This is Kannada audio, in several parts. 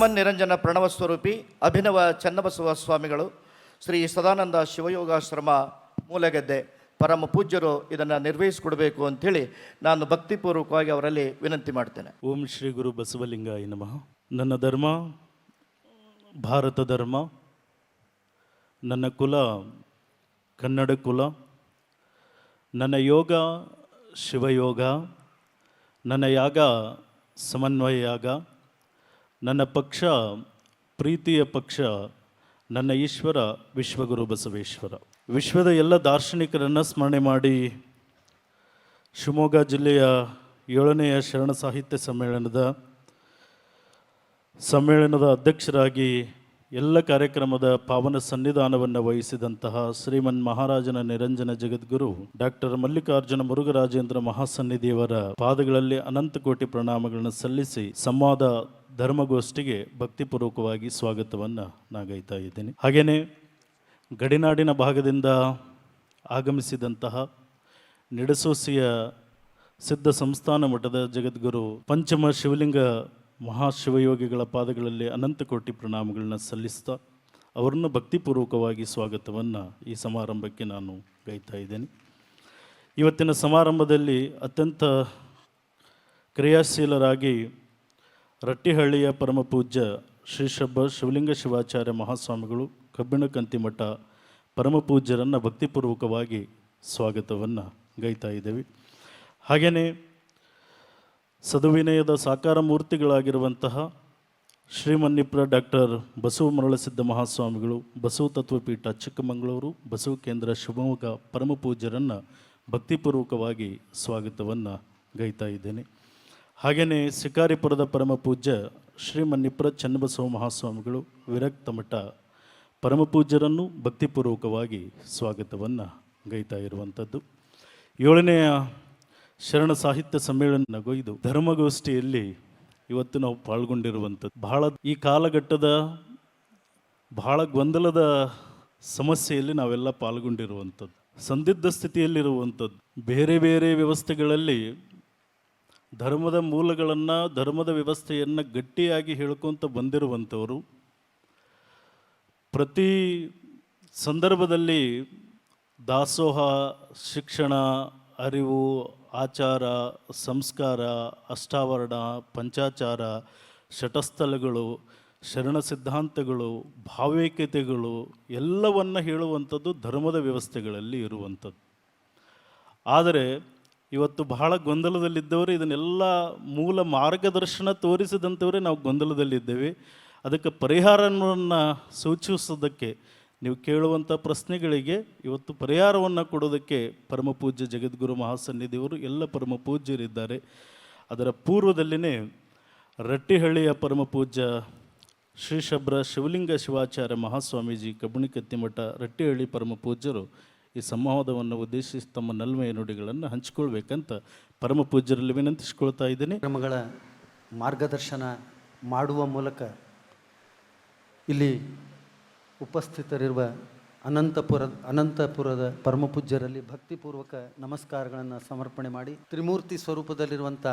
ಶ್ರೀಮನ್ ನಿರಂಜನ ಪ್ರಣವ ಸ್ವರೂಪಿ ಅಭಿನವ ಚನ್ನಬಸವ ಸ್ವಾಮಿಗಳು ಶ್ರೀ ಸದಾನಂದ ಶಿವಯೋಗಾಶ್ರಮ ಮೂಲೆಗದ್ದೆ ಪರಮ ಪೂಜ್ಯರು ಇದನ್ನು ನಿರ್ವಹಿಸಿಕೊಡಬೇಕು ಅಂಥೇಳಿ ನಾನು ಭಕ್ತಿಪೂರ್ವಕವಾಗಿ ಅವರಲ್ಲಿ ವಿನಂತಿ ಮಾಡ್ತೇನೆ. ಓಂ ಶ್ರೀ ಗುರು ಬಸವಲಿಂಗಾಯ ನಮಃ. ನನ್ನ ಧರ್ಮ ಭಾರತ ಧರ್ಮ, ನನ್ನ ಕುಲ ಕನ್ನಡ ಕುಲ, ನನ್ನ ಯೋಗ ಶಿವಯೋಗ, ನನ್ನ ಯಾಗ ಸಮನ್ವಯ ಯಾಗ, ನನ್ನ ಪಕ್ಷ ಪ್ರೀತಿಯ ಪಕ್ಷ, ನನ್ನ ಈಶ್ವರ ವಿಶ್ವಗುರು ಬಸವೇಶ್ವರ. ವಿಶ್ವದ ಎಲ್ಲ ದಾರ್ಶನಿಕರನ್ನು ಸ್ಮರಣೆ ಮಾಡಿ ಶಿವಮೊಗ್ಗ ಜಿಲ್ಲೆಯ 7ನೆಯ ಶರಣ ಸಾಹಿತ್ಯ ಸಮ್ಮೇಳನದ ಅಧ್ಯಕ್ಷರಾಗಿ ಎಲ್ಲ ಕಾರ್ಯಕ್ರಮದ ಪಾವನ ಸನ್ನಿಧಾನವನ್ನು ವಹಿಸಿದಂತಹ ಶ್ರೀಮನ್ ಮಹಾರಾಜನ ನಿರಂಜನ ಜಗದ್ಗುರು ಡಾಕ್ಟರ್ ಮಲ್ಲಿಕಾರ್ಜುನ ಮುರುಘರಾಜೇಂದ್ರ ಮಹಾಸನ್ನಿಧಿಯವರ ಪಾದಗಳಲ್ಲಿ ಅನಂತ ಕೋಟಿ ಪ್ರಣಾಮಗಳನ್ನು ಸಲ್ಲಿಸಿ ಸಂವಾದ ಧರ್ಮಗೋಷ್ಠಿಗೆ ಭಕ್ತಿಪೂರ್ವಕವಾಗಿ ಸ್ವಾಗತವನ್ನು ನಾಗೈತಾ ಇದ್ದೀನಿ. ಹಾಗೆಯೇ ಗಡಿನಾಡಿನ ಭಾಗದಿಂದ ಆಗಮಿಸಿದಂತಹ ನಿಡಸೋಸಿಯ ಸಿದ್ಧ ಸಂಸ್ಥಾನ ಮಠದ ಜಗದ್ಗುರು ಪಂಚಮ ಶಿವಲಿಂಗ ಮಹಾಶಿವಯೋಗಿಗಳ ಪಾದಗಳಲ್ಲಿ ಅನಂತ ಕೋಟಿ ಪ್ರಣಾಮಗಳನ್ನ ಸಲ್ಲಿಸ್ತಾ ಅವರನ್ನು ಭಕ್ತಿಪೂರ್ವಕವಾಗಿ ಸ್ವಾಗತವನ್ನು ಈ ಸಮಾರಂಭಕ್ಕೆ ನಾನು ಗೈತಾ ಇದ್ದೇನೆ. ಇವತ್ತಿನ ಸಮಾರಂಭದಲ್ಲಿ ಅತ್ಯಂತ ಕ್ರಿಯಾಶೀಲರಾಗಿ ರಟ್ಟಿಹಳ್ಳಿಯ ಪರಮಪೂಜ್ಯ ಶ್ರೀ ಶಿವಲಿಂಗ ಶಿವಾಚಾರ್ಯ ಮಹಾಸ್ವಾಮಿಗಳು ಕಬ್ಬಿಣಕಂತಿ ಮಠ ಪರಮಪೂಜ್ಯರನ್ನು ಭಕ್ತಿಪೂರ್ವಕವಾಗಿ ಸ್ವಾಗತವನ್ನು ಗೈತಾ ಇದ್ದೇವೆ. ಹಾಗೆಯೇ ಸದುವಿನಯದ ಸಾಕಾರ ಮೂರ್ತಿಗಳಾಗಿರುವಂತಹ ಶ್ರೀಮನ್ನಿಪ್ರ ಡಾಕ್ಟರ್ ಬಸವ ಮರಳಸಿದ್ಧ ಮಹಾಸ್ವಾಮಿಗಳು ಬಸವ ತತ್ವಪೀಠ ಚಿಕ್ಕಮಗಳೂರು ಬಸವ ಕೇಂದ್ರ ಶಿವಮೊಗ್ಗ ಪರಮಪೂಜ್ಯರನ್ನು ಭಕ್ತಿಪೂರ್ವಕವಾಗಿ ಸ್ವಾಗತವನ್ನು ಗೈತಾ ಇದ್ದೇನೆ. ಹಾಗೆಯೇ ಶಿಕಾರಿಪುರದ ಪರಮಪೂಜ್ಯ ಶ್ರೀಮನ್ನಿಪ್ರ ಚನ್ನಬಸವ ಮಹಾಸ್ವಾಮಿಗಳು ವಿರಕ್ತ ಮಠ ಪರಮಪೂಜ್ಯರನ್ನು ಭಕ್ತಿಪೂರ್ವಕವಾಗಿ ಸ್ವಾಗತವನ್ನು ಗೈತಾ ಇರುವಂಥದ್ದು. 7ನೆಯ ಶರಣ ಸಾಹಿತ್ಯ ಸಮ್ಮೇಳನ ಇದು ಧರ್ಮಗೋಷ್ಠಿಯಲ್ಲಿ ಇವತ್ತು ನಾವು ಪಾಲ್ಗೊಂಡಿರುವಂಥದ್ದು. ಈ ಕಾಲಘಟ್ಟದ ಬಹಳ ಗೊಂದಲದ ಸಮಸ್ಯೆಯಲ್ಲಿ ನಾವೆಲ್ಲ ಪಾಲ್ಗೊಂಡಿರುವಂಥದ್ದು, ಸಂದಿಗ್ಧ ಸ್ಥಿತಿಯಲ್ಲಿರುವಂಥದ್ದು. ಬೇರೆ ಬೇರೆ ವ್ಯವಸ್ಥೆಗಳಲ್ಲಿ ಧರ್ಮದ ಮೂಲಗಳನ್ನು ಧರ್ಮದ ವ್ಯವಸ್ಥೆಯನ್ನು ಗಟ್ಟಿಯಾಗಿ ಹೇಳ್ಕೊತ ಬಂದಿರುವಂಥವರು ಪ್ರತಿ ಸಂದರ್ಭದಲ್ಲಿ ದಾಸೋಹ, ಶಿಕ್ಷಣ, ಅರಿವು, ಆಚಾರ, ಸಂಸ್ಕಾರ, ಅಷ್ಟಾವರಣ, ಪಂಚಾಚಾರ, ಶಟಸ್ಥಲಗಳು, ಶರಣ ಸಿದ್ಧಾಂತಗಳು, ಭಾವೈಕ್ಯತೆಗಳು ಎಲ್ಲವನ್ನು ಹೇಳುವಂಥದ್ದು ಧರ್ಮದ ವ್ಯವಸ್ಥೆಗಳಲ್ಲಿ ಇರುವಂಥದ್ದು. ಆದರೆ ಇವತ್ತು ಬಹಳ ಗೊಂದಲದಲ್ಲಿದ್ದವರು, ಇದನ್ನೆಲ್ಲ ಮೂಲ ಮಾರ್ಗದರ್ಶನ ತೋರಿಸಿದಂಥವರೇ ನಾವು ಗೊಂದಲದಲ್ಲಿದ್ದೇವೆ. ಅದಕ್ಕೆ ಪರಿಹಾರವನ್ನು ಸೂಚಿಸೋದಕ್ಕೆ ನೀವು ಕೇಳುವಂಥ ಪ್ರಶ್ನೆಗಳಿಗೆ ಇವತ್ತು ಪರಿಹಾರವನ್ನು ಕೊಡೋದಕ್ಕೆ ಪರಮಪೂಜ್ಯ ಜಗದ್ಗುರು ಮಹಾಸನ್ನಿಧಿಯವರು ಎಲ್ಲ ಪರಮಪೂಜ್ಯರಿದ್ದಾರೆ. ಅದರ ಪೂರ್ವದಲ್ಲಿಯೇ ರಟ್ಟಿಹಳ್ಳಿಯ ಪರಮಪೂಜ್ಯ ಶ್ರೀ ಶಿವಲಿಂಗ ಶಿವಾಚಾರ್ಯ ಮಹಾಸ್ವಾಮೀಜಿ ಕಬ್ಬಿಣಕತ್ತಿ ಮಠ ರಟ್ಟಿಹಳ್ಳಿ ಪರಮಪೂಜ್ಯರು ಈ ಸಂವಾದವನ್ನು ಉದ್ದೇಶಿಸಿ ತಮ್ಮ ನಲ್ಮೆಯ ನುಡಿಗಳನ್ನು ಹಂಚಿಕೊಳ್ಬೇಕಂತ ಪರಮಪೂಜ್ಯರಲ್ಲಿ ವಿನಂತಿಸಿಕೊಳ್ತಾ ಇದ್ದೀನಿ. ಕ್ರಮಗಳ ಮಾರ್ಗದರ್ಶನ ಮಾಡುವ ಮೂಲಕ ಇಲ್ಲಿ ಉಪಸ್ಥಿತರಿರುವ ಅನಂತಪುರದ ಪರಮಪೂಜ್ಯರಲ್ಲಿ ಭಕ್ತಿಪೂರ್ವಕ ನಮಸ್ಕಾರಗಳನ್ನು ಸಮರ್ಪಣೆ ಮಾಡಿ, ತ್ರಿಮೂರ್ತಿ ಸ್ವರೂಪದಲ್ಲಿರುವಂಥ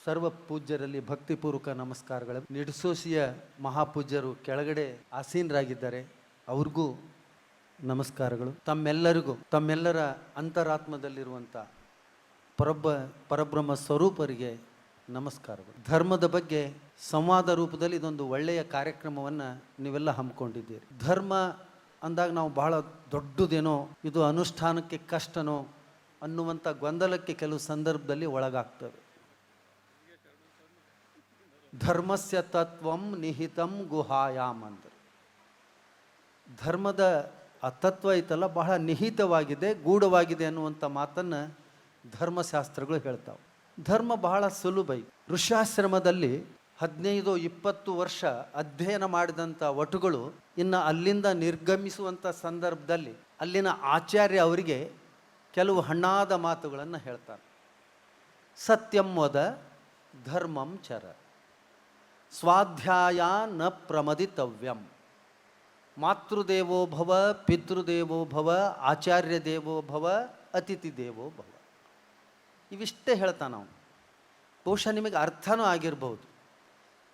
ಸರ್ವ ಪೂಜ್ಯರಲ್ಲಿ ಭಕ್ತಿಪೂರ್ವಕ ನಮಸ್ಕಾರಗಳು. ನಿಡಸೋಸಿಯ ಮಹಾಪೂಜ್ಯರು ಕೆಳಗಡೆ ಆಸೀನರಾಗಿದ್ದಾರೆ, ಅವ್ರಿಗೂ ನಮಸ್ಕಾರಗಳು. ತಮ್ಮೆಲ್ಲರ ಅಂತರಾತ್ಮದಲ್ಲಿರುವಂಥ ಪರಬ್ರಹ್ಮ ಸ್ವರೂಪರಿಗೆ ನಮಸ್ಕಾರಗಳು. ಧರ್ಮದ ಬಗ್ಗೆ ಸಂವಾದ ರೂಪದಲ್ಲಿ ಇದೊಂದು ಒಳ್ಳೆಯ ಕಾರ್ಯಕ್ರಮವನ್ನು ನೀವೆಲ್ಲ ಹಮ್ಮಿಕೊಂಡಿದ್ದೀರಿ. ಧರ್ಮ ಅಂದಾಗ ನಾವು ಬಹಳ ದೊಡ್ಡದೇನೋ, ಇದು ಅನುಷ್ಠಾನಕ್ಕೆ ಕಷ್ಟನೋ ಅನ್ನುವಂಥ ಗೊಂದಲಕ್ಕೆ ಕೆಲವು ಸಂದರ್ಭದಲ್ಲಿ ಒಳಗಾಗ್ತವೆ. ಧರ್ಮಸ್ಯ ತತ್ವಂ ನಿಹಿತಂ ಗುಹಾಯಾಮ್ ಅಂದ್ರೆ ಧರ್ಮದ ಆ ತತ್ವ ಐತಲ್ಲ ಬಹಳ ನಿಹಿತವಾಗಿದೆ, ಗೂಢವಾಗಿದೆ ಅನ್ನುವಂಥ ಮಾತನ್ನು ಧರ್ಮಶಾಸ್ತ್ರಗಳು ಹೇಳ್ತಾವೆ. ಧರ್ಮ ಬಹಳ ಸುಲಭ. ಋಷ್ಯಾಶ್ರಮದಲ್ಲಿ 15-20 ವರ್ಷ ಅಧ್ಯಯನ ಮಾಡಿದಂಥ ವಟುಗಳು ಇನ್ನು ಅಲ್ಲಿಂದ ನಿರ್ಗಮಿಸುವಂಥ ಸಂದರ್ಭದಲ್ಲಿ ಅಲ್ಲಿನ ಆಚಾರ್ಯ ಅವರಿಗೆ ಕೆಲವು ಹಣ್ಣಾದ ಮಾತುಗಳನ್ನು ಹೇಳ್ತಾರೆ. ಸತ್ಯಂ ವದ ಧರ್ಮಂ ಚರ, ಸ್ವಾಧ್ಯಾಯ ನ ಪ್ರಮದಿತವ್ಯಂ, ಮಾತೃದೇವೋ ಭವ ಪಿತೃದೇವೋ ಭವ ಆಚಾರ್ಯ ದೇವೋ ಭವ ಅತಿಥಿ ದೇವೋ ಭವ. ಇವಿಷ್ಟೇ ಹೇಳ್ತಾನೆ ನಾವು. ಬಹುಶಃ ನಿಮಗೆ ಅರ್ಥನೂ ಆಗಿರ್ಬೋದು.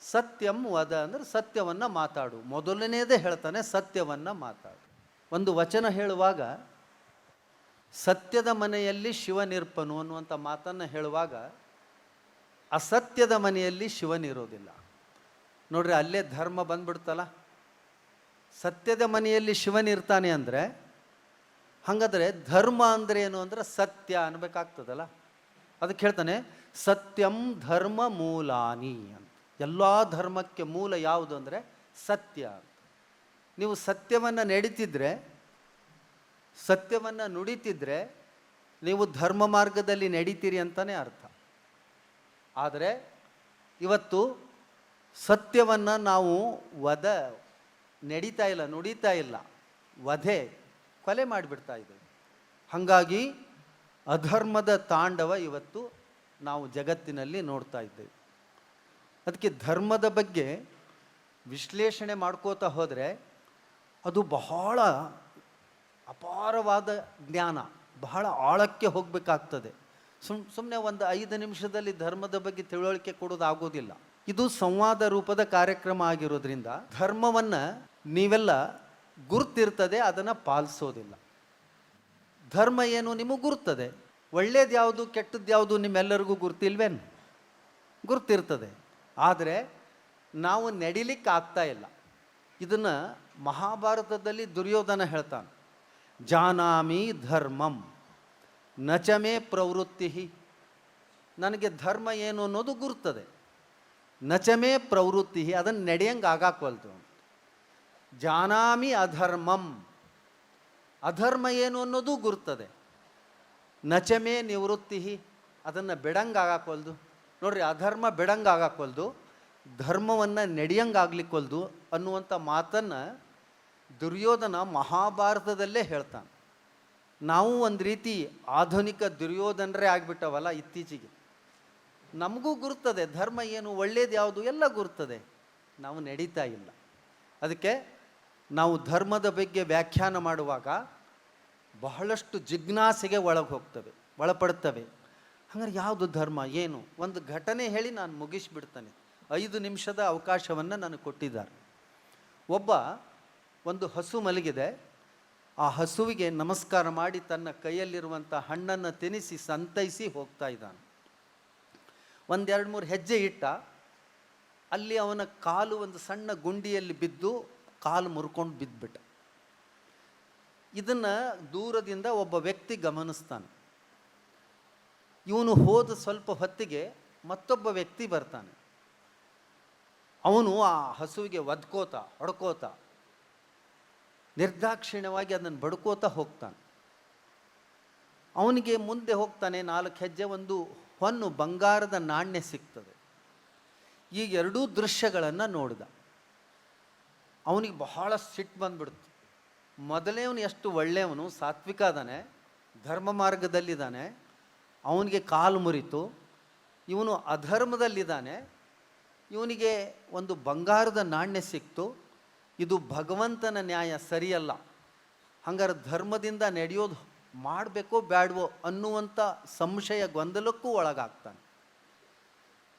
ಸತ್ಯಂ ವದ ಅಂದರೆ ಸತ್ಯವನ್ನು ಮಾತಾಡು. ಮೊದಲನೇದೇ ಹೇಳ್ತಾನೆ, ಸತ್ಯವನ್ನು ಮಾತಾಡು. ಒಂದು ವಚನ ಹೇಳುವಾಗ ಸತ್ಯದ ಮನೆಯಲ್ಲಿ ಶಿವನಿರ್ಪನು ಅನ್ನುವಂಥ ಮಾತನ್ನು ಹೇಳುವಾಗ ಅಸತ್ಯದ ಮನೆಯಲ್ಲಿ ಶಿವನಿರೋದಿಲ್ಲ. ನೋಡ್ರಿ, ಅಲ್ಲೇ ಧರ್ಮ ಬಂದ್ಬಿಡ್ತಲ್ಲ. ಸತ್ಯದ ಮನೆಯಲ್ಲಿ ಶಿವನಿರ್ತಾನೆ ಅಂದರೆ ಹಾಗಾದರೆ ಧರ್ಮ ಅಂದರೆ ಏನು ಅಂದರೆ ಸತ್ಯ ಅನ್ಬೇಕಾಗ್ತದಲ್ಲ. ಅದಕ್ಕೆ ಹೇಳ್ತಾನೆ ಸತ್ಯಂ ಧರ್ಮ ಮೂಲಾನಿ ಅಂತ. ಎಲ್ಲ ಧರ್ಮಕ್ಕೆ ಮೂಲ ಯಾವುದು ಅಂದರೆ ಸತ್ಯ ಅಂತ. ನೀವು ಸತ್ಯವನ್ನು ನಡೀತಿದ್ರೆ, ಸತ್ಯವನ್ನು ನುಡಿತಿದ್ರೆ ನೀವು ಧರ್ಮ ಮಾರ್ಗದಲ್ಲಿ ನಡೀತೀರಿ ಅಂತಲೇ ಅರ್ಥ. ಆದರೆ ಇವತ್ತು ಸತ್ಯವನ್ನು ನಾವು ನಡೀತಾ ಇಲ್ಲ, ನುಡಿತಾ ಇಲ್ಲ, ಕೊಲೆ ಮಾಡಿಬಿಡ್ತಾ ಇದ್ದೇವೆ. ಹಾಗಾಗಿ ಅಧರ್ಮದ ತಾಂಡವ ಇವತ್ತು ನಾವು ಜಗತ್ತಿನಲ್ಲಿ ನೋಡ್ತಾ ಇದ್ದೇವೆ. ಅದಕ್ಕೆ ಧರ್ಮದ ಬಗ್ಗೆ ವಿಶ್ಲೇಷಣೆ ಮಾಡ್ಕೋತಾ ಹೋದರೆ ಅದು ಬಹಳ ಅಪಾರವಾದ ಜ್ಞಾನ, ಬಹಳ ಆಳಕ್ಕೆ ಹೋಗಬೇಕಾಗ್ತದೆ. ಸುಮ್ಮನೆ ಒಂದು 5 ನಿಮಿಷದಲ್ಲಿ ಧರ್ಮದ ಬಗ್ಗೆ ತಿಳುವಳಿಕೆ ಕೊಡೋದು ಆಗೋದಿಲ್ಲ. ಇದು ಸಂವಾದ ರೂಪದ ಕಾರ್ಯಕ್ರಮ ಆಗಿರೋದ್ರಿಂದ ಧರ್ಮವನ್ನು ನೀವೆಲ್ಲ ಗುರ್ತಿರ್ತದೆ, ಅದನ್ನು ಪಾಲಿಸೋದಿಲ್ಲ. ಧರ್ಮ ಏನು ನಿಮಗೆ ಗುರ್ತದೆ. ಒಳ್ಳೇದು ಯಾವುದು ಕೆಟ್ಟದ್ದು ಯಾವುದು ನಿಮ್ಮೆಲ್ಲರಿಗೂ ಗುರ್ತಿಲ್ವೇನು? ಗುರ್ತಿರ್ತದೆ. ಆದರೆ ನಾವು ನಡಿಲಿಕ್ಕೆ ಆಗ್ತಾ ಇಲ್ಲ. ಇದನ್ನು ಮಹಾಭಾರತದಲ್ಲಿ ದುರ್ಯೋಧನ ಹೇಳ್ತಾನೆ, ಜಾನಾಮಿ ಧರ್ಮಂ ನಚಮೇ ಪ್ರವೃತ್ತಿ. ನನಗೆ ಧರ್ಮ ಏನು ಅನ್ನೋದು ಗುರ್ತದೆ, ನಚಮೇ ಪ್ರವೃತ್ತಿ, ಅದನ್ನು ನಡೆಯಂಗೆ ಆಗಾಕ್ವಲ್ತು. ಜಾನಾಮಿ ಅಧರ್ಮಂ, ಅಧರ್ಮ ಏನು ಅನ್ನೋದು ಗುರ್ತದೆ, ನಚಮೇ ನಿವೃತ್ತಿ, ಅದನ್ನು ಬಿಡಂಗೆ ಆಗಾಕ್ವಲ್ದು. ನೋಡ್ರಿ, ಅಧರ್ಮ ಬಿಡಂಗೆ ಆಗಾಕ್ವಲ್ದು, ಧರ್ಮವನ್ನು ನಡೆಯಂಗಾಗ್ಲಿಕ್ಕೊಲ್ದು ಅನ್ನುವಂಥ ಮಾತನ್ನು ದುರ್ಯೋಧನ ಮಹಾಭಾರತದಲ್ಲೇ ಹೇಳ್ತಾನೆ. ನಾವು ಒಂದು ರೀತಿ ಆಧುನಿಕ ದುರ್ಯೋಧನರೇ ಆಗಿಬಿಟ್ಟವಲ್ಲ ಇತ್ತೀಚೆಗೆ. ನಮಗೂ ಗುರ್ತದೆ ಧರ್ಮ ಏನು, ಒಳ್ಳೇದು ಯಾವುದು ಎಲ್ಲ ಗುರ್ತದೆ, ನಾವು ನಡೀತಾ ಇಲ್ಲ. ಅದಕ್ಕೆ ನಾವು ಧರ್ಮದ ಬಗ್ಗೆ ವ್ಯಾಖ್ಯಾನ ಮಾಡುವಾಗ ಬಹಳಷ್ಟು ಜಿಜ್ಞಾಸೆಗೆ ಒಳಪಡ್ತವೆ. ಹಾಗಾದ್ರೆ ಯಾವುದು ಧರ್ಮ ಏನು? ಒಂದು ಘಟನೆ ಹೇಳಿ ನಾನು ಮುಗಿಸ್ಬಿಡ್ತಾನೆ. 5 ನಿಮಿಷದ ಅವಕಾಶವನ್ನು ನನಗೆ ಕೊಟ್ಟಿದ್ದಾರೆ. ಒಂದು ಹಸು ಮಲಗಿದೆ. ಆ ಹಸುವಿಗೆ ನಮಸ್ಕಾರ ಮಾಡಿ ತನ್ನ ಕೈಯಲ್ಲಿರುವಂಥ ಹಣ್ಣನ್ನು ತಿನ್ನಿಸಿ ಸಂತೈಸಿ ಹೋಗ್ತಾ ಇದ್ದಾನೆ. 1-2-3 ಹೆಜ್ಜೆ ಇಟ್ಟ. ಅಲ್ಲಿ ಅವನ ಕಾಲು ಒಂದು ಸಣ್ಣ ಗುಂಡಿಯಲ್ಲಿ ಬಿದ್ದು ಕಾಲು ಮುರ್ಕೊಂಡು ಬಿದ್ದುಬಿಟ್ಟ. ಇದನ್ನು ದೂರದಿಂದ ಒಬ್ಬ ವ್ಯಕ್ತಿ ಗಮನಿಸ್ತಾನೆ. ಇವನು ಹೋದ ಸ್ವಲ್ಪ ಹೊತ್ತಿಗೆ ಮತ್ತೊಬ್ಬ ವ್ಯಕ್ತಿ ಬರ್ತಾನೆ. ಅವನು ಆ ಹಸುವಿಗೆ ಹೊಡ್ಕೋತ ನಿರ್ದಾಕ್ಷಿಣ್ಯವಾಗಿ ಅದನ್ನು ಬಡ್ಕೋತಾ ಹೋಗ್ತಾನೆ. ಅವನಿಗೆ ಮುಂದೆ ಹೋಗ್ತಾನೆ. 4 ಹೆಜ್ಜೆ ಒಂದು ಹೊನ್ನು ಬಂಗಾರದ ನಾಣ್ಯ ಸಿಗ್ತದೆ. ಈ 2 ದೃಶ್ಯಗಳನ್ನು ನೋಡಿದ. ಅವನಿಗೆ ಬಹಳ ಸಿಟ್ಟು ಬಂದ್ಬಿಡ್ತು. ಮೊದಲೇವನು ಎಷ್ಟು ಒಳ್ಳೆಯವನು, ಸಾತ್ವಿಕ ಅದಾನೆ, ಧರ್ಮ ಮಾರ್ಗದಲ್ಲಿದ್ದಾನೆ, ಅವನಿಗೆ ಕಾಲು ಮುರಿತು. ಇವನು ಅಧರ್ಮದಲ್ಲಿದ್ದಾನೆ, ಇವನಿಗೆ ಒಂದು ಬಂಗಾರದ ನಾಣ್ಯ ಸಿಕ್ತು. ಇದು ಭಗವಂತನ ನ್ಯಾಯ ಸರಿಯಲ್ಲ. ಹಂಗಾರೆ ಧರ್ಮದಿಂದ ನಡೆಯೋದು ಮಾಡಬೇಕೋ ಬೇಡವೋ ಅನ್ನುವಂಥ ಸಂಶಯ ಗೊಂದಲಕ್ಕೂ ಒಳಗಾಗ್ತಾನೆ.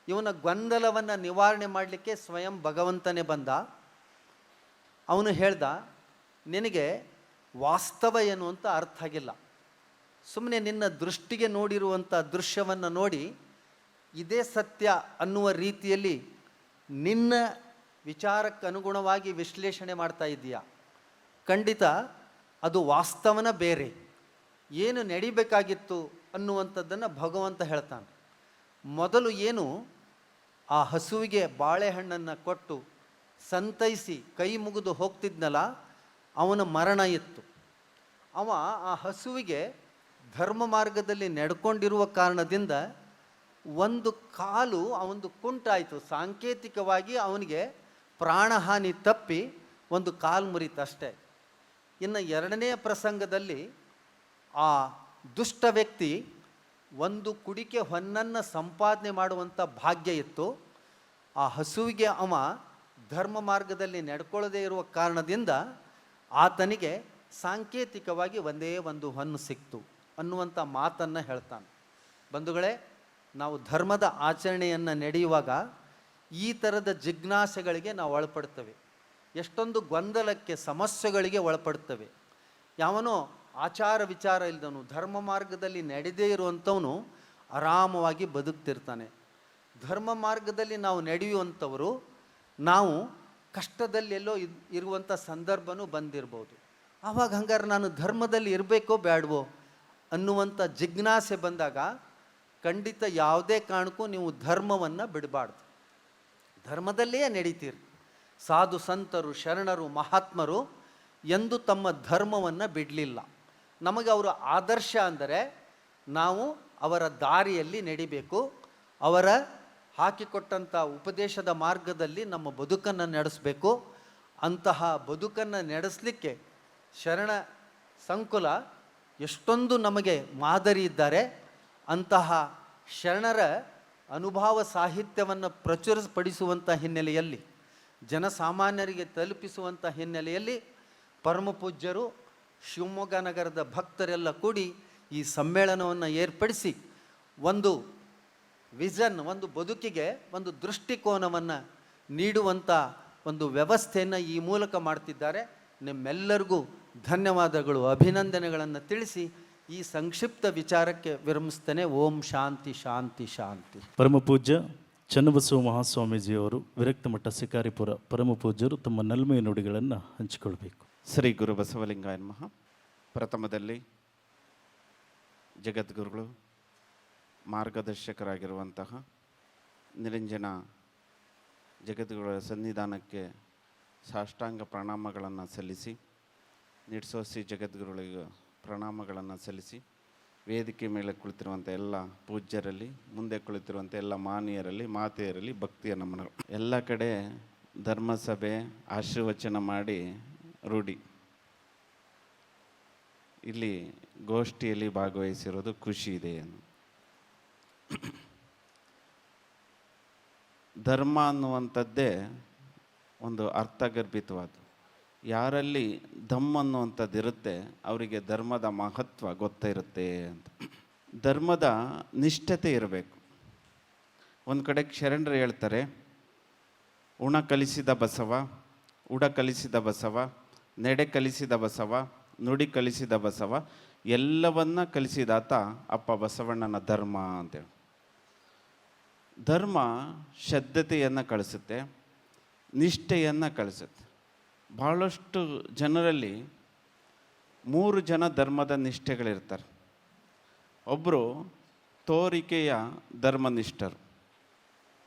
ಇವನ ಗೊಂದಲವನ್ನು ನಿವಾರಣೆ ಮಾಡಲಿಕ್ಕೆ ಸ್ವಯಂ ಭಗವಂತನೇ ಬಂದ. ಅವನು ಹೇಳ್ದ, ನಿನಗೆ ವಾಸ್ತವ ಏನು ಅಂತ ಅರ್ಥ ಆಗಿಲ್ಲ. ಸುಮ್ಮನೆ ನಿನ್ನ ದೃಷ್ಟಿಗೆ ನೋಡಿರುವಂಥ ದೃಶ್ಯವನ್ನು ನೋಡಿ ಇದೇ ಸತ್ಯ ಅನ್ನುವ ರೀತಿಯಲ್ಲಿ ನಿನ್ನ ವಿಚಾರಕ್ಕೆ ಅನುಗುಣವಾಗಿ ವಿಶ್ಲೇಷಣೆ ಮಾಡ್ತಾ ಇದ್ದೀಯಾ. ಖಂಡಿತ ಅದು ವಾಸ್ತವನ ಬೇರೆ. ಏನು ನಡಿಬೇಕಾಗಿತ್ತು ಅನ್ನುವಂಥದ್ದನ್ನು ಭಗವಂತ ಹೇಳ್ತಾನೆ. ಮೊದಲು ಏನು ಆ ಹಸುವಿಗೆ ಬಾಳೆಹಣ್ಣನ್ನು ಕೊಟ್ಟು ಸಂತೈಸಿ ಕೈ ಮುಗಿದು ಹೋಗ್ತಿದ್ನಲ್ಲ, ಅವನ ಮರಣ ಇತ್ತು. ಆ ಹಸುವಿಗೆ ಧರ್ಮ ಮಾರ್ಗದಲ್ಲಿ ನಡ್ಕೊಂಡಿರುವ ಕಾರಣದಿಂದ ಒಂದು ಕಾಲು ಅವನದು ಕುಂಟಾಯಿತು. ಸಾಂಕೇತಿಕವಾಗಿ ಅವನಿಗೆ ಪ್ರಾಣಹಾನಿ ತಪ್ಪಿ ಒಂದು ಕಾಲು ಮುರಿತಷ್ಟೇ. ಇನ್ನು 2ನೇ ಪ್ರಸಂಗದಲ್ಲಿ ಆ ದುಷ್ಟ ವ್ಯಕ್ತಿ ಒಂದು ಕುಡಿಕೆ ಹೊನ್ನನ್ನು ಸಂಪಾದನೆ ಮಾಡುವಂಥ ಭಾಗ್ಯ ಇತ್ತು. ಆ ಹಸುವಿಗೆ ಧರ್ಮ ಮಾರ್ಗದಲ್ಲಿ ನಡ್ಕೊಳ್ಳದೇ ಇರುವ ಕಾರಣದಿಂದ ಆತನಿಗೆ ಸಾಂಕೇತಿಕವಾಗಿ ಒಂದೇ ಒಂದು ಹೊನ್ನು ಸಿಕ್ತು ಅನ್ನುವಂಥ ಮಾತನ್ನು ಹೇಳ್ತಾನೆ. ಬಂಧುಗಳೇ, ನಾವು ಧರ್ಮದ ಆಚರಣೆಯನ್ನು ನಡೆಯುವಾಗ ಈ ಥರದ ಜಿಜ್ಞಾಸೆಗಳಿಗೆ ನಾವು ಒಳಪಡ್ತೇವೆ. ಎಷ್ಟೊಂದು ಗೊಂದಲಕ್ಕೆ, ಸಮಸ್ಯೆಗಳಿಗೆ ಒಳಪಡ್ತವೆ. ಯಾವನೋ ಆಚಾರ ವಿಚಾರ ಇಲ್ದವನು, ಧರ್ಮ ಮಾರ್ಗದಲ್ಲಿ ನಡೆದೇ ಇರುವಂಥವನು ಆರಾಮವಾಗಿ ಬದುಕ್ತಿರ್ತಾನೆ. ಧರ್ಮ ಮಾರ್ಗದಲ್ಲಿ ನಾವು ನಡೆಯುವಂಥವರು ನಾವು ಕಷ್ಟದಲ್ಲಿ ಎಲ್ಲೋ ಇರುವಂಥ ಸಂದರ್ಭನೂ ಬಂದಿರ್ಬೋದು. ಆವಾಗ ಹಂಗಾರೆ ನಾನು ಧರ್ಮದಲ್ಲಿ ಇರಬೇಕೋ ಬೇಡವೋ ಅನ್ನುವಂಥ ಜಿಜ್ಞಾಸೆ ಬಂದಾಗ ಖಂಡಿತ ಯಾವುದೇ ಕಾರಣಕ್ಕೂ ನೀವು ಧರ್ಮವನ್ನು ಬಿಡಬಾರ್ದು. ಧರ್ಮದಲ್ಲೇ ನಡೀತೀರಿ. ಸಾಧು ಸಂತರು, ಶರಣರು, ಮಹಾತ್ಮರು ಎಂದು ತಮ್ಮ ಧರ್ಮವನ್ನು ಬಿಡಲಿಲ್ಲ. ನಮಗೆ ಅವರ ಆದರ್ಶ ಅಂದರೆ ನಾವು ಅವರ ದಾರಿಯಲ್ಲಿ ನಡಿಬೇಕು, ಅವರ ಹಾಕಿಕೊಟ್ಟಂಥ ಉಪದೇಶದ ಮಾರ್ಗದಲ್ಲಿ ನಮ್ಮ ಬದುಕನ್ನು ನಡೆಸಬೇಕು. ಅಂತಹ ಬದುಕನ್ನು ನಡೆಸಲಿಕ್ಕೆ ಶರಣ ಸಂಕುಲ ಎಷ್ಟೊಂದು ನಮಗೆ ಮಾದರಿ ಇದ್ದಾರೆ. ಅಂತಹ ಶರಣರ ಅನುಭವ ಸಾಹಿತ್ಯವನ್ನು ಪ್ರಚುರಪಡಿಸುವಂಥ ಹಿನ್ನೆಲೆಯಲ್ಲಿ, ಜನಸಾಮಾನ್ಯರಿಗೆ ತಲುಪಿಸುವಂಥ ಹಿನ್ನೆಲೆಯಲ್ಲಿ ಪರಮಪೂಜ್ಯರು ಶಿವಮೊಗ್ಗ ನಗರದ ಭಕ್ತರೆಲ್ಲ ಕೂಡಿ ಈ ಸಮ್ಮೇಳನವನ್ನು ಏರ್ಪಡಿಸಿ ಒಂದು ವಿಷನ್, ಒಂದು ಬದುಕಿಗೆ ಒಂದು ದೃಷ್ಟಿಕೋನವನ್ನು ನೀಡುವಂಥ ಒಂದು ವ್ಯವಸ್ಥೆಯನ್ನು ಈ ಮೂಲಕ ಮಾಡ್ತಿದ್ದಾರೆ. ನಿಮ್ಮೆಲ್ಲರಿಗೂ ಧನ್ಯವಾದಗಳು, ಅಭಿನಂದನೆಗಳನ್ನು ತಿಳಿಸಿ ಈ ಸಂಕ್ಷಿಪ್ತ ವಿಚಾರಕ್ಕೆ ವಿರಮಿಸ್ತೇನೆ. ಓಂ ಶಾಂತಿ ಶಾಂತಿ ಶಾಂತಿ. ಪರಮಪೂಜ್ಯ ಚನ್ನಬಸವ ಮಹಾಸ್ವಾಮೀಜಿಯವರು ವಿರಕ್ತ ಮಠ ಶಿಕಾರಿಪುರ ಪರಮಪೂಜ್ಯರು ತಮ್ಮ ನಲ್ಮೆಯ ನುಡಿಗಳನ್ನು ಹಂಚಿಕೊಳ್ಬೇಕು. ಶ್ರೀ ಗುರು ಬಸವಲಿಂಗಾಯ ನಮಃ. ಪ್ರಥಮದಲ್ಲಿ ಜಗದ್ಗುರುಗಳು ಮಾರ್ಗದರ್ಶಕರಾಗಿರುವಂತಹ ನಿರಂಜನ ಜಗದ್ಗುರುಗಳ ಸನ್ನಿಧಾನಕ್ಕೆ ಸಾಷ್ಟಾಂಗ ಪ್ರಣಾಮಗಳನ್ನು ಸಲ್ಲಿಸಿ, ನಿಡ್ಸೋಸಿ ಜಗದ್ಗುರುಗಳಿಗೆ ಪ್ರಣಾಮಗಳನ್ನು ಸಲ್ಲಿಸಿ, ವೇದಿಕೆ ಮೇಲೆ ಕುಳಿತಿರುವಂಥ ಎಲ್ಲ ಪೂಜ್ಯರಲ್ಲಿ, ಮುಂದೆ ಕುಳಿತಿರುವಂಥ ಎಲ್ಲ ಮಾನ್ಯರಲ್ಲಿ, ಮಾತೆಯರಲ್ಲಿ ಭಕ್ತಿಯ ನಮನಗಳು. ಎಲ್ಲ ಕಡೆ ಧರ್ಮಸಭೆ ಆಶೀರ್ವಚನ ಮಾಡಿ ರೂಢಿ. ಇಲ್ಲಿ ಗೋಷ್ಠಿಯಲ್ಲಿ ಭಾಗವಹಿಸಿರೋದು ಖುಷಿ ಇದೆ. ಧರ್ಮ ಅನ್ನುವಂಥದ್ದೇ ಒಂದು ಅರ್ಥಗರ್ಭಿತವಾದ. ಯಾರಲ್ಲಿ ಧಮ್ಮ ಅನ್ನುವಂಥದ್ದು ಇರುತ್ತೆ ಅವರಿಗೆ ಧರ್ಮದ ಮಹತ್ವ ಗೊತ್ತಿರುತ್ತೆ ಅಂತ. ಧರ್ಮದ ನಿಷ್ಠತೆ ಇರಬೇಕು. ಒಂದು ಕಡೆ ಶರಣರು ಹೇಳ್ತಾರೆ, ಉಣ ಕಲಿಸಿದ ಬಸವ, ಉಡ ಕಲಿಸಿದ ಬಸವ, ನಡೆ ಕಲಿಸಿದ ಬಸವ, ನುಡಿ ಕಲಿಸಿದ ಬಸವ, ಎಲ್ಲವನ್ನ ಕಲಿಸಿದಾತ ಅಪ್ಪ ಬಸವಣ್ಣನ ಧರ್ಮ ಅಂತೇಳಿ. ಧರ್ಮ ಶ್ರದ್ಧತೆಯನ್ನು ಕಳಿಸುತ್ತೆ, ನಿಷ್ಠೆಯನ್ನು ಕಳಿಸುತ್ತೆ. ಭಾಳಷ್ಟು ಜನರಲ್ಲಿ 3 ಜನ ಧರ್ಮದ ನಿಷ್ಠೆಗಳಿರ್ತಾರೆ. ಒಬ್ಬರು ತೋರಿಕೆಯ ಧರ್ಮನಿಷ್ಠರು,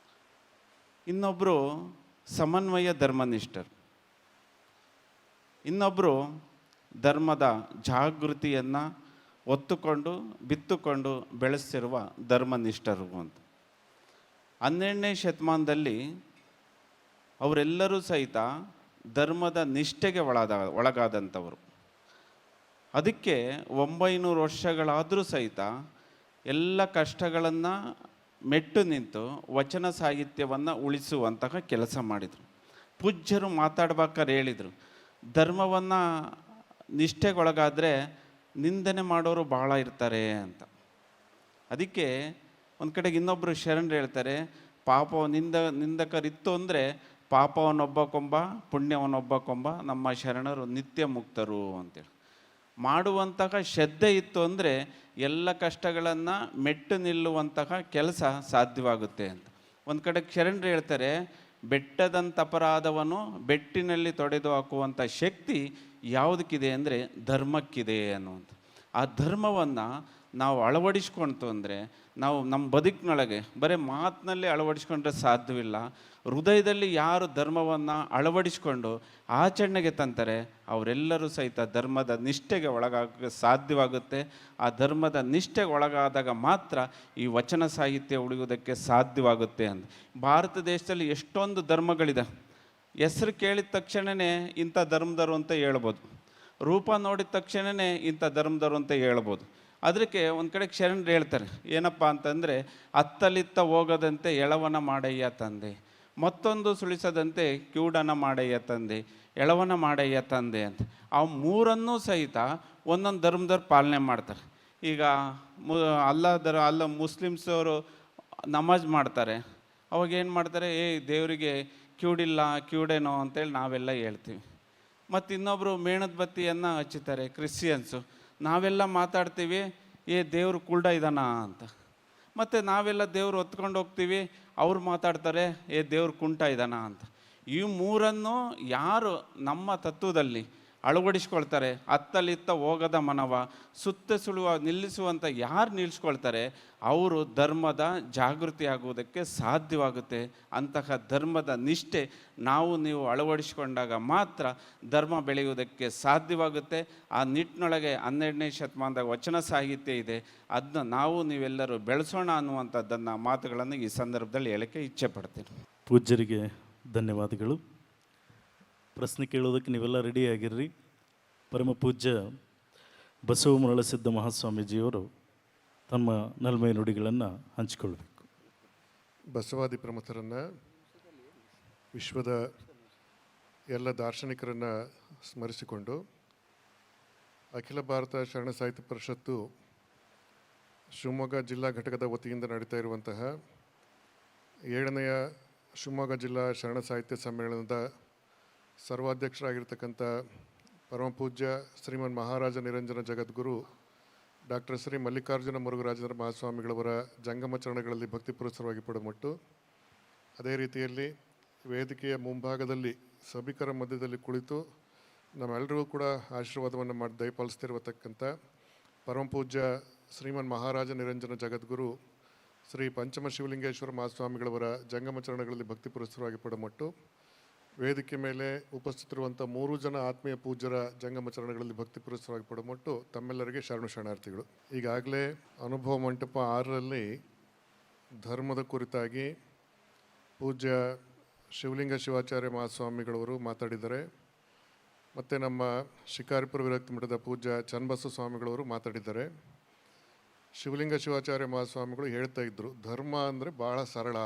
ಇನ್ನೊಬ್ಬರು ಸಮನ್ವಯ ಧರ್ಮನಿಷ್ಠರು, ಇನ್ನೊಬ್ಬರು ಧರ್ಮದ ಜಾಗೃತಿಯನ್ನು ಒತ್ತುಕೊಂಡು ಬಿತ್ತುಕೊಂಡು ಬೆಳೆಸಿರುವ ಧರ್ಮನಿಷ್ಠರು ಅಂತ. 12ನೇ ಶತಮಾನದಲ್ಲಿ ಅವರೆಲ್ಲರೂ ಸಹಿತ ಧರ್ಮದ ನಿಷ್ಠೆಗೆ ಒಳಗಾದಂಥವರು. ಅದಕ್ಕೆ 900 ವರ್ಷಗಳಾದರೂ ಸಹಿತ ಎಲ್ಲ ಕಷ್ಟಗಳನ್ನು ಮೆಟ್ಟು ನಿಂತು ವಚನ ಸಾಹಿತ್ಯವನ್ನು ಉಳಿಸುವಂತಹ ಕೆಲಸ ಮಾಡಿದರು. ಪೂಜ್ಯರು ಮಾತಾಡ್ಬೇಕಾದ್ರೆ ಹೇಳಿದರು, ಧರ್ಮವನ್ನು ನಿಷ್ಠೆಗೊಳಗಾದರೆ ನಿಂದನೆ ಮಾಡೋರು ಭಾಳ ಇರ್ತಾರೆ ಅಂತ. ಅದಕ್ಕೆ ಒಂದು ಕಡೆಗೆ ಇನ್ನೊಬ್ಬರು ಶರಣರು ಹೇಳ್ತಾರೆ, ನಿಂದಕರಿತ್ತು ಅಂದರೆ ಪಾಪವನ್ನೊಬ್ಬ ಕೊಂಬ, ಪುಣ್ಯವನ್ನೊಬ್ಬ ಕೊಂಬ, ನಮ್ಮ ಶರಣರು ನಿತ್ಯ ಮುಕ್ತರು ಅಂತೇಳಿ. ಮಾಡುವಂತಹ ಶ್ರದ್ಧೆ ಇತ್ತು ಅಂದರೆ ಎಲ್ಲ ಕಷ್ಟಗಳನ್ನು ಮೆಟ್ಟು ನಿಲ್ಲುವಂತಹ ಕೆಲಸ ಸಾಧ್ಯವಾಗುತ್ತೆ ಅಂತ. ಒಂದು ಕಡೆ ಶರಣರು ಹೇಳ್ತಾರೆ, ಬೆಟ್ಟದಂಥ ಅಪರಾಧವನ್ನು ಬೆಟ್ಟಿನಲ್ಲಿ ತೊಡೆದು ಹಾಕುವಂಥ ಶಕ್ತಿ ಯಾವುದಕ್ಕಿದೆ ಅಂದರೆ ಧರ್ಮಕ್ಕಿದೆ ಅನ್ನುವಂಥ. ಆ ಧರ್ಮವನ್ನು ನಾವು ಅಳವಡಿಸ್ಕೊಳ್ತು ಅಂದರೆ ನಾವು ನಮ್ಮ ಬದುಕಿನೊಳಗೆ ಬರೀ ಮಾತಿನಲ್ಲಿ ಅಳವಡಿಸ್ಕೊಂಡ್ರೆ ಸಾಧ್ಯವಿಲ್ಲ. ಹೃದಯದಲ್ಲಿ ಯಾರು ಧರ್ಮವನ್ನು ಅಳವಡಿಸ್ಕೊಂಡು ಆಚರಣೆಗೆ ತಂತಾರೆ ಅವರೆಲ್ಲರೂ ಸಹಿತ ಧರ್ಮದ ನಿಷ್ಠೆಗೆ ಒಳಗಾಗ ಸಾಧ್ಯವಾಗುತ್ತೆ. ಆ ಧರ್ಮದ ನಿಷ್ಠೆಗೆ ಒಳಗಾದಾಗ ಮಾತ್ರ ಈ ವಚನ ಸಾಹಿತ್ಯ ಉಳಿಯುವುದಕ್ಕೆ ಸಾಧ್ಯವಾಗುತ್ತೆ ಅಂತ. ಭಾರತ ದೇಶದಲ್ಲಿ ಎಷ್ಟೊಂದು ಧರ್ಮಗಳಿದೆ. ಹೆಸರು ಕೇಳಿದ ತಕ್ಷಣವೇ ಇಂಥ ಧರ್ಮದವರು ಅಂತ ಹೇಳ್ಬೋದು, ರೂಪ ನೋಡಿದ ತಕ್ಷಣವೇ ಇಂಥ ಧರ್ಮದವರು ಅಂತ ಹೇಳ್ಬೋದು. ಅದಕ್ಕೆ ಒಂದು ಕಡೆ ಶರಣರು ಹೇಳ್ತಾರೆ ಏನಪ್ಪ ಅಂತಂದರೆ, ಅತ್ತಲಿತ್ತ ಹೋಗದಂತೆ ಎಳವನ ಮಾಡಯ್ಯ ತಂದೆ, ಮತ್ತೊಂದು ಸುಳಿಸದಂತೆ ಕಿವುಡನ ಮಾಡಯ್ಯ ತಂದೆ, ಎಳವನ ಮಾಡಯ್ಯ ತಂದೆ ಅಂತ. ಆ ಮೂರನ್ನೂ ಸಹಿತ ಒಂದೊಂದು ಧರ್ಮದವ್ರು ಪಾಲನೆ ಮಾಡ್ತಾರೆ. ಈಗ ಅಲ್ಲ ಮುಸ್ಲಿಮ್ಸ್ ಅವರು ನಮಾಜ್ ಮಾಡ್ತಾರೆ, ಅವಾಗ ಏನು ಮಾಡ್ತಾರೆ, ದೇವರಿಗೆ ಕಿವುಡಿಲ್ಲ ಕಿವುಡೇನೋ ಅಂತೇಳಿ ನಾವೆಲ್ಲ ಹೇಳ್ತೀವಿ. ಮತ್ತು ಇನ್ನೊಬ್ಬರು ಮೇಣದ ಬತ್ತಿಯನ್ನು ಹಚ್ಚುತ್ತಾರೆ ಕ್ರಿಶ್ಚಿಯನ್ಸು, ನಾವೆಲ್ಲ ಮಾತಾಡ್ತೀವಿ ದೇವರು ಕುಲ್ಡ ಇದ್ದಾನ ಅಂತ. ಮತ್ತು ನಾವೆಲ್ಲ ದೇವ್ರು ಹೊತ್ಕೊಂಡು ಹೋಗ್ತೀವಿ, ಅವ್ರು ಮಾತಾಡ್ತಾರೆ ದೇವ್ರು ಕುಂಟ ಇದ್ದಾನ ಅಂತ. ಈ ಮೂರನ್ನು ಯಾರು ನಮ್ಮ ತತ್ವದಲ್ಲಿ ಅಳವಡಿಸ್ಕೊಳ್ತಾರೆ, ಅತ್ತಲಿತ್ತ ಹೋಗದ ಮನವ ಸುತ್ತ ಸುಳುವ ನಿಲ್ಲಿಸುವಂಥ ಯಾರು ನಿಲ್ಲಿಸ್ಕೊಳ್ತಾರೆ ಅವರು ಧರ್ಮದ ಜಾಗೃತಿ ಆಗುವುದಕ್ಕೆ ಸಾಧ್ಯವಾಗುತ್ತೆ. ಅಂತಹ ಧರ್ಮದ ನಿಷ್ಠೆ ನೀವು ಅಳವಡಿಸಿಕೊಂಡಾಗ ಮಾತ್ರ ಧರ್ಮ ಬೆಳೆಯುವುದಕ್ಕೆ ಸಾಧ್ಯವಾಗುತ್ತೆ. ಆ ನಿಟ್ಟಿನೊಳಗೆ 12ನೇ ಶತಮಾನದಾಗ ವಚನ ಸಾಹಿತ್ಯ ಇದೆ, ಅದನ್ನ ನೀವೆಲ್ಲರೂ ಬೆಳೆಸೋಣ ಅನ್ನುವಂಥದ್ದನ್ನು ಮಾತುಗಳನ್ನು ಈ ಸಂದರ್ಭದಲ್ಲಿ ಹೇಳಕ್ಕೆ ಇಚ್ಛೆ ಪಡ್ತೀನಿ. ಪೂಜ್ಯರಿಗೆ ಧನ್ಯವಾದಗಳು. ಪ್ರಶ್ನೆ ಕೇಳೋದಕ್ಕೆ ನೀವೆಲ್ಲ ರೆಡಿಯಾಗಿರ್ರಿ. ಪರಮ ಪೂಜ್ಯ ಬಸವ ಮರಳಸಿದ್ದ ಮಹಾಸ್ವಾಮೀಜಿಯವರು ತಮ್ಮ ನಲ್ಮೈ ನುಡಿಗಳನ್ನು ಹಂಚಿಕೊಳ್ಬೇಕು. ಬಸವಾದಿ ಪ್ರಮುಖರನ್ನು, ವಿಶ್ವದ ಎಲ್ಲ ದಾರ್ಶನಿಕರನ್ನು ಸ್ಮರಿಸಿಕೊಂಡು ಅಖಿಲ ಭಾರತ ಶರಣ ಸಾಹಿತ್ಯ ಪರಿಷತ್ತು ಶಿವಮೊಗ್ಗ ಜಿಲ್ಲಾ ಘಟಕದ ವತಿಯಿಂದ ನಡೀತಾ ಇರುವಂತಹ 7ನೆಯ ಶಿವಮೊಗ್ಗ ಜಿಲ್ಲಾ ಶರಣ ಸಾಹಿತ್ಯ ಸಮ್ಮೇಳನದ ಸರ್ವಾಧ್ಯಕ್ಷರಾಗಿರ್ತಕ್ಕಂಥ ಪರಮ ಪೂಜ್ಯ ಶ್ರೀಮನ್ ಮಹಾರಾಜ ನಿರಂಜನ ಜಗದ್ಗುರು ಡಾಕ್ಟರ್ ಶ್ರೀ ಮಲ್ಲಿಕಾರ್ಜುನ ಮುರುಘರಾಜೇಂದ್ರ ಮಹಾಸ್ವಾಮಿಗಳವರ ಜಂಗಮ ಚರಣಗಳಲ್ಲಿ ಭಕ್ತಿಪುರಸ್ಸರವಾಗಿ ಪಡೆದುಮಟ್ಟು, ಅದೇ ರೀತಿಯಲ್ಲಿ ವೇದಿಕೆಯ ಮುಂಭಾಗದಲ್ಲಿ ಸಭಿಕರ ಮಧ್ಯದಲ್ಲಿ ಕುಳಿತು ನಮ್ಮೆಲ್ಲರಿಗೂ ಕೂಡ ಆಶೀರ್ವಾದವನ್ನು ಮಾಡಿ ದಯಪಾಲಿಸ್ತಿರತಕ್ಕಂಥ ಪರಮ ಪೂಜ್ಯ ಶ್ರೀಮನ್ ಮಹಾರಾಜ ನಿರಂಜನ ಜಗದ್ಗುರು ಶ್ರೀ ಪಂಚಮ ಶಿವಲಿಂಗೇಶ್ವರ ಮಹಾಸ್ವಾಮಿಗಳವರ ಜಂಗಮ ಚರಣಗಳಲ್ಲಿ ಭಕ್ತಿಪುರಸ್ಸರವಾಗಿ ಪಡೆದುಮಟ್ಟು, ವೇದಿಕೆ ಮೇಲೆ ಉಪಸ್ಥಿತರುವಂಥ 3 ಜನ ಆತ್ಮೀಯ ಪೂಜ್ಯರ ಜಂಗಮ ಚರಣಗಳಲ್ಲಿ ಭಕ್ತಿಪುರಸ್ಸರವಾಗಿ ಪಡೆದುಮಟ್ಟು ತಮ್ಮೆಲ್ಲರಿಗೆ ಶರಣಾರ್ಥಿಗಳು. ಈಗಾಗಲೇ ಅನುಭವ ಮಂಟಪ 6ರಲ್ಲಿ ಧರ್ಮದ ಕುರಿತಾಗಿ ಪೂಜ್ಯ ಶಿವಲಿಂಗ ಶಿವಾಚಾರ್ಯ ಮಹಾಸ್ವಾಮಿಗಳವರು ಮಾತಾಡಿದ್ದಾರೆ. ಮತ್ತು ನಮ್ಮ ಶಿಕಾರಿಪುರ ವಿರಕ್ತಿ ಮಠದ ಪೂಜ್ಯ ಚನ್ನಬಸವ ಸ್ವಾಮಿಗಳವರು ಮಾತಾಡಿದ್ದಾರೆ. ಶಿವಲಿಂಗ ಶಿವಾಚಾರ್ಯ ಮಹಾಸ್ವಾಮಿಗಳು ಹೇಳ್ತಾ ಇದ್ದರು, ಧರ್ಮ ಅಂದರೆ ಭಾಳ ಸರಳ,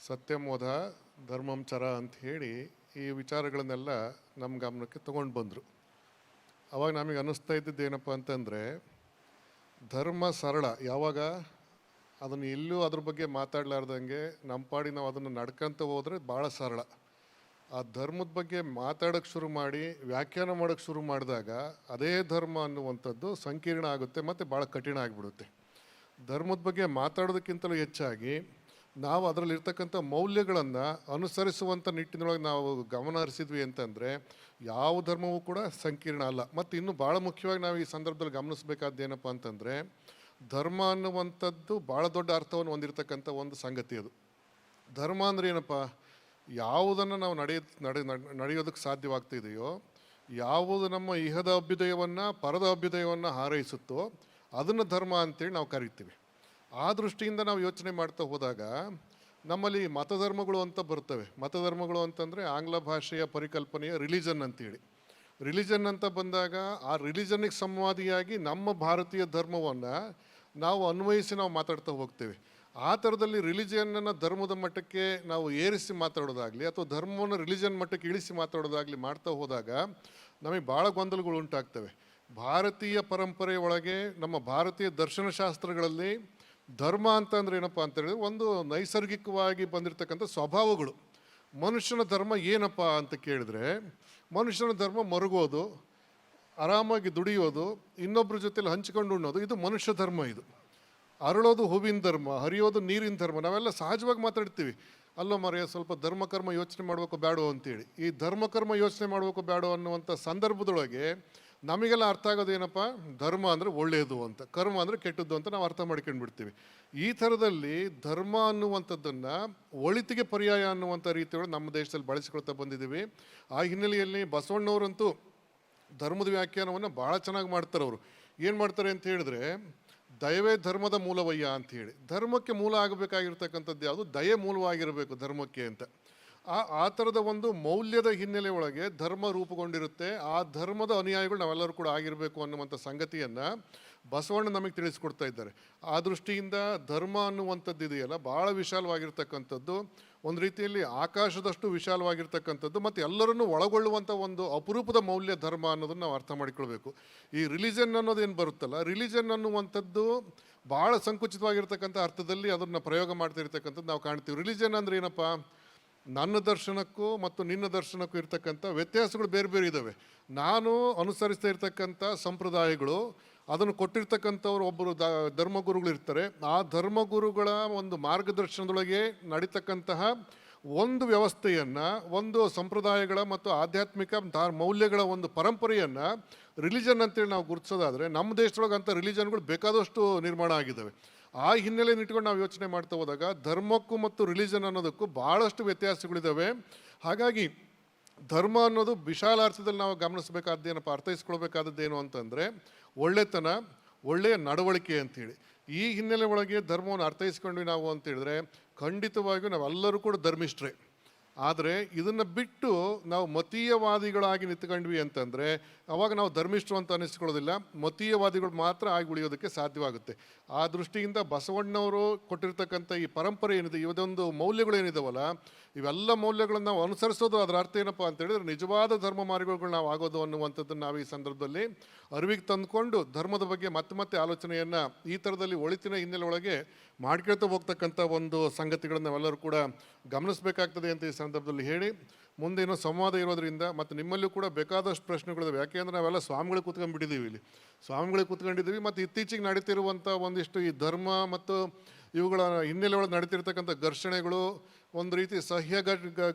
ಸತ್ಯಮೋಧ ಧರ್ಮಂಚರ ಅಂತ ಹೇಳಿ ಈ ವಿಚಾರಗಳನ್ನೆಲ್ಲ ನಮ್ಮ ಗಮನಕ್ಕೆ ತೊಗೊಂಡು ಬಂದರು. ಆವಾಗ ನಮಗೆ ಅನ್ನಿಸ್ತಾ ಇದ್ದಿದ್ದು ಏನಪ್ಪ ಅಂತಂದರೆ, ಧರ್ಮ ಸರಳ ಯಾವಾಗ ಅದನ್ನು ಎಲ್ಲೂ ಅದ್ರ ಬಗ್ಗೆ ಮಾತಾಡಲಾರ್ದಂಗೆ ನಮ್ಮ ಪಾಡಿ ನಾವು ಅದನ್ನು ನಡ್ಕೊಂತ ಹೋದರೆ ಭಾಳ ಸರಳ. ಆ ಧರ್ಮದ ಬಗ್ಗೆ ಮಾತಾಡೋಕ್ಕೆ ಶುರು ಮಾಡಿ ವ್ಯಾಖ್ಯಾನ ಮಾಡೋಕ್ಕೆ ಶುರು ಮಾಡಿದಾಗ ಅದೇ ಧರ್ಮ ಅನ್ನುವಂಥದ್ದು ಸಂಕೀರ್ಣ ಆಗುತ್ತೆ ಮತ್ತು ಭಾಳ ಕಠಿಣ ಆಗಿಬಿಡುತ್ತೆ. ಧರ್ಮದ ಬಗ್ಗೆ ಮಾತಾಡೋದಕ್ಕಿಂತಲೂ ಹೆಚ್ಚಾಗಿ ನಾವು ಅದರಲ್ಲಿರ್ತಕ್ಕಂಥ ಮೌಲ್ಯಗಳನ್ನು ಅನುಸರಿಸುವಂಥ ನಿಟ್ಟಿನೊಳಗೆ ನಾವು ಗಮನ ಹರಿಸಿದ್ವಿ ಅಂತಂದರೆ ಯಾವ ಧರ್ಮವೂ ಕೂಡ ಸಂಕೀರ್ಣ ಅಲ್ಲ. ಮತ್ತು ಇನ್ನು ಭಾಳ ಮುಖ್ಯವಾಗಿ ನಾವು ಈ ಸಂದರ್ಭದಲ್ಲಿ ಗಮನಿಸಬೇಕಾದ್ದು ಏನಪ್ಪ ಅಂತಂದರೆ, ಧರ್ಮ ಅನ್ನುವಂಥದ್ದು ಭಾಳ ದೊಡ್ಡ ಅರ್ಥವನ್ನು ಹೊಂದಿರತಕ್ಕಂಥ ಒಂದು ಸಂಗತಿ. ಅದು ಧರ್ಮ ಅಂದರೆ ಏನಪ್ಪ, ಯಾವುದನ್ನು ನಾವು ನಡೆಯೋದಕ್ಕೆ ಸಾಧ್ಯವಾಗ್ತಿದೆಯೋ, ಯಾವುದು ನಮ್ಮ ಇಹದ ಅಭ್ಯುದಯವನ್ನು ಪರದ ಅಭ್ಯುದಯವನ್ನು ಹಾರೈಸುತ್ತೋ ಅದನ್ನು ಧರ್ಮ ಅಂತೇಳಿ ನಾವು ಕರಿತೀವಿ. ಆ ದೃಷ್ಟಿಯಿಂದ ನಾವು ಯೋಚನೆ ಮಾಡ್ತಾ ಹೋದಾಗ ನಮ್ಮಲ್ಲಿ ಮತಧರ್ಮಗಳು ಅಂತ ಬರ್ತವೆ. ಮತಧರ್ಮಗಳು ಅಂತಂದರೆ ಆಂಗ್ಲ ಭಾಷೆಯ ಪರಿಕಲ್ಪನೆಯ ರಿಲಿಜನ್ ಅಂತೇಳಿ. ರಿಲಿಜನ್ ಅಂತ ಬಂದಾಗ ಆ ರಿಲಿಜನ್ನಿಗೆ ಸಂವಾದಿಯಾಗಿ ನಮ್ಮ ಭಾರತೀಯ ಧರ್ಮವನ್ನು ನಾವು ಅನ್ವಯಿಸಿ ನಾವು ಮಾತಾಡ್ತಾ ಹೋಗ್ತೇವೆ. ಆ ಥರದಲ್ಲಿ ರಿಲಿಜನನ್ನು ಧರ್ಮದ ಮಟ್ಟಕ್ಕೆ ನಾವು ಏರಿಸಿ ಮಾತಾಡೋದಾಗಲಿ ಅಥವಾ ಧರ್ಮವನ್ನು ರಿಲಿಜನ್ ಮಟ್ಟಕ್ಕೆ ಇಳಿಸಿ ಮಾತಾಡೋದಾಗಲಿ ಮಾಡ್ತಾ ಹೋದಾಗ ನಮಗೆ ಭಾಳ ಗೊಂದಲಗಳು ಉಂಟಾಗ್ತವೆ. ಭಾರತೀಯ ಪರಂಪರೆಯ ಒಳಗೆ ನಮ್ಮ ಭಾರತೀಯ ದರ್ಶನಶಾಸ್ತ್ರಗಳಲ್ಲಿ ಧರ್ಮ ಅಂತಂದ್ರೆ ಏನಪ್ಪ ಅಂತ ಹೇಳಿದ್ರೆ ಒಂದು ನೈಸರ್ಗಿಕವಾಗಿ ಬಂದಿರತಕ್ಕಂಥ ಸ್ವಭಾವಗಳು. ಮನುಷ್ಯನ ಧರ್ಮ ಏನಪ್ಪ ಅಂತ ಕೇಳಿದ್ರೆ, ಮನುಷ್ಯನ ಧರ್ಮ ಮರುಗೋದು, ಆರಾಮಾಗಿ ದುಡಿಯೋದು, ಇನ್ನೊಬ್ಬರ ಜೊತೆಲಿ ಹಂಚಿಕೊಂಡು ಉಣ್ಣೋದು, ಇದು ಮನುಷ್ಯ ಧರ್ಮ. ಇದು ಅರಳೋದು ಹೂವಿನ ಧರ್ಮ, ಹರಿಯೋದು ನೀರಿನ ಧರ್ಮ. ನಾವೆಲ್ಲ ಸಹಜವಾಗಿ ಮಾತಾಡ್ತೀವಿ, ಅಲ್ಲೋ ಮರೆಯ ಸ್ವಲ್ಪ ಧರ್ಮಕರ್ಮ ಯೋಚನೆ ಮಾಡಬೇಕು ಬೇಡೋ ಅಂತೇಳಿ. ಈ ಧರ್ಮಕರ್ಮ ಯೋಚನೆ ಮಾಡಬೇಕು ಬೇಡೋ ಅನ್ನುವಂಥ ಸಂದರ್ಭದೊಳಗೆ ನಮಗೆಲ್ಲ ಅರ್ಥ ಆಗೋದು ಏನಪ್ಪ, ಧರ್ಮ ಅಂದರೆ ಒಳ್ಳೆಯದು ಅಂತ, ಕರ್ಮ ಅಂದರೆ ಕೆಟ್ಟದ್ದು ಅಂತ ನಾವು ಅರ್ಥ ಮಾಡ್ಕೊಂಡು ಬಿಡ್ತೀವಿ. ಈ ಥರದಲ್ಲಿ ಧರ್ಮ ಅನ್ನುವಂಥದ್ದನ್ನು ಒಳಿತಿಗೆ ಪರ್ಯಾಯ ಅನ್ನುವಂಥ ರೀತಿಯೊಳಗೆ ನಮ್ಮ ದೇಶದಲ್ಲಿ ಬಳಸಿಕೊಳ್ತಾ ಬಂದಿದ್ದೀವಿ. ಆ ಹಿನ್ನೆಲೆಯಲ್ಲಿ ಬಸವಣ್ಣವರಂತೂ ಧರ್ಮದ ವ್ಯಾಖ್ಯಾನವನ್ನು ಭಾಳ ಚೆನ್ನಾಗಿ ಮಾಡ್ತಾರೆ. ಅವರು ಏನು ಮಾಡ್ತಾರೆ ಅಂತ ಹೇಳಿದ್ರೆ, ದಯವೇ ಧರ್ಮದ ಮೂಲವಯ್ಯ ಅಂಥೇಳಿ. ಧರ್ಮಕ್ಕೆ ಮೂಲ ಆಗಬೇಕಾಗಿರ್ತಕ್ಕಂಥದ್ದು ಯಾವುದು, ದಯೆ ಮೂಲವಾಗಿರಬೇಕು ಧರ್ಮಕ್ಕೆ ಅಂತ. ಆ ಥರದ ಒಂದು ಮೌಲ್ಯದ ಹಿನ್ನೆಲೆ ಒಳಗೆ ಧರ್ಮ ರೂಪುಗೊಂಡಿರುತ್ತೆ. ಆ ಧರ್ಮದ ಅನುಯಾಯಿಗಳು ನಾವೆಲ್ಲರೂ ಕೂಡ ಆಗಿರಬೇಕು ಅನ್ನುವಂಥ ಸಂಗತಿಯನ್ನು ಬಸವಣ್ಣ ನಮಗೆ ತಿಳಿಸ್ಕೊಡ್ತಾ ಇದ್ದಾರೆ. ಆ ದೃಷ್ಟಿಯಿಂದ ಧರ್ಮ ಅನ್ನುವಂಥದ್ದು ಇದೆಯಲ್ಲ ಭಾಳ ವಿಶಾಲವಾಗಿರ್ತಕ್ಕಂಥದ್ದು, ಒಂದು ರೀತಿಯಲ್ಲಿ ಆಕಾಶದಷ್ಟು ವಿಶಾಲವಾಗಿರ್ತಕ್ಕಂಥದ್ದು ಮತ್ತು ಎಲ್ಲರನ್ನೂ ಒಳಗೊಳ್ಳುವಂಥ ಒಂದು ಅಪರೂಪದ ಮೌಲ್ಯ ಧರ್ಮ ಅನ್ನೋದನ್ನು ನಾವು ಅರ್ಥ ಮಾಡಿಕೊಳ್ಬೇಕು. ಈ ರಿಲಿಜನ್ ಅನ್ನೋದೇನು ಬರುತ್ತಲ್ಲ, ರಿಲಿಜನ್ ಅನ್ನುವಂಥದ್ದು ಭಾಳ ಸಂಕುಚಿತವಾಗಿರ್ತಕ್ಕಂಥ ಅರ್ಥದಲ್ಲಿ ಅದನ್ನು ಪ್ರಯೋಗ ಮಾಡ್ತಿರ್ತಕ್ಕಂಥದ್ದು ನಾವು ಕಾಣ್ತೀವಿ. ರಿಲಿಜನ್ ಅಂದರೆ ಏನಪ್ಪ, ನನ್ನ ದರ್ಶನಕ್ಕೂ ಮತ್ತು ನಿನ್ನ ದರ್ಶನಕ್ಕೂ ಇರ್ತಕ್ಕಂಥ ವ್ಯತ್ಯಾಸಗಳು ಬೇರೆ ಬೇರೆ ಇದ್ದಾವೆ. ನಾನು ಅನುಸರಿಸ್ತಾ ಇರ್ತಕ್ಕಂಥ ಸಂಪ್ರದಾಯಗಳು, ಅದನ್ನು ಕೊಟ್ಟಿರ್ತಕ್ಕಂಥವ್ರು ಒಬ್ಬರು ಧರ್ಮಗುರುಗಳು ಇರ್ತಾರೆ. ಆ ಧರ್ಮಗುರುಗಳ ಒಂದು ಮಾರ್ಗದರ್ಶನದೊಳಗೆ ನಡೀತಕ್ಕಂತಹ ಒಂದು ವ್ಯವಸ್ಥೆಯನ್ನು, ಒಂದು ಸಂಪ್ರದಾಯಗಳ ಮತ್ತು ಆಧ್ಯಾತ್ಮಿಕ ಮೌಲ್ಯಗಳ ಒಂದು ಪರಂಪರೆಯನ್ನು ರಿಲಿಜನ್ ಅಂತೇಳಿ ನಾವು ಗುರುತಿಸೋದಾದರೆ, ನಮ್ಮ ದೇಶದೊಳಗೆ ಅಂಥ ರಿಲಿಜನ್ಗಳು ಬೇಕಾದಷ್ಟು ನಿರ್ಮಾಣ ಆಗಿದ್ದಾವೆ. ಆ ಹಿನ್ನೆಲೆಯನ್ನು ಇಟ್ಕೊಂಡು ನಾವು ಯೋಚನೆ ಮಾಡ್ತಾ ಹೋದಾಗ ಧರ್ಮಕ್ಕೂ ಮತ್ತು ರಿಲಿಜನ್ ಅನ್ನೋದಕ್ಕೂ ಭಾಳಷ್ಟು ವ್ಯತ್ಯಾಸಗಳಿದ್ದಾವೆ. ಹಾಗಾಗಿ ಧರ್ಮ ಅನ್ನೋದು ವಿಶಾಲ ಅರ್ಥದಲ್ಲಿ ನಾವು ಗಮನಿಸಬೇಕಾದ್ದೇನಪ್ಪ, ಅರ್ಥೈಸ್ಕೊಳ್ಬೇಕಾದದ್ದೇನು ಅಂತಂದರೆ ಒಳ್ಳೆತನ, ಒಳ್ಳೆಯ ನಡವಳಿಕೆ ಅಂಥೇಳಿ. ಈ ಹಿನ್ನೆಲೆ ಒಳಗೆ ಧರ್ಮವನ್ನು ಅರ್ಥೈಸ್ಕೊಂಡ್ವಿ ನಾವು ಅಂತೇಳಿದ್ರೆ ಖಂಡಿತವಾಗಿಯೂ ನಾವೆಲ್ಲರೂ ಕೂಡ ಧರ್ಮಿಷ್ಟ್ರೇ. ಆದರೆ ಇದನ್ನು ಬಿಟ್ಟು ನಾವು ಮತೀಯವಾದಿಗಳಾಗಿ ನಿಂತ್ಕೊಂಡ್ವಿ ಅಂತಂದರೆ ಅವಾಗ ನಾವು ಧರ್ಮಿಷ್ಠರು ಅಂತ ಅನ್ನಿಸ್ಕೊಳ್ಳೋದಿಲ್ಲ, ಮತೀಯವಾದಿಗಳು ಮಾತ್ರ ಆಗಿ ಉಳಿಯೋದಕ್ಕೆ ಸಾಧ್ಯವಾಗುತ್ತೆ. ಆ ದೃಷ್ಟಿಯಿಂದ ಬಸವಣ್ಣವರು ಕೊಟ್ಟಿರ್ತಕ್ಕಂಥ ಈ ಪರಂಪರೆ ಏನಿದೆ, ಇವದೊಂದು ಮೌಲ್ಯಗಳು ಏನಿದಾವಲ್ಲ, ಇವೆಲ್ಲ ಮೌಲ್ಯಗಳನ್ನು ನಾವು ಅನುಸರಿಸೋದು, ಅದರ ಅರ್ಥ ಏನಪ್ಪ ಅಂತ ಹೇಳಿದ್ರೆ ನಿಜವಾದ ಧರ್ಮ ಮಾರ್ಗಗಳು ನಾವು ಆಗೋದು ಅನ್ನುವಂಥದ್ದನ್ನು ನಾವು ಈ ಸಂದರ್ಭದಲ್ಲಿ ಅರಿವಿಗೆ ತಂದುಕೊಂಡು ಧರ್ಮದ ಬಗ್ಗೆ ಮತ್ತೆ ಮತ್ತೆ ಆಲೋಚನೆಯನ್ನು ಈ ಥರದಲ್ಲಿ ಒಳಿತಿನ ಹಿನ್ನೆಲೆ ಒಳಗೆ ಮಾಡ್ಕೊಳ್ತಾ ಹೋಗ್ತಕ್ಕಂಥ ಒಂದು ಸಂಗತಿಗಳನ್ನು ನಾವೆಲ್ಲರೂ ಕೂಡ ಗಮನಿಸಬೇಕಾಗ್ತದೆ ಅಂತ ಈ ಸಂದರ್ಭದಲ್ಲಿ ಹೇಳಿ, ಮುಂದೇನೋ ಸಂವಾದ ಇರೋದ್ರಿಂದ ಮತ್ತು ನಿಮ್ಮಲ್ಲೂ ಕೂಡ ಬೇಕಾದಷ್ಟು ಪ್ರಶ್ನೆಗಳಿವೆ. ಯಾಕೆಂದರೆ ನಾವೆಲ್ಲ ಸ್ವಾಮಿಗಳಿಗೆ ಕೂತ್ಕೊಂಡ್ಬಿಟ್ಟಿದ್ದೀವಿ, ಇಲ್ಲಿ ಸ್ವಾಮಿಗಳಿಗೆ ಕೂತ್ಕೊಂಡಿದ್ದೀವಿ. ಮತ್ತು ಇತ್ತೀಚೆಗೆ ನಡೀತಿರುವಂಥ ಒಂದಿಷ್ಟು ಈ ಧರ್ಮ ಮತ್ತು ಇವುಗಳ ಹಿನ್ನೆಲೆ ಒಳಗೆ ನಡೀತಿರ್ತಕ್ಕಂಥ ಘರ್ಷಣೆಗಳು, ಒಂದು ರೀತಿ ಸಹ್ಯ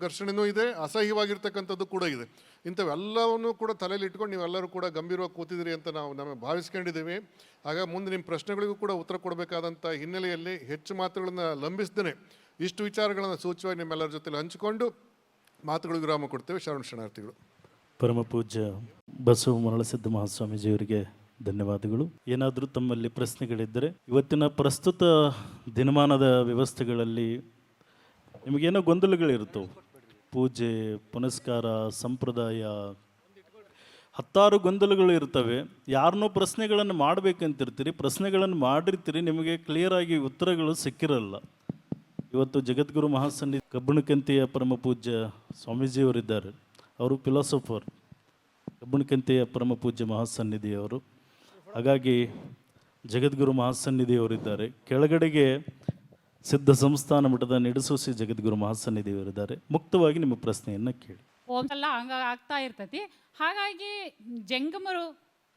ಘರ್ಷಣೆಯೂ ಇದೆ, ಅಸಹ್ಯವಾಗಿರ್ತಕ್ಕಂಥದ್ದು ಕೂಡ ಇದೆ. ಇಂಥವೆಲ್ಲವನ್ನೂ ಕೂಡ ತಲೆಯಲ್ಲಿ ಇಟ್ಕೊಂಡು ನೀವೆಲ್ಲರೂ ಕೂಡ ಗಂಭೀರವಾಗಿ ಕೂತಿದ್ದೀರಿ ಅಂತ ನಾವು ಭಾವಿಸ್ಕೊಂಡಿದ್ದೀವಿ. ಹಾಗಾಗಿ ಮುಂದೆ ನಿಮ್ಮ ಪ್ರಶ್ನೆಗಳಿಗೂ ಕೂಡ ಉತ್ತರ ಕೊಡಬೇಕಾದಂಥ ಹಿನ್ನೆಲೆಯಲ್ಲಿ ಹೆಚ್ಚು ಮಾತುಗಳನ್ನು ಲಂಬಿಸ್ದೇ ಇಷ್ಟು ವಿಚಾರಗಳನ್ನು ಸೂಚ್ಯವಾಗಿ ನಿಮ್ಮೆಲ್ಲರ ಜೊತೆಲಿ ಹಂಚಿಕೊಂಡು ಮಾತುಗಳಿಗೆ ವಿರಾಮ ಕೊಡ್ತೇವೆ. ಶರಣಾರ್ಥಿಗಳು. ಪರಮ ಪೂಜ್ಯ ಬಸವ ಮರಳಸಿದ್ಧ ಮಹಾಸ್ವಾಮೀಜಿಯವರಿಗೆ ಧನ್ಯವಾದಗಳು. ಏನಾದರೂ ತಮ್ಮಲ್ಲಿ ಪ್ರಶ್ನೆಗಳಿದ್ದರೆ, ಇವತ್ತಿನ ಪ್ರಸ್ತುತ ದಿನಮಾನದ ವ್ಯವಸ್ಥೆಗಳಲ್ಲಿ ನಿಮಗೇನೋ ಗೊಂದಲಗಳಿರ್ತವೆ. ಪೂಜೆ, ಪುನಸ್ಕಾರ, ಸಂಪ್ರದಾಯ, ಹತ್ತಾರು ಗೊಂದಲಗಳು ಇರ್ತವೆ. ಯಾರನ್ನೋ ಪ್ರಶ್ನೆಗಳನ್ನು ಮಾಡಬೇಕಂತಿರ್ತೀರಿ, ಪ್ರಶ್ನೆಗಳನ್ನು ಮಾಡಿರ್ತೀರಿ, ನಿಮಗೆ ಕ್ಲಿಯರಾಗಿ ಉತ್ತರಗಳು ಸಿಕ್ಕಿರಲ್ಲ. ಇವತ್ತು ಜಗದ್ಗುರು ಮಹಾಸನ್ನಿಧಿ ಕಬ್ಬಣಕಂತೆಯ ಪರಮ ಪೂಜ್ಯ ಸ್ವಾಮೀಜಿಯವರಿದ್ದಾರೆ. ಅವರು ಫಿಲಾಸಫರ್, ಕಬ್ಬಣಕಂತೆಯ ಪರಮ ಪೂಜ್ಯ ಮಹಾಸನ್ನಿಧಿಯವರು. ಹಾಗಾಗಿ ಜಗದ್ಗುರು ಮಹಾಸನ್ನಿಧಿಯವರಿದ್ದಾರೆ. ಕೆಳಗಡೆಗೆ ಸಿದ್ಧ ಸಂಸ್ಥಾನ ಮಠದ ನಿಡಸೋಸಿ ಜಗದ್ಗುರು ಮಹಾಸನ್ನಿಧಿಯವರಿದ್ದಾರೆ. ಮುಕ್ತವಾಗಿ ನಿಮ್ಮ ಪ್ರಶ್ನೆಯನ್ನು ಕೇಳಿ. ಎಲ್ಲ ಹಂಗ ಆಗ್ತಾ ಇರ್ತೈತಿ. ಹಾಗಾಗಿ ಜಂಗಮರು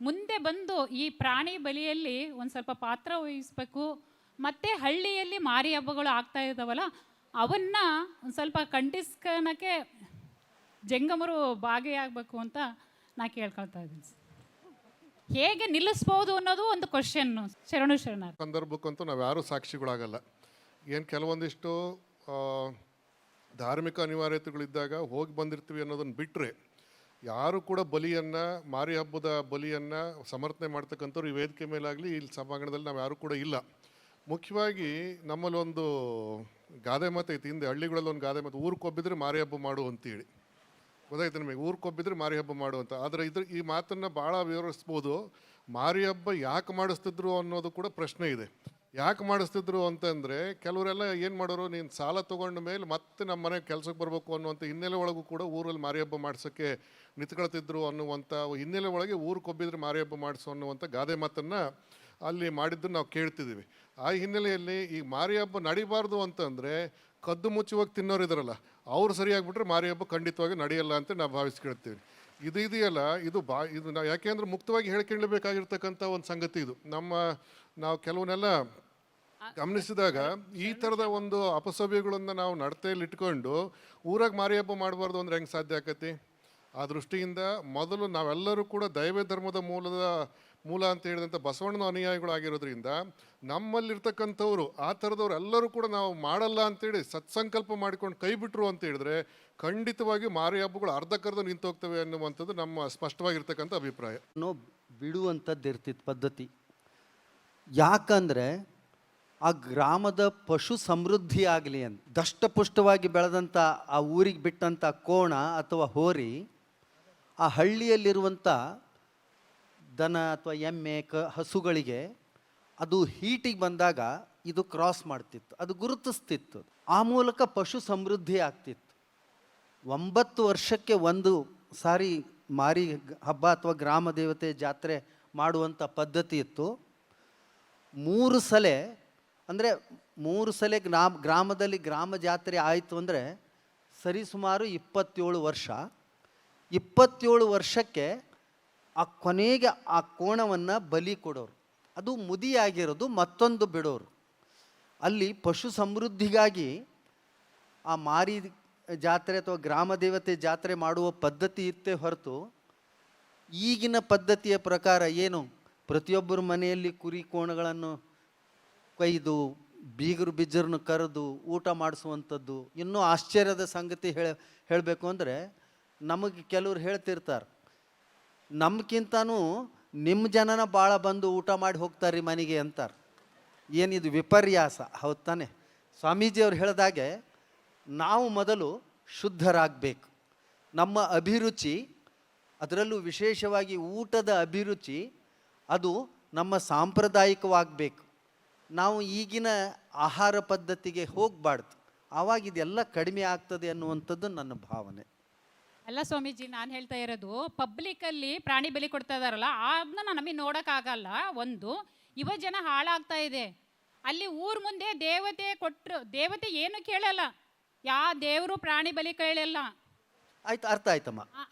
ಮುಂದೆ ಬಂದು ಈ ಪ್ರಾಣಿ ಬಲಿಯಲ್ಲಿ ಒಂದು ಸ್ವಲ್ಪ ಪಾತ್ರ ವಹಿಸ್ಬೇಕು. ಮತ್ತು ಹಳ್ಳಿಯಲ್ಲಿ ಮಾರಿ ಹಬ್ಬಗಳು ಆಗ್ತಾ ಇದ್ದಾವಲ್ಲ, ಅವನ್ನ ಒಂದು ಸ್ವಲ್ಪ ಕಂಟಿಸ್ಕನಕ್ಕೆ ಜಂಗಮರು ಭಾಗಿಯಾಗಬೇಕು ಅಂತ ನಾ ಕೇಳ್ಕೊಳ್ತಾ ಇದ್ದೀನಿ. ಹೇಗೆ ನಿಲ್ಲಿಸ್ಬೋದು ಅನ್ನೋದು ಒಂದು ಕ್ವಶನ್ನು. ಶರಣು ಸಂದರ್ಭಕ್ಕಂತೂ ನಾವು ಯಾರೂ ಸಾಕ್ಷಿಗಳಾಗಲ್ಲ. ಏನು ಕೆಲವೊಂದಿಷ್ಟು ಧಾರ್ಮಿಕ ಅನಿವಾರ್ಯತೆಗಳಿದ್ದಾಗ ಹೋಗಿ ಬಂದಿರ್ತೀವಿ ಅನ್ನೋದನ್ನು ಬಿಟ್ಟರೆ ಯಾರು ಕೂಡ ಬಲಿಯನ್ನು, ಮಾರಿ ಹಬ್ಬದ ಬಲಿಯನ್ನು ಸಮರ್ಥನೆ ಮಾಡ್ತಕ್ಕಂಥವ್ರು ಈ ವೇದಿಕೆ ಮೇಲಾಗಲಿ ಇಲ್ಲಿ ಸಭಾಂಗಣದಲ್ಲಿ ನಾವು ಯಾರೂ ಕೂಡ ಇಲ್ಲ. ಮುಖ್ಯವಾಗಿ ನಮ್ಮಲ್ಲಿ ಒಂದು ಗಾದೆ ಮಾತು ಐತಿ, ಹಿಂದೆ ಹಳ್ಳಿಗಳಲ್ಲಿ ಒಂದು ಗಾದೆ ಮಾತು, ಊರು ಕೊಬ್ಬಿದ್ರೆ ಮಾರಿ ಹಬ್ಬ ಮಾಡು ಅಂತೇಳಿ. ಗೊತ್ತಾಯ್ತು ನಿಮಗೆ, ಊರು ಕೊಬ್ಬಿದ್ರೆ ಮಾರಿ ಹಬ್ಬ ಮಾಡು ಅಂತ. ಆದರೆ ಈ ಮಾತನ್ನು ಭಾಳ ವಿವರಿಸ್ಬೋದು. ಮಾರಿ ಹಬ್ಬ ಯಾಕೆ ಮಾಡಿಸ್ತಿದ್ರು ಅನ್ನೋದು ಕೂಡ ಪ್ರಶ್ನೆ ಇದೆ. ಯಾಕೆ ಮಾಡಿಸ್ತಿದ್ರು ಅಂತಂದರೆ ಕೆಲವರೆಲ್ಲ ಏನು ಮಾಡೋರು, ನೀನು ಸಾಲ ತೊಗೊಂಡ ಮೇಲೆ ಮತ್ತೆ ನಮ್ಮ ಮನೆಗೆ ಕೆಲಸಕ್ಕೆ ಬರಬೇಕು ಅನ್ನುವಂಥ ಹಿನ್ನೆಲೆ ಒಳಗೂ ಕೂಡ ಊರಲ್ಲಿ ಮಾರಿ ಹಬ್ಬ ಮಾಡಿಸೋಕ್ಕೆ ನಿಂತ್ಕೊಳ್ತಿದ್ರು ಅನ್ನುವಂಥ ಹಿನ್ನೆಲೆ ಒಳಗೆ ಊರು ಕೊಬ್ಬಿದ್ರೆ ಮಾರಿ ಹಬ್ಬ ಮಾಡಿಸೋ ಅನ್ನುವಂಥ ಗಾದೆ ಮಾತನ್ನು ಅಲ್ಲಿ ಮಾಡಿದ್ದನ್ನು ನಾವು ಕೇಳ್ತಿದ್ದೀವಿ. ಆ ಹಿನ್ನೆಲೆಯಲ್ಲಿ ಈ ಮಾರಿ ಹಬ್ಬ ನಡಿಬಾರ್ದು ಅಂತಂದರೆ ಕದ್ದು ಮುಚ್ಚುವಾಗಿ ತಿನ್ನೋರು ಇದಾರಲ್ಲ, ಅವ್ರು ಸರಿಯಾಗಿಬಿಟ್ರೆ ಮಾರಿ ಹಬ್ಬ ಖಂಡಿತವಾಗಿ ನಡೆಯಲ್ಲ ಅಂತ ನಾವು ಭಾವಿಸ್ಕೊಳ್ತೀವಿ. ಇದು ಇದೆಯಲ್ಲ, ಇದು ನಾವು ಯಾಕೆಂದ್ರೆ ಮುಕ್ತವಾಗಿ ಹೇಳ್ಕೊಳ್ಳಬೇಕಾಗಿರ್ತಕ್ಕಂಥ ಒಂದು ಸಂಗತಿ ಇದು. ನಾವು ಕೆಲವನ್ನೆಲ್ಲ ಗಮನಿಸಿದಾಗ ಈ ಥರದ ಒಂದು ಅಪಸವ್ಯಗಳನ್ನು ನಾವು ನಡತೆಯಲ್ಲಿ ಇಟ್ಕೊಂಡು ಊರಾಗ ಮಾರಿ ಹಬ್ಬ ಮಾಡಬಾರ್ದು ಅಂದ್ರೆ ಹೆಂಗೆ ಸಾಧ್ಯ ಆಕತಿ? ಆ ದೃಷ್ಟಿಯಿಂದ ಮೊದಲು ನಾವೆಲ್ಲರೂ ಕೂಡ ದೈವ ಧರ್ಮದ ಮೂಲ ಅಂತ ಹೇಳಿದಂಥ ಬಸವಣ್ಣನ ಅನುಯಾಯಿಗಳಾಗಿರೋದ್ರಿಂದ ನಮ್ಮಲ್ಲಿರ್ತಕ್ಕಂಥವ್ರು ಆ ಥರದವ್ರು ಎಲ್ಲರೂ ಕೂಡ ನಾವು ಮಾಡಲ್ಲ ಅಂತೇಳಿ ಸತ್ಸಂಕಲ್ಪ ಮಾಡಿಕೊಂಡು ಕೈ ಬಿಟ್ಟರು ಅಂತ ಹೇಳಿದ್ರೆ ಖಂಡಿತವಾಗಿ ಮಾರಿ ಹಬ್ಬಗಳು ಅರ್ಧಕ್ಕರ್ಧ ನಿಂತೋಗ್ತವೆ ಅನ್ನುವಂಥದ್ದು ನಮ್ಮ ಸ್ಪಷ್ಟವಾಗಿರ್ತಕ್ಕಂಥ ಅಭಿಪ್ರಾಯ. ಬಿಡುವಂಥದ್ದು ಇರ್ತಿತ್ತು ಪದ್ಧತಿ. ಯಾಕಂದರೆ ಆ ಗ್ರಾಮದ ಪಶು ಸಮೃದ್ಧಿ ಆಗಲಿ ಅಂತ ದಷ್ಟಪುಷ್ಟವಾಗಿ ಬೆಳೆದಂಥ ಆ ಊರಿಗೆ ಬಿಟ್ಟಂಥ ಕೋಣ ಅಥವಾ ಹೋರಿ ಆ ಹಳ್ಳಿಯಲ್ಲಿರುವಂಥ ದನ ಅಥವಾ ಎಮ್ಮೆ ಹಸುಗಳಿಗೆ ಅದು ಹೀಟಿಗೆ ಬಂದಾಗ ಇದು ಕ್ರಾಸ್ ಮಾಡ್ತಿತ್ತು, ಅದು ಗುರುತಿಸ್ತಿತ್ತು. ಆ ಮೂಲಕ ಪಶು ಸಮೃದ್ಧಿ ಆಗ್ತಿತ್ತು. 9 ವರ್ಷಕ್ಕೆ ಒಂದು ಸಾರಿ ಮಾರಿ ಹಬ್ಬ ಅಥವಾ ಗ್ರಾಮ ದೇವತೆ ಜಾತ್ರೆ ಮಾಡುವಂಥ ಪದ್ಧತಿ ಇತ್ತು. 3 ಸಲ ಅಂದರೆ 3 ಸಲ ಗ್ರಾಮದಲ್ಲಿ ಗ್ರಾಮ ಜಾತ್ರೆ ಆಯಿತು ಅಂದರೆ ಸರಿಸುಮಾರು 27 ವರ್ಷ. 27 ವರ್ಷಕ್ಕೆ ಆ ಕೊನೆಗೆ ಆ ಕೋಣವನ್ನು ಬಲಿ ಕೊಡೋರು, ಅದು ಮುದಿಯಾಗಿರೋದು ಮತ್ತೊಂದು ಬಿಡೋರು. ಅಲ್ಲಿ ಪಶು ಸಮೃದ್ಧಿಗಾಗಿ ಆ ಮಾರಿ ಜಾತ್ರೆ ಅಥವಾ ಗ್ರಾಮ ದೇವತೆ ಜಾತ್ರೆ ಮಾಡುವ ಪದ್ಧತಿ ಇತ್ತೇ ಹೊರತು ಈಗಿನ ಪದ್ಧತಿಯ ಪ್ರಕಾರ ಏನು ಪ್ರತಿಯೊಬ್ಬರ ಮನೆಯಲ್ಲಿ ಕುರಿ ಕೋಣಗಳನ್ನು ಕೊಯ್ದು ಬೀಗರು ಬಿಜ್ಜರನ್ನು ಕರೆದು ಊಟ ಮಾಡಿಸುವಂಥದ್ದು. ಇನ್ನೂ ಆಶ್ಚರ್ಯದ ಸಂಗತಿ ಹೇಳಬೇಕು ಅಂದರೆ, ನಮಗೆ ಕೆಲವ್ರು ಹೇಳ್ತಿರ್ತಾರೆ, ನಮ್ಗಿಂತನೂ ನಿಮ್ಮ ಜನನ ಭಾಳ ಬಂದು ಊಟ ಮಾಡಿ ಹೋಗ್ತಾರೆ ಮನೆಗೆ ಅಂತಾರೆ. ಏನಿದು ವಿಪರ್ಯಾಸ, ಹೌದು ತಾನೆ? ಸ್ವಾಮೀಜಿಯವ್ರು ಹೇಳಿದಾಗೆ ನಾವು ಮೊದಲು ಶುದ್ಧರಾಗಬೇಕು. ನಮ್ಮ ಅಭಿರುಚಿ, ಅದರಲ್ಲೂ ವಿಶೇಷವಾಗಿ ಊಟದ ಅಭಿರುಚಿ, ಅದು ನಮ್ಮ ಸಾಂಪ್ರದಾಯಿಕವಾಗಬೇಕು. ನಾವು ಈಗಿನ ಆಹಾರ ಪದ್ಧತಿಗೆ ಹೋಗಬಾರ್ದು. ಆವಾಗ ಇದೆಲ್ಲ ಕಡಿಮೆ ಆಗ್ತದೆ ಅನ್ನುವಂಥದ್ದು ನನ್ನ ಭಾವನೆ. ಅಲ್ಲ ಸ್ವಾಮೀಜಿ, ನಾನು ಹೇಳ್ತಾ ಇರೋದು ಪಬ್ಲಿಕ್ಕಲ್ಲಿ ಪ್ರಾಣಿ ಬಲಿ ಕೊಡ್ತಾ ಇದಾರಲ್ಲ, ಅದನ್ನ ನಮಗೆ ನೋಡೋಕ್ಕಾಗಲ್ಲ. ಒಂದು ಯುವ ಜನ ಹಾಳಾಗ್ತಾ ಇದೆ. ಅಲ್ಲಿ ಊರ ಮುಂದೆ ದೇವತೆ ಕೊಟ್ಟರು, ದೇವತೆ ಏನು ಕೇಳಲ್ಲ, ಯಾವ ದೇವರು ಪ್ರಾಣಿ ಬಲಿ ಕೇಳಲ್ಲ. ಆಯ್ತು, ಅರ್ಥ ಆಯ್ತಮ್ಮ.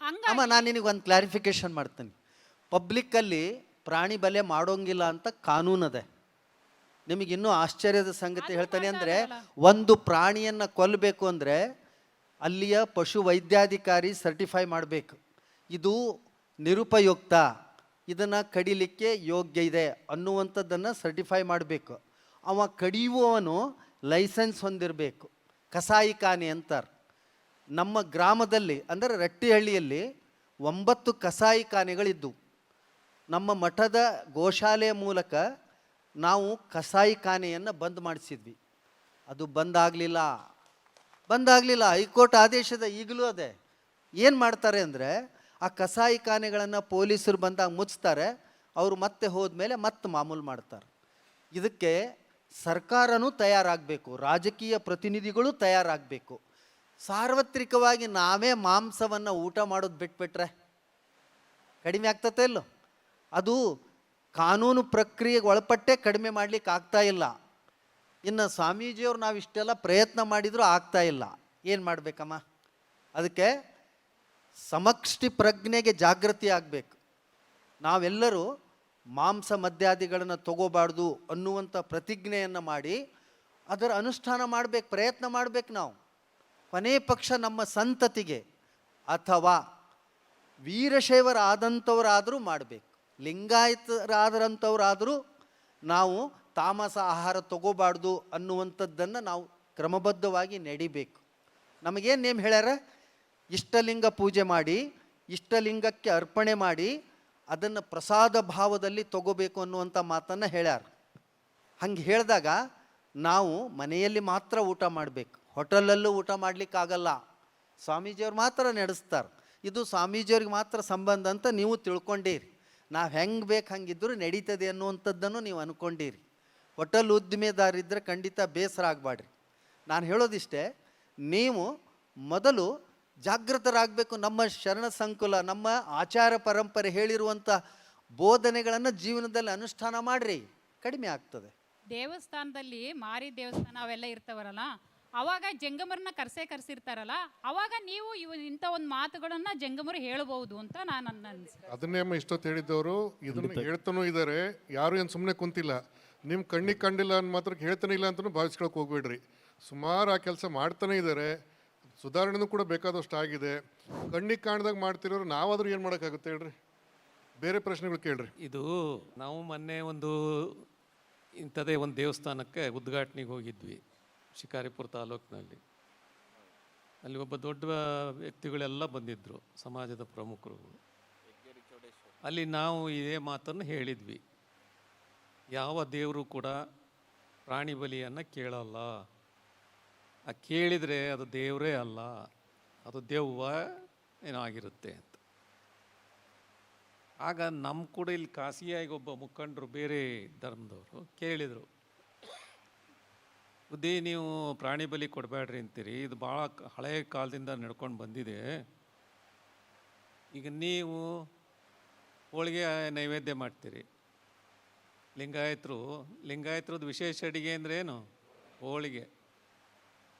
ಅಮ್ಮ, ನಾನು ನಿನಗೆ ಒಂದು ಕ್ಲಾರಿಫಿಕೇಶನ್ ಮಾಡ್ತೀನಿ. ಪಬ್ಲಿಕ್ಕಲ್ಲಿ ಪ್ರಾಣಿ ಬಲೆ ಮಾಡೋಂಗಿಲ್ಲ ಅಂತ ಕಾನೂನದೆ. ನಿಮಗಿನ್ನೂ ಆಶ್ಚರ್ಯದ ಸಂಗತಿ ಹೇಳ್ತಾನೆ ಅಂದರೆ, ಒಂದು ಪ್ರಾಣಿಯನ್ನು ಕೊಲ್ಲಬೇಕು ಅಂದರೆ ಅಲ್ಲಿಯ ಪಶು ವೈದ್ಯಾಧಿಕಾರಿ ಸರ್ಟಿಫೈ ಮಾಡಬೇಕು, ಇದು ನಿರುಪಯುಕ್ತ, ಇದನ್ನು ಕಡಿಲಿಕ್ಕೆ ಯೋಗ್ಯ ಇದೆ ಅನ್ನುವಂಥದ್ದನ್ನು ಸರ್ಟಿಫೈ ಮಾಡಬೇಕು. ಅವ ಕಡಿಯುವವನು ಲೈಸೆನ್ಸ್ ಹೊಂದಿರಬೇಕು. ಕಸಾಯಿಖಾನೆ ಅಂತಾರೆ. ನಮ್ಮ ಗ್ರಾಮದಲ್ಲಿ ಅಂದರೆ ರಟ್ಟಿಹಳ್ಳಿಯಲ್ಲಿ 9 ಕಸಾಯಿಖಾನೆಗಳಿದ್ದು, ನಮ್ಮ ಮಠದ ಗೋಶಾಲೆಯ ಮೂಲಕ ನಾವು ಕಸಾಯಿಖಾನೆಯನ್ನು ಬಂದ್ ಮಾಡಿಸಿದ್ವಿ. ಅದು ಬಂದಾಗಲಿಲ್ಲ. ಹೈಕೋರ್ಟ್ ಆದೇಶದ ಈಗಲೂ ಅದೇ. ಏನು ಮಾಡ್ತಾರೆ ಅಂದರೆ, ಆ ಕಸಾಯಿಖಾನೆಗಳನ್ನು ಪೊಲೀಸರು ಬಂದಾಗ ಮುಚ್ತಾರೆ, ಅವರು ಮತ್ತೆ ಹೋದ್ಮೇಲೆ ಮತ್ತೆ ಮಾಮೂಲು ಮಾಡ್ತಾರೆ. ಇದಕ್ಕೆ ಸರ್ಕಾರನೂ ತಯಾರಾಗಬೇಕು, ರಾಜಕೀಯ ಪ್ರತಿನಿಧಿಗಳು ತಯಾರಾಗಬೇಕು. ಸಾರ್ವತ್ರಿಕವಾಗಿ ನಾವೇ ಮಾಂಸವನ್ನು ಊಟ ಮಾಡೋದು ಬಿಟ್ಬಿಟ್ರೆ ಕಡಿಮೆ ಆಗ್ತತೆ ಇಲ್ಲೋ? ಅದು ಕಾನೂನು ಪ್ರಕ್ರಿಯೆಗೆ ಒಳಪಟ್ಟೆ ಕಡಿಮೆ ಮಾಡಲಿಕ್ಕೆ ಆಗ್ತಾ ಇಲ್ಲ. ಇನ್ನು ಸ್ವಾಮೀಜಿಯವ್ರು ನಾವು ಇಷ್ಟೆಲ್ಲ ಪ್ರಯತ್ನ ಮಾಡಿದರೂ ಆಗ್ತಾ ಇಲ್ಲ. ಏನು ಮಾಡಬೇಕಮ್ಮ? ಅದಕ್ಕೆ ಸಮಷ್ಟಿ ಪ್ರಜ್ಞೆಗೆ ಜಾಗೃತಿ ಆಗಬೇಕು. ನಾವೆಲ್ಲರೂ ಮಾಂಸ ಮದ್ಯಾದಿಗಳನ್ನು ತಗೋಬಾರ್ದು ಅನ್ನುವಂಥ ಪ್ರತಿಜ್ಞೆಯನ್ನು ಮಾಡಿ ಅದರ ಅನುಷ್ಠಾನ ಮಾಡಬೇಕು, ಪ್ರಯತ್ನ ಮಾಡಬೇಕು. ನಾವು ಕೊನೆ ಪಕ್ಷ ನಮ್ಮ ಸಂತತಿಗೆ ಅಥವಾ ವೀರಶೈವರಾದಂಥವರಾದರೂ ಮಾಡಬೇಕು, ಲಿಂಗಾಯತರಾದಂಥವರಾದರೂ ನಾವು ತಾಮಸ ಆಹಾರ ತಗೋಬಾರ್ದು ಅನ್ನುವಂಥದ್ದನ್ನು ನಾವು ಕ್ರಮಬದ್ಧವಾಗಿ ನಡಿಬೇಕು. ನಮಗೇನು ನೇಮ್ ಹೇಳ್ಯಾರ? ಇಷ್ಟಲಿಂಗ ಪೂಜೆ ಮಾಡಿ, ಇಷ್ಟಲಿಂಗಕ್ಕೆ ಅರ್ಪಣೆ ಮಾಡಿ ಅದನ್ನು ಪ್ರಸಾದ ಭಾವದಲ್ಲಿ ತಗೋಬೇಕು ಅನ್ನುವಂಥ ಮಾತನ್ನು ಹೇಳ್ಯಾರ. ಹಂಗೆ ಹೇಳಿದಾಗ ನಾವು ಮನೆಯಲ್ಲಿ ಮಾತ್ರ ಊಟ ಮಾಡಬೇಕು, ಹೋಟೆಲಲ್ಲೂ ಊಟ ಮಾಡಲಿಕ್ಕಾಗಲ್ಲ. ಸ್ವಾಮೀಜಿಯವ್ರು ಮಾತ್ರ ನಡೆಸ್ತಾರೆ. ಇದು ಸ್ವಾಮೀಜಿಯವ್ರಿಗೆ ಮಾತ್ರ ಸಂಬಂಧ ಅಂತ ನೀವು ತಿಳ್ಕೊಂಡೀರಿ. ನಾವು ಹೆಂಗೆ ಬೇಕು ಹಂಗಿದ್ದರೂ ನಡೀತದೆ ಅನ್ನುವಂಥದ್ದನ್ನು ನೀವು ಅಂದ್ಕೊಂಡಿರಿ. ಹೋಟೆಲ್ ಉದ್ದಿಮೆದಾರಿದ್ದರೆ ಖಂಡಿತ ಬೇಸರ ಆಗಬೇಡ್ರಿ. ನಾನು ಹೇಳೋದಿಷ್ಟೇ, ನೀವು ಮೊದಲು ಜಾಗೃತರಾಗಬೇಕು. ನಮ್ಮ ಶರಣ ಸಂಕುಲ, ನಮ್ಮ ಆಚಾರ ಪರಂಪರೆ ಹೇಳಿರುವಂಥ ಬೋಧನೆಗಳನ್ನು ಜೀವನದಲ್ಲಿ ಅನುಷ್ಠಾನ ಮಾಡಿರಿ, ಕಡಿಮೆ ಆಗ್ತದೆ. ದೇವಸ್ಥಾನದಲ್ಲಿ ಮಾರಿ ದೇವಸ್ಥಾನ ಅವೆಲ್ಲ ಇರ್ತಾವರಲ್ಲ, ಅವಾಗ ಜಂಗಮರನ್ನ ಕರೆಸಿರ್ತಾರಲ್ಲ, ಅವಾಗ ನೀವು ಇಂಥ ಒಂದು ಮಾತುಗಳನ್ನು ಜಂಗಮರು ಹೇಳಬಹುದು ಅಂತ ನಾನು ಅನಿಸ್ತೇನೆ. ಅದನ್ನೇ ಅಮ್ಮ ಇಷ್ಟೊತ್ತು ಹೇಳಿದ್ದವರು ಇದನ್ನು ಹೇಳ್ತಾನೂ ಇದ್ದಾರೆ. ಯಾರು ಏನು ಸುಮ್ಮನೆ ಕುಂತಿಲ್ಲ. ನಿಮ್ಮ ಕಣ್ಣಿಗೆ ಕಂಡಿಲ್ಲ ಅಂತ ಮಾತ್ರ ಹೇಳ್ತಾನೆ ಇಲ್ಲ ಅಂತಲೂ ಭಾವಿಸ್ಕೊಳಕ್ಕೆ ಹೋಗ್ಬೇಡ್ರಿ. ಸುಮಾರು ಆ ಕೆಲಸ ಮಾಡ್ತಾನೆ ಇದ್ದಾರೆ. ಸುಧಾರಣೆನೂ ಕೂಡ ಬೇಕಾದಷ್ಟು ಆಗಿದೆ. ಕಣ್ಣಿಗೆ ಕಾಣ್ದಾಗ ಮಾಡ್ತಿರೋರು ನಾವಾದರೂ ಏನು ಮಾಡೋಕ್ಕಾಗುತ್ತೆ ಹೇಳ್ರಿ? ಬೇರೆ ಪ್ರಶ್ನೆಗಳು ಕೇಳ್ರಿ. ಇದು ನಾವು ಮೊನ್ನೆ ಇಂಥದೇ ಒಂದು ದೇವಸ್ಥಾನಕ್ಕೆ ಉದ್ಘಾಟನೆಗೆ ಹೋಗಿದ್ವಿ, ಶಿಕಾರಿಪುರ ತಾಲೂಕಿನಲ್ಲಿ. ಅಲ್ಲಿ ಒಬ್ಬ ದೊಡ್ಡ ವ್ಯಕ್ತಿಗಳೆಲ್ಲ ಬಂದಿದ್ದರು, ಸಮಾಜದ ಪ್ರಮುಖರು. ಅಲ್ಲಿ ನಾವು ಇದೇ ಮಾತನ್ನು ಹೇಳಿದ್ವಿ, ಯಾವ ದೇವರು ಕೂಡ ಪ್ರಾಣಿ ಬಲಿಯನ್ನು ಕೇಳಲ್ಲ. ಕೇಳಿದರೆ ಅದು ದೇವರೇ ಅಲ್ಲ, ಅದು ದೆವ್ವ ಏನೋ ಆಗಿರುತ್ತೆ ಅಂತ. ಆಗ ನಮ್ಮ ಕೂಡ ಇಲ್ಲಿ ಖಾಸಗಿಯಾಗಿ ಒಬ್ಬ ಮುಖಂಡರು ಬೇರೆ ಧರ್ಮದವರು ಕೇಳಿದರು, ಬುದ್ಧಿ ನೀವು ಪ್ರಾಣಿ ಬಲಿ ಕೊಡಬೇಡ್ರಿ ಅಂತೀರಿ, ಇದು ಭಾಳ ಹಳೆಯ ಕಾಲದಿಂದ ನಡ್ಕೊಂಡು ಬಂದಿದೆ. ಈಗ ನೀವು ಹೋಳಿಗೆ ನೈವೇದ್ಯ ಮಾಡ್ತೀರಿ, ಲಿಂಗಾಯತ್ರದ್ದು ವಿಶೇಷ ಅಡಿಗೆ ಅಂದರೆ ಏನು? ಹೋಳಿಗೆ.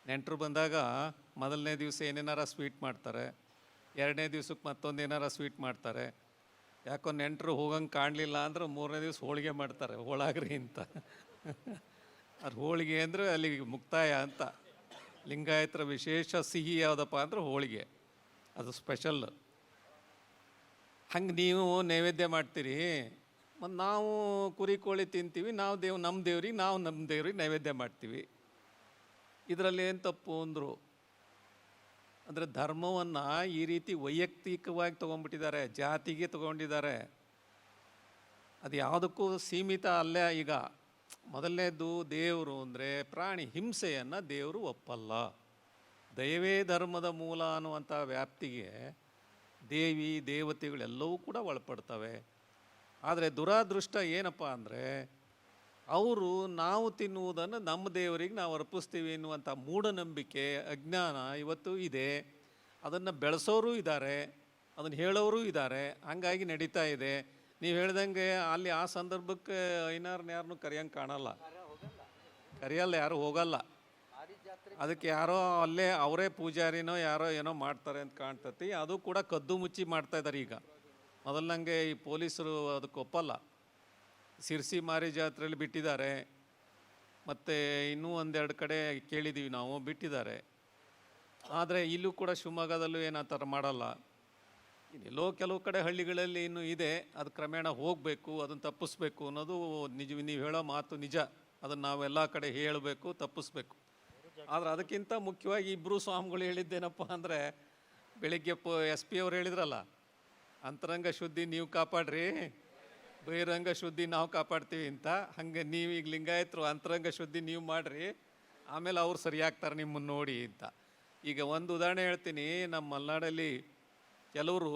ನೆಂಟರು ಬಂದಾಗ ಮೊದಲನೇ ದಿವಸ ಏನೇನಾರ ಸ್ವೀಟ್ ಮಾಡ್ತಾರೆ, ಎರಡನೇ ದಿವ್ಸಕ್ಕೆ ಮತ್ತೊಂದು ಏನಾರ ಸ್ವೀಟ್ ಮಾಡ್ತಾರೆ. ಯಾಕೋ ನೆಂಟರು ಹೋಗಂಗೆ ಕಾಣಲಿಲ್ಲ ಅಂದ್ರೆ ಮೂರನೇ ದಿವಸ ಹೋಳಿಗೆ ಮಾಡ್ತಾರೆ, ಹೋಳಾಗ್ರಿ ಅಂತ. ಅದು ಹೋಳಿಗೆ ಅಂದರೆ ಅಲ್ಲಿ ಮುಕ್ತಾಯ ಅಂತ. ಲಿಂಗಾಯತರ ವಿಶೇಷ ಸಿಹಿ ಯಾವುದಪ್ಪ ಅಂದ್ರೆ ಹೋಳಿಗೆ, ಅದು ಸ್ಪೆಷಲ್. ಹಂಗೆ ನೀವು ನೈವೇದ್ಯ ಮಾಡ್ತೀರಿ, ಮತ್ತು ನಾವು ಕುರಿ ಕೋಳಿ ತಿಂತೀವಿ, ನಾವು ನಮ್ಮ ದೇವ್ರಿಗೆ ನೈವೇದ್ಯ ಮಾಡ್ತೀವಿ. ಇದರಲ್ಲಿ ಏನು ತಪ್ಪು ಅಂದರು. ಅಂದರೆ ಧರ್ಮವನ್ನು ಈ ರೀತಿ ವೈಯಕ್ತಿಕವಾಗಿ ತೊಗೊಂಡ್ಬಿಟ್ಟಿದ್ದಾರೆ, ಜಾತಿಗೆ ತೊಗೊಂಡಿದ್ದಾರೆ. ಅದು ಯಾವುದಕ್ಕೂ ಸೀಮಿತ ಅಲ್ಲೇ. ಈಗ ಮೊದಲನೇದು ದೇವರು ಅಂದರೆ ಪ್ರಾಣಿ ಹಿಂಸೆಯನ್ನು ದೇವರು ಒಪ್ಪಲ್ಲ. ದಯವೇ ಧರ್ಮದ ಮೂಲ ಅನ್ನುವಂಥ ವ್ಯಾಪ್ತಿಗೆ ದೇವಿ ದೇವತೆಗಳೆಲ್ಲವೂ ಕೂಡ ಒಳಪಡ್ತವೆ. ಆದರೆ ದುರಾದೃಷ್ಟ ಏನಪ್ಪ ಅಂದರೆ ಅವರು ನಾವು ತಿನ್ನುವುದನ್ನು ನಮ್ಮ ದೇವರಿಗೆ ನಾವು ಅರ್ಪಿಸ್ತೀವಿ ಎನ್ನುವಂಥ ಮೂಢನಂಬಿಕೆ, ಅಜ್ಞಾನ ಇವತ್ತು ಇದೆ. ಅದನ್ನು ಬೆಳೆಸೋರು ಇದ್ದಾರೆ, ಅದನ್ನು ಹೇಳೋರು ಇದ್ದಾರೆ. ಹಂಗಾಗಿ ನಡೀತಾ ಇದೆ. ನೀವು ಹೇಳ್ದಂಗೆ ಅಲ್ಲಿ ಆ ಸಂದರ್ಭಕ್ಕೆ ಯಾರನ್ನೂ ಕರೆಯಂಗೆ ಕಾಣಲ್ಲ, ಕರೆಯಲ್ಲ, ಯಾರು ಹೋಗಲ್ಲ. ಅದಕ್ಕೆ ಯಾರೋ ಅಲ್ಲೇ ಅವರೇ ಪೂಜಾರಿನೋ ಯಾರೋ ಏನೋ ಮಾಡ್ತಾರೆ ಅಂತ ಕಾಣ್ತತಿ. ಅದು ಕೂಡ ಕದ್ದು ಮುಚ್ಚಿ ಮಾಡ್ತಾ ಇದ್ದಾರೆ. ಈಗ ಮೊದಲಂಗೆ ಈ ಪೊಲೀಸರು ಅದಕ್ಕೆ ಒಪ್ಪಲ್ಲ. ಸಿರ್ಸಿ ಮಾರಿ ಜಾತ್ರೆಯಲ್ಲಿ ಬಿಟ್ಟಿದ್ದಾರೆ, ಮತ್ತು ಇನ್ನೂ ಒಂದೆರಡು ಕಡೆ ಕೇಳಿದ್ದೀವಿ ನಾವು, ಬಿಟ್ಟಿದ್ದಾರೆ. ಆದರೆ ಇಲ್ಲೂ ಕೂಡ ಶಿವಮೊಗ್ಗದಲ್ಲೂ ಏನು ಆ ಥರ ಮಾಡಲ್ಲ. ಎಲ್ಲೋ ಕೆಲವು ಕಡೆ ಹಳ್ಳಿಗಳಲ್ಲಿ ಇನ್ನೂ ಇದೆ. ಅದು ಕ್ರಮೇಣ ಹೋಗಬೇಕು, ಅದನ್ನು ತಪ್ಪಿಸ್ಬೇಕು ಅನ್ನೋದು ನಿಜ. ನೀವು ಹೇಳೋ ಮಾತು ನಿಜ, ಅದನ್ನು ನಾವೆಲ್ಲ ಕಡೆ ಹೇಳಬೇಕು, ತಪ್ಪಿಸ್ಬೇಕು. ಆದರೆ ಅದಕ್ಕಿಂತ ಮುಖ್ಯವಾಗಿ ಇಬ್ಬರು ಸ್ವಾಮಿಗಳು ಹೇಳಿದ್ದೇನಪ್ಪ ಅಂದರೆ, ಬೆಳಿಗ್ಗೆ SP ಅವ್ರು ಹೇಳಿದ್ರಲ್ಲ, ಅಂತರಂಗ ಶುದ್ಧಿ ನೀವು ಕಾಪಾಡ್ರಿ, ಬಹಿರಂಗ ಶುದ್ಧಿ ನಾವು ಕಾಪಾಡ್ತೀವಿ ಅಂತ. ಹಾಗೆ ನೀವು ಈಗ ಲಿಂಗಾಯತರು ಅಂತರಂಗ ಶುದ್ಧಿ ನೀವು ಮಾಡಿರಿ, ಆಮೇಲೆ ಅವ್ರು ಸರಿಯಾಗ್ತಾರೆ ನಿಮ್ಮನ್ನು ನೋಡಿ ಅಂತ. ಈಗ ಒಂದು ಉದಾಹರಣೆ ಹೇಳ್ತೀನಿ. ನಮ್ಮ ಮಲೆನಾಡಲ್ಲಿ ಕೆಲವರು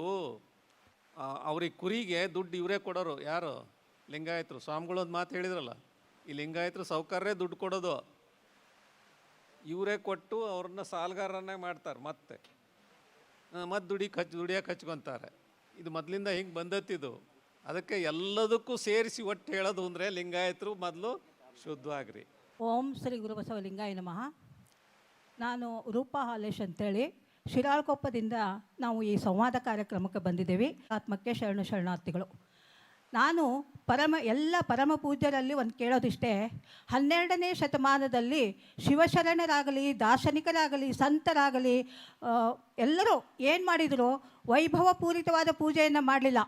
ಅವ್ರಿಗೆ ಕುರಿಗೆ ದುಡ್ಡು ಇವರೇ ಕೊಡೋರು. ಯಾರು? ಲಿಂಗಾಯತರು. ಸ್ವಾಮಿಗಳೊಂದು ಮಾತು ಹೇಳಿದ್ರಲ್ಲ, ಈ ಲಿಂಗಾಯತರು ಸಾಹುಕಾರರೇ ದುಡ್ಡು ಕೊಡೋದು, ಇವರೇ ಕೊಟ್ಟು ಅವ್ರನ್ನ ಸಾಲಗಾರರನ್ನೇ ಮಾಡ್ತಾರೆ. ಮತ್ತೆ ದುಡಿಯೋಕೆ ಹಚ್ಕೊತಾರೆ. ಇದು ಮೊದಲಿಂದ ಹಿಂಗೆ ಬಂದತ್ತಿದು. ಅದಕ್ಕೆ ಎಲ್ಲದಕ್ಕೂ ಸೇರಿಸಿ ಒಟ್ಟು ಹೇಳೋದು ಅಂದರೆ ಲಿಂಗಾಯತರು ಮೊದಲು ಶುದ್ಧವಾಗ್ರಿ. ಓಂ ಶ್ರೀ ಗುರುಬಸವ ಲಿಂಗಾಯ ನಮಃ. ನಾನು ರೂಪಾ ಹಾಲೇಶ್ ಅಂತೇಳಿ ಶಿರಾಳಕೊಪ್ಪದಿಂದ ನಾವು ಈ ಸಂವಾದ ಕಾರ್ಯಕ್ರಮಕ್ಕೆ ಬಂದಿದ್ದೇವೆ. ಆತ್ಮಕ್ಕೆ ಶರಣಾರ್ಥಿಗಳು. ನಾನು ಎಲ್ಲ ಪರಮ ಪೂಜ್ಯರಲ್ಲಿ ಒಂದು ಕೇಳೋದಿಷ್ಟೇ, 12ನೇ ಶತಮಾನದಲ್ಲಿ ಶಿವಶರಣರಾಗಲಿ, ದಾರ್ಶನಿಕರಾಗಲಿ, ಸಂತರಾಗಲಿ ಎಲ್ಲರೂ ಏನು ಮಾಡಿದರು? ವೈಭವಪೂರಿತವಾದ ಪೂಜೆಯನ್ನು ಮಾಡಲಿಲ್ಲ.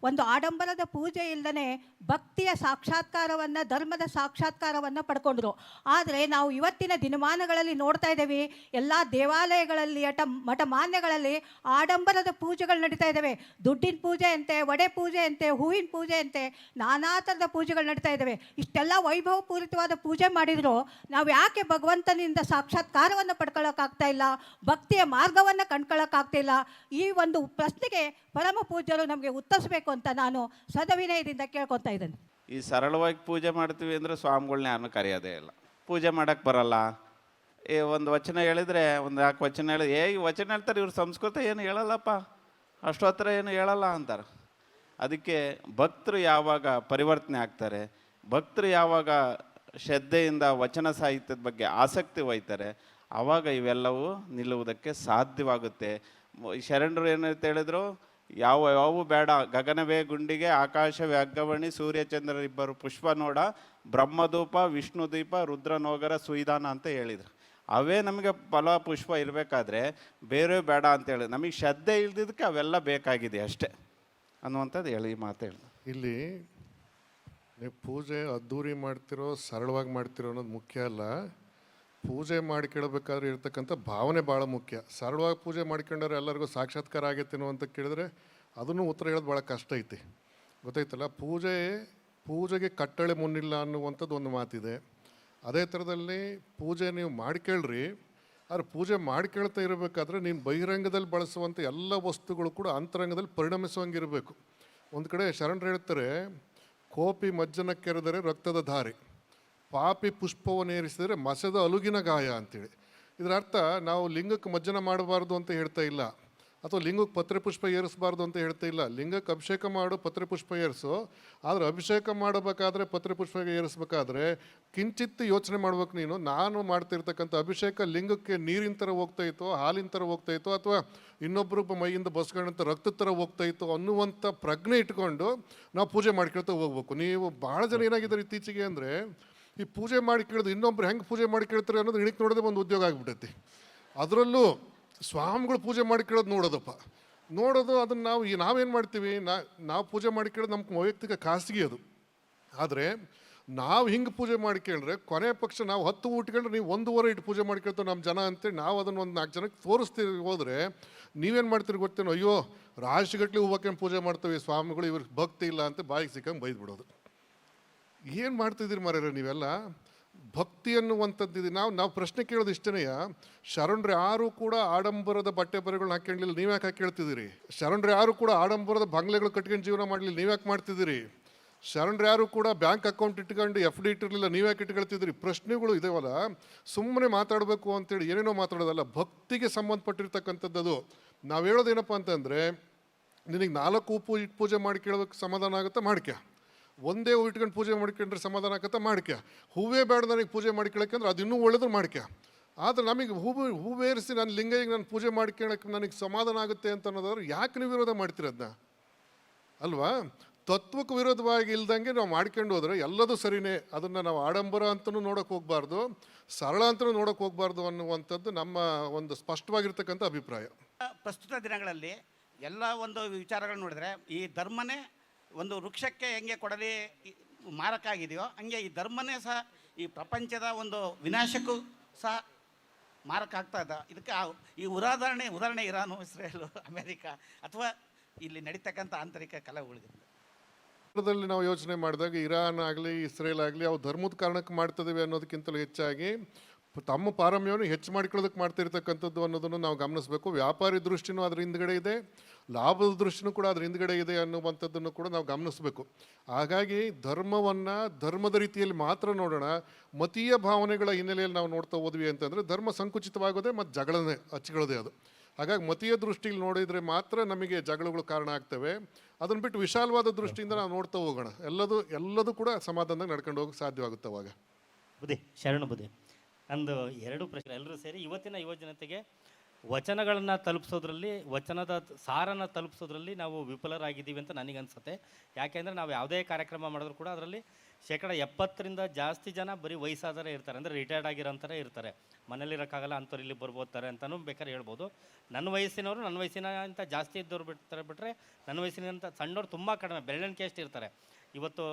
ಒಂದು ಆಡಂಬರದ ಪೂಜೆ ಇಲ್ಲದೇ ಭಕ್ತಿಯ ಸಾಕ್ಷಾತ್ಕಾರವನ್ನು, ಧರ್ಮದ ಸಾಕ್ಷಾತ್ಕಾರವನ್ನು ಪಡ್ಕೊಂಡ್ರು. ಆದರೆ ನಾವು ಇವತ್ತಿನ ದಿನಮಾನಗಳಲ್ಲಿ ನೋಡ್ತಾ ಇದ್ದೇವೆ, ಎಲ್ಲ ದೇವಾಲಯಗಳಲ್ಲಿ, ಮಠ ಮಾನ್ಯಗಳಲ್ಲಿ ಆಡಂಬರದ ಪೂಜೆಗಳು ನಡೀತಾ ಇದ್ದಾವೆ. ದುಡ್ಡಿನ ಪೂಜೆ ಅಂತೆ, ವಡೆ ಪೂಜೆ ಅಂತೆ, ಹೂವಿನ ಪೂಜೆ ಅಂತೆ, ನಾನಾ ಥರದ ಪೂಜೆಗಳು ನಡೀತಾ ಇದ್ದಾವೆ. ಇಷ್ಟೆಲ್ಲ ವೈಭವಪೂರಿತವಾದ ಪೂಜೆ ಮಾಡಿದ್ರು ನಾವು ಯಾಕೆ ಭಗವಂತನಿಂದ ಸಾಕ್ಷಾತ್ಕಾರವನ್ನು ಪಡ್ಕೊಳ್ಳೋಕ್ಕಾಗ್ತಾ ಇಲ್ಲ, ಭಕ್ತಿಯ ಮಾರ್ಗವನ್ನು ಕಂಡ್ಕೊಳ್ಳೋಕ್ಕಾಗ್ತಾ ಇಲ್ಲ? ಈ ಒಂದು ಪ್ರಶ್ನೆಗೆ ಪರಮ ಪೂಜ್ಯರು ನಮಗೆ ಉತ್ತರಿಸಬೇಕು ಅಂತ ನಾನು ಸದವಿನಯದಿಂದ ಕೇಳ್ಕೊತಾ ಇದ್ದೇನೆ. ಈ ಸರಳವಾಗಿ ಪೂಜೆ ಮಾಡ್ತೀವಿ ಅಂದರೆ ಸ್ವಾಮಿಗಳ್ನ ಯಾರನ್ನೂ ಕರೆಯೋದೇ ಇಲ್ಲ. ಪೂಜೆ ಮಾಡೋಕ್ಕೆ ಬರಲ್ಲ. ಒಂದು ವಚನ ಹೇಳಿದರೆ ಒಂದು 4 ವಚನ ಹೇಳಿ, ಈ ವಚನ ಹೇಳ್ತಾರೆ, ಇವ್ರ ಸಂಸ್ಕೃತ ಏನು ಹೇಳಲ್ಲಪ್ಪ, ಅಷ್ಟು ಹತ್ರ ಏನು ಹೇಳಲ್ಲ ಅಂತಾರೆ. ಅದಕ್ಕೆ ಭಕ್ತರು ಯಾವಾಗ ಪರಿವರ್ತನೆ ಆಗ್ತಾರೆ, ಭಕ್ತರು ಯಾವಾಗ ಶ್ರದ್ಧೆಯಿಂದ ವಚನ ಸಾಹಿತ್ಯದ ಬಗ್ಗೆ ಆಸಕ್ತಿ ವಹಿತಾರೆ, ಆವಾಗ ಇವೆಲ್ಲವೂ ನಿಲ್ಲುವುದಕ್ಕೆ ಸಾಧ್ಯವಾಗುತ್ತೆ. ಶರಣರು ಏನಂತ ಹೇಳಿದ್ರು, ಯಾವು ಬೇಡ, ಗಗನವೇ ಗುಂಡಿಗೆ, ಆಕಾಶವೇ ಅಗ್ಗವಣಿ, ಸೂರ್ಯಚಂದ್ರರಿಬ್ಬರು ಪುಷ್ಪ ನೋಡ, ಬ್ರಹ್ಮಧೂಪ ವಿಷ್ಣುದೀಪ ರುದ್ರನೋಗರ ಸುಯಿದಾನ ಅಂತ ಹೇಳಿದ್ರು. ಅವೇ ನಮಗೆ ಫಲ ಪುಷ್ಪ ಇರಬೇಕಾದ್ರೆ ಬೇರೆ ಬೇಡ ಅಂತೇಳಿ, ನಮಗೆ ಶ್ರದ್ಧೆ ಇಲ್ದಿದ್ದಕ್ಕೆ ಅವೆಲ್ಲ ಬೇಕಾಗಿದೆ ಅಷ್ಟೇ ಅನ್ನುವಂಥದ್ದು ಹೇಳಿ ಮಾತು ಹೇಳಿ. ಇಲ್ಲಿ ನೀವು ಪೂಜೆ ಅದ್ಧೂರಿ ಮಾಡ್ತಿರೋ ಸರಳವಾಗಿ ಮಾಡ್ತಿರೋ ಅನ್ನೋದು ಮುಖ್ಯ ಅಲ್ಲ. ಪೂಜೆ ಮಾಡ್ಕೊಳ್ಬೇಕಾದ್ರೆ ಇರ್ತಕ್ಕಂಥ ಭಾವನೆ ಭಾಳ ಮುಖ್ಯ. ಸರಳವಾಗಿ ಪೂಜೆ ಮಾಡ್ಕೊಂಡ್ರೆ ಎಲ್ಲರಿಗೂ ಸಾಕ್ಷಾತ್ಕಾರ ಆಗೈತೇನೋ ಅಂತ ಕೇಳಿದ್ರೆ ಅದನ್ನು ಉತ್ತರ ಹೇಳೋದು ಭಾಳ ಕಷ್ಟ ಐತಿ. ಗೊತ್ತಾಯ್ತಲ್ಲ? ಪೂಜೆಗೆ ಕಟ್ಟಳೆ ಮುನ್ನಿಲ್ಲ ಅನ್ನುವಂಥದ್ದು ಒಂದು ಮಾತಿದೆ. ಅದೇ ಥರದಲ್ಲಿ ಪೂಜೆ ನೀವು ಮಾಡ್ಕೊಳ್ರಿ, ಆದರೆ ಪೂಜೆ ಮಾಡ್ಕೊಳ್ತಾ ಇರಬೇಕಾದ್ರೆ ನೀನು ಬಹಿರಂಗದಲ್ಲಿ ಬಳಸುವಂಥ ಎಲ್ಲ ವಸ್ತುಗಳು ಕೂಡ ಅಂತರಂಗದಲ್ಲಿ ಪರಿಣಮಿಸುವಂಗಿರಬೇಕು. ಒಂದು ಕಡೆ ಶರಣರು ಹೇಳ್ತಾರೆ, ಕೋಪಿ ಮಜ್ಜನ ಕೆರೆದರೆ ರಕ್ತದ ಧಾರೆ, ಪಾಪಿ ಪುಷ್ಪವನ್ನೇರಿಸಿದರೆ ಮಸದ ಅಲುಗಿನ ಗಾಯ ಅಂತೇಳಿ. ಇದರ ಅರ್ಥ ನಾವು ಲಿಂಗಕ್ಕೆ ಮಜ್ಜನ ಮಾಡಬಾರ್ದು ಅಂತ ಹೇಳ್ತಾ ಇಲ್ಲ, ಅಥವಾ ಲಿಂಗಕ್ಕೆ ಪತ್ರೆ ಪುಷ್ಪ ಏರಿಸಬಾರ್ದು ಅಂತ ಹೇಳ್ತಾ ಇಲ್ಲ. ಲಿಂಗಕ್ಕೆ ಅಭಿಷೇಕ ಮಾಡು, ಪತ್ರೆ ಪುಷ್ಪ ಏರಿಸು. ಆದರೆ ಅಭಿಷೇಕ ಮಾಡಬೇಕಾದ್ರೆ, ಪತ್ರೆ ಪುಷ್ಪ ಏರಿಸಬೇಕಾದ್ರೆ ಕಿಂಚಿತ್ತು ಯೋಚನೆ ಮಾಡ್ಬೇಕು ನೀನು. ನಾನು ಮಾಡ್ತಿರ್ತಕ್ಕಂಥ ಅಭಿಷೇಕ ಲಿಂಗಕ್ಕೆ ನೀರಿನ ಥರ ಹೋಗ್ತಾ ಇತ್ತೋ, ಹಾಲಿನ ಥರ ಹೋಗ್ತಾ ಇತ್ತೋ, ಅಥವಾ ಇನ್ನೊಬ್ಬರು ಮೈಯಿಂದ ಬಸ್ಕೊಂಡಂಥ ರಕ್ತದ ಥರ ಹೋಗ್ತಾ ಇತ್ತು ಅನ್ನುವಂಥ ಪ್ರಜ್ಞೆ ಇಟ್ಕೊಂಡು ನಾವು ಪೂಜೆ ಮಾಡ್ಕೊಳ್ತಾ ಹೋಗ್ಬೇಕು. ನೀವು ಭಾಳ ಜನ ಏನಾಗಿದ್ದಾರೆ ಇತ್ತೀಚೆಗೆ ಅಂದರೆ, ಈ ಪೂಜೆ ಮಾಡಿ ಕೇಳಿದ್ರು ಇನ್ನೊಬ್ರು ಹೆಂಗೆ ಪೂಜೆ ಮಾಡಿ ಕೇಳ್ತಾರೆ ಅನ್ನೋದು ಇಣಿಕ್ ನೋಡೋದೇ ಒಂದು ಉದ್ಯೋಗ ಆಗಿಬಿಟ್ಟೈತಿ. ಅದರಲ್ಲೂ ಸ್ವಾಮಿಗಳು ಪೂಜೆ ಮಾಡಿ ಕೇಳೋದು ನೋಡೋದಪ್ಪ, ನೋಡೋದು ಅದನ್ನು ನಾವೇನು ಮಾಡ್ತೀವಿ, ನಾವು ಪೂಜೆ ಮಾಡಿ ಕೇಳೋದು ನಮ್ಮ ವೈಯಕ್ತಿಕ ಖಾಸಗಿ ಅದು. ಆದರೆ ನಾವು ಹಿಂಗೆ ಪೂಜೆ ಮಾಡಿ ಕೇಳಿದ್ರೆ ಕೊನೆ ಪಕ್ಷ ನಾವು 10 ಊಟಗಳು ನೀವು 1 ವಾರ ಇಟ್ಟು ಪೂಜೆ ಮಾಡಿ ಕೇಳ್ತೇವೆ ನಮ್ಮ ಜನ ಅಂತೇಳಿ ನಾವು ಅದನ್ನು ಒಂದು 4 ಜನಕ್ಕೆ ತೋರಿಸ್ತೀವಿ. ಹೋದರೆ ನೀವೇನು ಮಾಡ್ತೀರಿ ಗೊತ್ತೇನೋ, ಅಯ್ಯೋ ರಾಶಿಗಟ್ಟಲೆ ಹೂವಕ್ಕೇನು ಪೂಜೆ ಮಾಡ್ತೀವಿ ಸ್ವಾಮಿಗಳು, ಇವ್ರಿಗೆ ಭಕ್ತಿ ಇಲ್ಲ ಅಂತ ಬಾಯಿಗೆ ಸಿಕ್ಕಂಗೆ ಬೈದ್ಬಿಡೋದು. ಏನು ಮಾಡ್ತಿದ್ದೀರಿ ಮಾರ್ಯಾರ ನೀವೆಲ್ಲ? ಭಕ್ತಿ ಅನ್ನುವಂಥದ್ದು ನಾವು ಪ್ರಶ್ನೆ ಕೇಳೋದು ಇಷ್ಟನೇ, ಶರಣರು ಯಾರು ಕೂಡ ಆಡಂಬರದ ಬಟ್ಟೆ ಬರೆಗಳನ್ನ ಹಾಕ್ಕೊಳ್ಳಿಲ್ಲ, ನೀವ್ಯಾಕೆ ಹಾಕ್ಕೊಳ್ತಿದ್ದೀರಿ? ಶರಣರು ಯಾರು ಕೂಡ ಆಡಂಬರದ ಬಂಗ್ಲೆಗಳು ಕಟ್ಕೊಂಡು ಜೀವನ ಮಾಡಲಿಲ್ಲ, ನೀವ್ಯಾಕೆ ಮಾಡ್ತಿದ್ದೀರಿ? ಶರಣರು ಯಾರು ಕೂಡ ಬ್ಯಾಂಕ್ ಅಕೌಂಟ್ ಇಟ್ಕೊಂಡು FD ಇಟ್ಟಿರಲಿಲ್ಲ, ನೀವ್ಯಾಕೆ ಇಟ್ಕೊಳ್ತಿದ್ದೀರಿ? ಪ್ರಶ್ನೆಗಳು ಇದಾವಲ್ಲ, ಸುಮ್ಮನೆ ಮಾತಾಡಬೇಕು ಅಂತೇಳಿ ಏನೇನೋ ಮಾತಾಡೋದಲ್ಲ, ಭಕ್ತಿಗೆ ಸಂಬಂಧಪಟ್ಟಿರ್ತಕ್ಕಂಥದ್ದು. ನಾವು ಹೇಳೋದೇನಪ್ಪ ಅಂತಂದರೆ, ನಿನಗೆ 4 ಉಪ್ಪು ಇಟ್ಟು ಪೂಜೆ ಮಾಡಿ ಕೇಳೋದಕ್ಕೆ ಸಮಾಧಾನ ಆಗುತ್ತೆ, ಮಾಡ್ಕ್ಯ. ಒಂದೇ ಹೂ ಇಟ್ಕೊಂಡು ಪೂಜೆ ಮಾಡ್ಕೊಂಡ್ರೆ ಸಮಾಧಾನ ಆಕತ್ತ, ಮಾಡ್ಕ್ಯ. ಹೂವೇ ಬೇಡ ನನಗೆ ಪೂಜೆ ಮಾಡ್ಕೊಳಕ್ಕೆ ಅಂದ್ರೆ ಅದು ಇನ್ನೂ ಒಳ್ಳೇದು, ಮಾಡ್ಕ್ಯ. ಆದರೆ ನಮಗೆ ಹೂವೇರಿಸಿ ನಾನು ಲಿಂಗಯ್ಯಗೆ ನಾನು ಪೂಜೆ ಮಾಡ್ಕೊಳಕ್ಕೆ ನನಗೆ ಸಮಾಧಾನ ಆಗುತ್ತೆ ಅಂತ ಅನ್ನೋದಾದ್ರೆ ಯಾಕೆ ನೀವು ವಿರೋಧ ಮಾಡ್ತೀರದನ್ನ ಅಲ್ವಾ? ತತ್ವಕ್ಕೆ ವಿರೋಧವಾಗಿ ಇಲ್ದಂಗೆ ನಾವು ಮಾಡ್ಕೊಂಡು ಹೋದರೆ ಎಲ್ಲದೂ ಸರಿಯೇ. ಅದನ್ನು ನಾವು ಆಡಂಬರ ಅಂತಲೂ ನೋಡೋಕೆ ಹೋಗಬಾರ್ದು, ಸರಳ ಅಂತಲೂ ನೋಡೋಕೆ ಹೋಗಬಾರ್ದು ಅನ್ನುವಂಥದ್ದು ನಮ್ಮ ಒಂದು ಸ್ಪಷ್ಟವಾಗಿರ್ತಕ್ಕಂಥ ಅಭಿಪ್ರಾಯ. ಪ್ರಸ್ತುತ ದಿನಗಳಲ್ಲಿ ಎಲ್ಲ ಒಂದು ವಿಚಾರಗಳು ನೋಡಿದ್ರೆ ಈ ಧರ್ಮನೇ ಒಂದು ವೃಕ್ಷಕ್ಕೆ ಹೆಂಗೆ ಕೊಡಲಿ ಮಾರಕ ಆಗಿದೆಯೋ ಹಂಗೆ ಈ ಧರ್ಮನೇ ಸಹ ಈ ಪ್ರಪಂಚದ ಒಂದು ವಿನಾಶಕ್ಕೂ ಸಹ ಮಾರಕ ಆಗ್ತಾ ಇದೆ. ಇದಕ್ಕೆ ಈ ಉದಾಹರಣೆ ಇರಾನು, ಇಸ್ರೇಲು, ಅಮೇರಿಕಾ ಅಥವಾ ಇಲ್ಲಿ ನಡೀತಕ್ಕಂಥ ಆಂತರಿಕ ಕಲಹಗಳಿಂದ ನಾವು ಯೋಚನೆ ಮಾಡಿದಾಗ ಇರಾನ್ ಆಗಲಿ ಇಸ್ರೇಲ್ ಆಗಲಿ ಅವು ಧರ್ಮದ ಕಾರಣಕ್ಕೆ ಮಾಡ್ತಿದ್ದೇವೆ ಅನ್ನೋದಕ್ಕಿಂತಲೂ ಹೆಚ್ಚಾಗಿ ತಮ್ಮ ಪಾರಮ್ಯವನ್ನು ಹೆಚ್ಚು ಮಾಡಿಕೊಳ್ಳೋದಕ್ಕೆ ಮಾಡ್ತಿರ್ತಕ್ಕಂಥದ್ದು ಅನ್ನೋದನ್ನು ನಾವು ಗಮನಿಸಬೇಕು. ವ್ಯಾಪಾರಿ ದೃಷ್ಟಿನೂ ಅದರ ಹಿಂದ್ಗಡೆ ಇದೆ, ಲಾಭದ ದೃಷ್ಟಿನೂ ಕೂಡ ಅದ್ರ ಹಿಂದ್ಗಡೆ ಇದೆ ಅನ್ನುವಂಥದ್ದನ್ನು ಕೂಡ ನಾವು ಗಮನಿಸಬೇಕು. ಹಾಗಾಗಿ ಧರ್ಮವನ್ನು ಧರ್ಮದ ರೀತಿಯಲ್ಲಿ ಮಾತ್ರ ನೋಡೋಣ. ಮತೀಯ ಭಾವನೆಗಳ ಹಿನ್ನೆಲೆಯಲ್ಲಿ ನಾವು ನೋಡ್ತಾ ಹೋದ್ವಿ ಅಂತಂದರೆ ಧರ್ಮ ಸಂಕುಚಿತವಾಗೋದೇ ಮತ್ತು ಜಗಳನೇ ಹಚ್ಕೊಳ್ಳೋದೇ ಅದು. ಹಾಗಾಗಿ ಮತೀಯ ದೃಷ್ಟಿಯಲ್ಲಿ ನೋಡಿದರೆ ಮಾತ್ರ ನಮಗೆ ಜಗಳಗಳು ಕಾರಣ ಆಗ್ತವೆ. ಅದನ್ನು ಬಿಟ್ಟು ವಿಶಾಲವಾದ ದೃಷ್ಟಿಯಿಂದ ನಾವು ನೋಡ್ತಾ ಹೋಗೋಣ, ಎಲ್ಲದೂ ಕೂಡ ಸಮಾಧಾನದಾಗ ನಡ್ಕೊಂಡು ಹೋಗೋಕ್ಕೆ ಸಾಧ್ಯವಾಗುತ್ತೆ. ಅವಾಗ ಶರಣು ಬುದ್ಧಿ ನಂದು 2 ಪ್ರಶ್ನೆ. ಎಲ್ಲರೂ ಸೇರಿ ಇವತ್ತಿನ ಯುವಜನತೆಗೆ ವಚನಗಳನ್ನು ತಲುಪಿಸೋದ್ರಲ್ಲಿ, ವಚನದ ಸಾರನ್ನು ತಲುಪಿಸೋದ್ರಲ್ಲಿ ನಾವು ವಿಫಲರಾಗಿದ್ದೀವಿ ಅಂತ ನನಗನ್ಸುತ್ತೆ. ಯಾಕೆಂದರೆ ನಾವು ಯಾವುದೇ ಕಾರ್ಯಕ್ರಮ ಮಾಡಿದ್ರು ಕೂಡ ಅದರಲ್ಲಿ 70% ಜಾಸ್ತಿ ಜನ ಬರೀ ವಯಸ್ಸಾದರೆ ಇರ್ತಾರೆ, ಅಂದರೆ ರಿಟೈರ್ಡ್ ಆಗಿರೋಂಥರೇ ಇರ್ತಾರೆ. ಮನೇಲಿರೋಕ್ಕಾಗಲ್ಲ ಅಂಥವ್ರು ಇಲ್ಲಿ ಬರ್ಬೋತಾರೆ ಅಂತಲೂ ಬೇಕಾದ್ರೆ ಹೇಳ್ಬೋದು. ನನ್ನ ವಯಸ್ಸಿನವರು, ನನ್ನ ವಯಸ್ಸಿನಂತ ಜಾಸ್ತಿ ಇದ್ದವ್ರು ಬಿಟ್ಟರೆ ನನ್ನ ವಯಸ್ಸಿನಂತ ಸಣ್ಣವ್ರು ತುಂಬ ಕಡಿಮೆ, ಬೆರಳಿಕೆ ಎಷ್ಟು ಇರ್ತಾರೆ. ಇವತ್ತು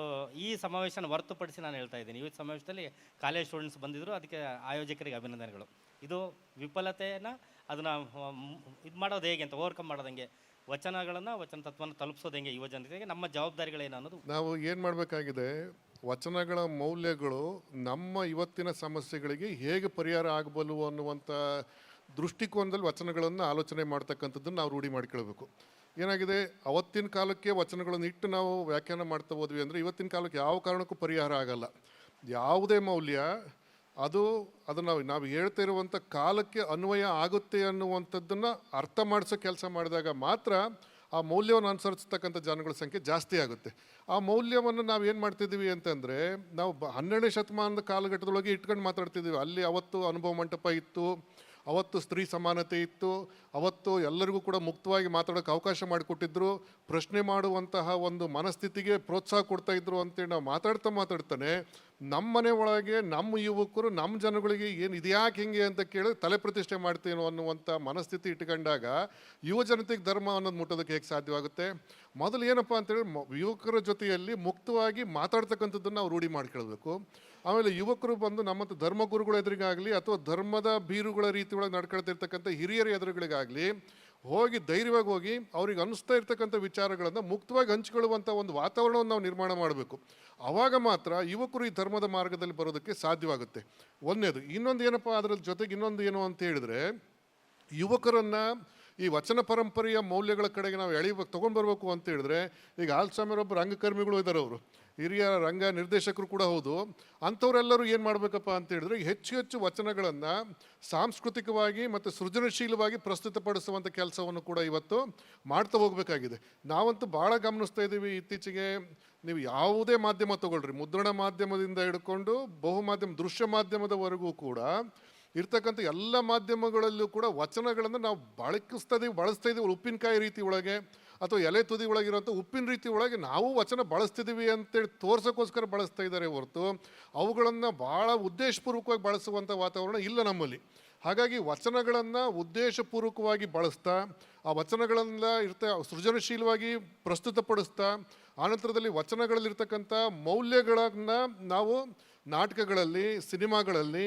ಈ ಸಮಾವೇಶನ ಹೊರತುಪಡಿಸಿ ನಾನು ಹೇಳ್ತಾ ಇದ್ದೀನಿ, ಈ ಸಮಾವೇಶದಲ್ಲಿ ಕಾಲೇಜ್ ಸ್ಟೂಡೆಂಟ್ಸ್ ಬಂದಿದ್ದರು, ಅದಕ್ಕೆ ಆಯೋಜಕರಿಗೆ ಅಭಿನಂದನೆಗಳು. ಇದು ವಿಫಲತೆಯನ್ನು ಅದನ್ನು ಇದು ಮಾಡೋದು ಹೇಗೆ ಅಂತ, ಓವರ್ಕಮ್ ಮಾಡೋದು ಹೆಂಗೆ, ವಚನ ತತ್ವವನ್ನು ತಲುಪಿಸೋದು ಹೆಂಗೆ ಯುವ ಜನತೆಗೆ, ನಮ್ಮ ಜವಾಬ್ದಾರಿಗಳೇನು ಅನ್ನೋದು ನಾವು ಏನು ಮಾಡಬೇಕಾಗಿದೆ. ವಚನಗಳ ಮೌಲ್ಯಗಳು ನಮ್ಮ ಇವತ್ತಿನ ಸಮಸ್ಯೆಗಳಿಗೆ ಹೇಗೆ ಪರಿಹಾರ ಆಗಬಲ್ಲವು ಅನ್ನುವಂಥ ದೃಷ್ಟಿಕೋನದಲ್ಲಿ ವಚನಗಳನ್ನು ಆಲೋಚನೆ ಮಾಡ್ತಕ್ಕಂಥದ್ದನ್ನು ನಾವು ರೂಢಿ ಮಾಡ್ಕೊಳ್ಬೇಕು. ಏನಾಗಿದೆ, ಅವತ್ತಿನ ಕಾಲಕ್ಕೆ ವಚನಗಳನ್ನು ಇಟ್ಟು ನಾವು ವ್ಯಾಖ್ಯಾನ ಮಾಡ್ತಾ ಹೋದ್ವಿ ಅಂದರೆ ಇವತ್ತಿನ ಕಾಲಕ್ಕೆ ಯಾವ ಕಾರಣಕ್ಕೂ ಪರಿಹಾರ ಆಗಲ್ಲ. ಯಾವುದೇ ಮೌಲ್ಯ ಅದು ನಾವು ಹೇಳ್ತಾ ಇರುವಂಥ ಕಾಲಕ್ಕೆ ಅನ್ವಯ ಆಗುತ್ತೆ ಅನ್ನುವಂಥದ್ದನ್ನು ಅರ್ಥ ಮಾಡಿಸೋ ಕೆಲಸ ಮಾಡಿದಾಗ ಮಾತ್ರ ಆ ಮೌಲ್ಯವನ್ನು ಅನುಸರಿಸ್ತಕ್ಕಂಥ ಜನಗಳ ಸಂಖ್ಯೆ ಜಾಸ್ತಿ ಆಗುತ್ತೆ. ಆ ಮೌಲ್ಯವನ್ನು ನಾವು ಏನು ಮಾಡ್ತಿದ್ದೀವಿ ಅಂತಂದರೆ, ನಾವು 12ನೇ ಶತಮಾನದ ಕಾಲಘಟ್ಟದೊಳಗೆ ಇಟ್ಕೊಂಡು ಮಾತಾಡ್ತಿದ್ದೀವಿ. ಅಲ್ಲಿ ಅವತ್ತು ಅನುಭವ ಮಂಟಪ ಇತ್ತು, ಅವತ್ತು ಸ್ತ್ರೀ ಸಮಾನತೆ ಇತ್ತು, ಅವತ್ತು ಎಲ್ಲರಿಗೂ ಕೂಡ ಮುಕ್ತವಾಗಿ ಮಾತಾಡೋಕ್ಕೆ ಅವಕಾಶ ಮಾಡಿಕೊಟ್ಟಿದ್ರು, ಪ್ರಶ್ನೆ ಮಾಡುವಂತಹ ಒಂದು ಮನಸ್ಥಿತಿಗೆ ಪ್ರೋತ್ಸಾಹ ಕೊಡ್ತಾಯಿದ್ರು ಅಂತೇಳಿ ನಾವು ಮಾತಾಡ್ತಾನೆ ನಮ್ಮ ಮನೆ ಒಳಗೆ ನಮ್ಮ ಯುವಕರು ನಮ್ಮ ಜನಗಳಿಗೆ ಏನು ಇದ್ಯಾಕೆ ಹಿಂಗೆ ಅಂತ ಕೇಳಿ ತಲೆ ಪ್ರತಿಷ್ಠೆ ಮಾಡ್ತೀನೋ ಅನ್ನುವಂಥ ಮನಸ್ಥಿತಿ ಇಟ್ಕೊಂಡಾಗ ಯುವ ಜನತೆಗೆ ಧರ್ಮ ಅನ್ನೋದು ಮುಟ್ಟೋದಕ್ಕೆ ಹೇಗೆ ಸಾಧ್ಯವಾಗುತ್ತೆ? ಮೊದಲು ಏನಪ್ಪ ಅಂತೇಳಿ ಯುವಕರ ಜೊತೆಯಲ್ಲಿ ಮುಕ್ತವಾಗಿ ಮಾತಾಡ್ತಕ್ಕಂಥದ್ದನ್ನು ನಾವು ರೂಢಿ ಮಾಡ್ಕೊಳ್ಬೇಕು. ಆಮೇಲೆ ಯುವಕರು ಬಂದು ನಮ್ಮಂಥ ಧರ್ಮಗುರುಗಳ ಎದುರಿಗಾಗಲಿ ಅಥವಾ ಧರ್ಮದ ಬೀರುಗಳ ರೀತಿ ಒಳಗೆ ನಡ್ಕೊಳ್ತಿರ್ತಕ್ಕಂಥ ಹಿರಿಯರ ಎದುರುಗಳಿಗಾಗಲಿ ಹೋಗಿ ಧೈರ್ಯವಾಗಿ ಹೋಗಿ ಅವ್ರಿಗೆ ಅನಿಸ್ತಾ ಇರ್ತಕ್ಕಂಥ ವಿಚಾರಗಳನ್ನು ಮುಕ್ತವಾಗಿ ಹಂಚಿಕೊಳ್ಳುವಂಥ ಒಂದು ವಾತಾವರಣವನ್ನು ನಾವು ನಿರ್ಮಾಣ ಮಾಡಬೇಕು. ಆವಾಗ ಮಾತ್ರ ಯುವಕರು ಈ ಧರ್ಮದ ಮಾರ್ಗದಲ್ಲಿ ಬರೋದಕ್ಕೆ ಸಾಧ್ಯವಾಗುತ್ತೆ. ಒಂದನೇದು. ಇನ್ನೊಂದು ಏನಪ್ಪ, ಅದರ ಜೊತೆಗೆ ಇನ್ನೊಂದು ಏನು ಅಂತ ಹೇಳಿದರೆ, ಯುವಕರನ್ನು ಈ ವಚನ ಪರಂಪರೆಯ ಮೌಲ್ಯಗಳ ಕಡೆಗೆ ನಾವು ತೊಗೊಂಡು ಬರಬೇಕು ಅಂತ ಹೇಳಿದ್ರೆ, ಈಗ ಆಲ್ಸ್ವಾಮಿಯರೊಬ್ಬರು ರಂಗಕರ್ಮಿಗಳು ಇದ್ದಾರೆ, ಅವರು ಹಿರಿಯ ರಂಗ ನಿರ್ದೇಶಕರು ಕೂಡ ಹೌದು. ಅಂಥವರೆಲ್ಲರೂ ಏನು ಮಾಡಬೇಕಪ್ಪ ಅಂತ ಹೇಳಿದ್ರೆ, ಹೆಚ್ಚು ಹೆಚ್ಚು ವಚನಗಳನ್ನು ಸಾಂಸ್ಕೃತಿಕವಾಗಿ ಮತ್ತು ಸೃಜನಶೀಲವಾಗಿ ಪ್ರಸ್ತುತಪಡಿಸುವಂಥ ಕೆಲಸವನ್ನು ಕೂಡ ಇವತ್ತು ಮಾಡ್ತಾ ಹೋಗಬೇಕಾಗಿದೆ. ನಾವಂತೂ ಭಾಳ ಗಮನಿಸ್ತಾ ಇದ್ದೀವಿ ಇತ್ತೀಚೆಗೆ. ನೀವು ಯಾವುದೇ ಮಾಧ್ಯಮ ತಗೊಳ್ರಿ, ಮುದ್ರಣ ಮಾಧ್ಯಮದಿಂದ ಹಿಡ್ಕೊಂಡು ಬಹುಮಾಧ್ಯಮ ದೃಶ್ಯ ಮಾಧ್ಯಮದವರೆಗೂ ಕೂಡ ಇರ್ತಕ್ಕಂಥ ಎಲ್ಲ ಮಾಧ್ಯಮಗಳಲ್ಲೂ ಕೂಡ ವಚನಗಳನ್ನು ನಾವು ಬಳಸ್ತಾ ಇದ್ದೀವಿ. ಉಪ್ಪಿನಕಾಯಿ ರೀತಿ ಒಳಗೆ ಅಥವಾ ಎಲೆ ತುದಿ ಒಳಗಿರೋಂಥ ಉಪ್ಪಿನ ರೀತಿ ಒಳಗೆ ನಾವು ವಚನ ಬಳಸ್ತಿದ್ದೀವಿ ಅಂತೇಳಿ ತೋರ್ಸೋಕ್ಕೋಸ್ಕರ ಬಳಸ್ತಾ ಇದ್ದಾರೆ ಹೊರತು ಅವುಗಳನ್ನು ಭಾಳ ಉದ್ದೇಶಪೂರ್ವಕವಾಗಿ ಬಳಸುವಂಥ ವಾತಾವರಣ ಇಲ್ಲ ನಮ್ಮಲ್ಲಿ. ಹಾಗಾಗಿ ವಚನಗಳನ್ನು ಉದ್ದೇಶಪೂರ್ವಕವಾಗಿ ಬಳಸ್ತಾ, ಆ ವಚನಗಳೆಲ್ಲ ಸೃಜನಶೀಲವಾಗಿ ಪ್ರಸ್ತುತಪಡಿಸ್ತಾ, ಆನಂತರದಲ್ಲಿ ವಚನಗಳಲ್ಲಿರ್ತಕ್ಕಂಥ ಮೌಲ್ಯಗಳನ್ನು ನಾವು ನಾಟಕಗಳಲ್ಲಿ, ಸಿನಿಮಾಗಳಲ್ಲಿ,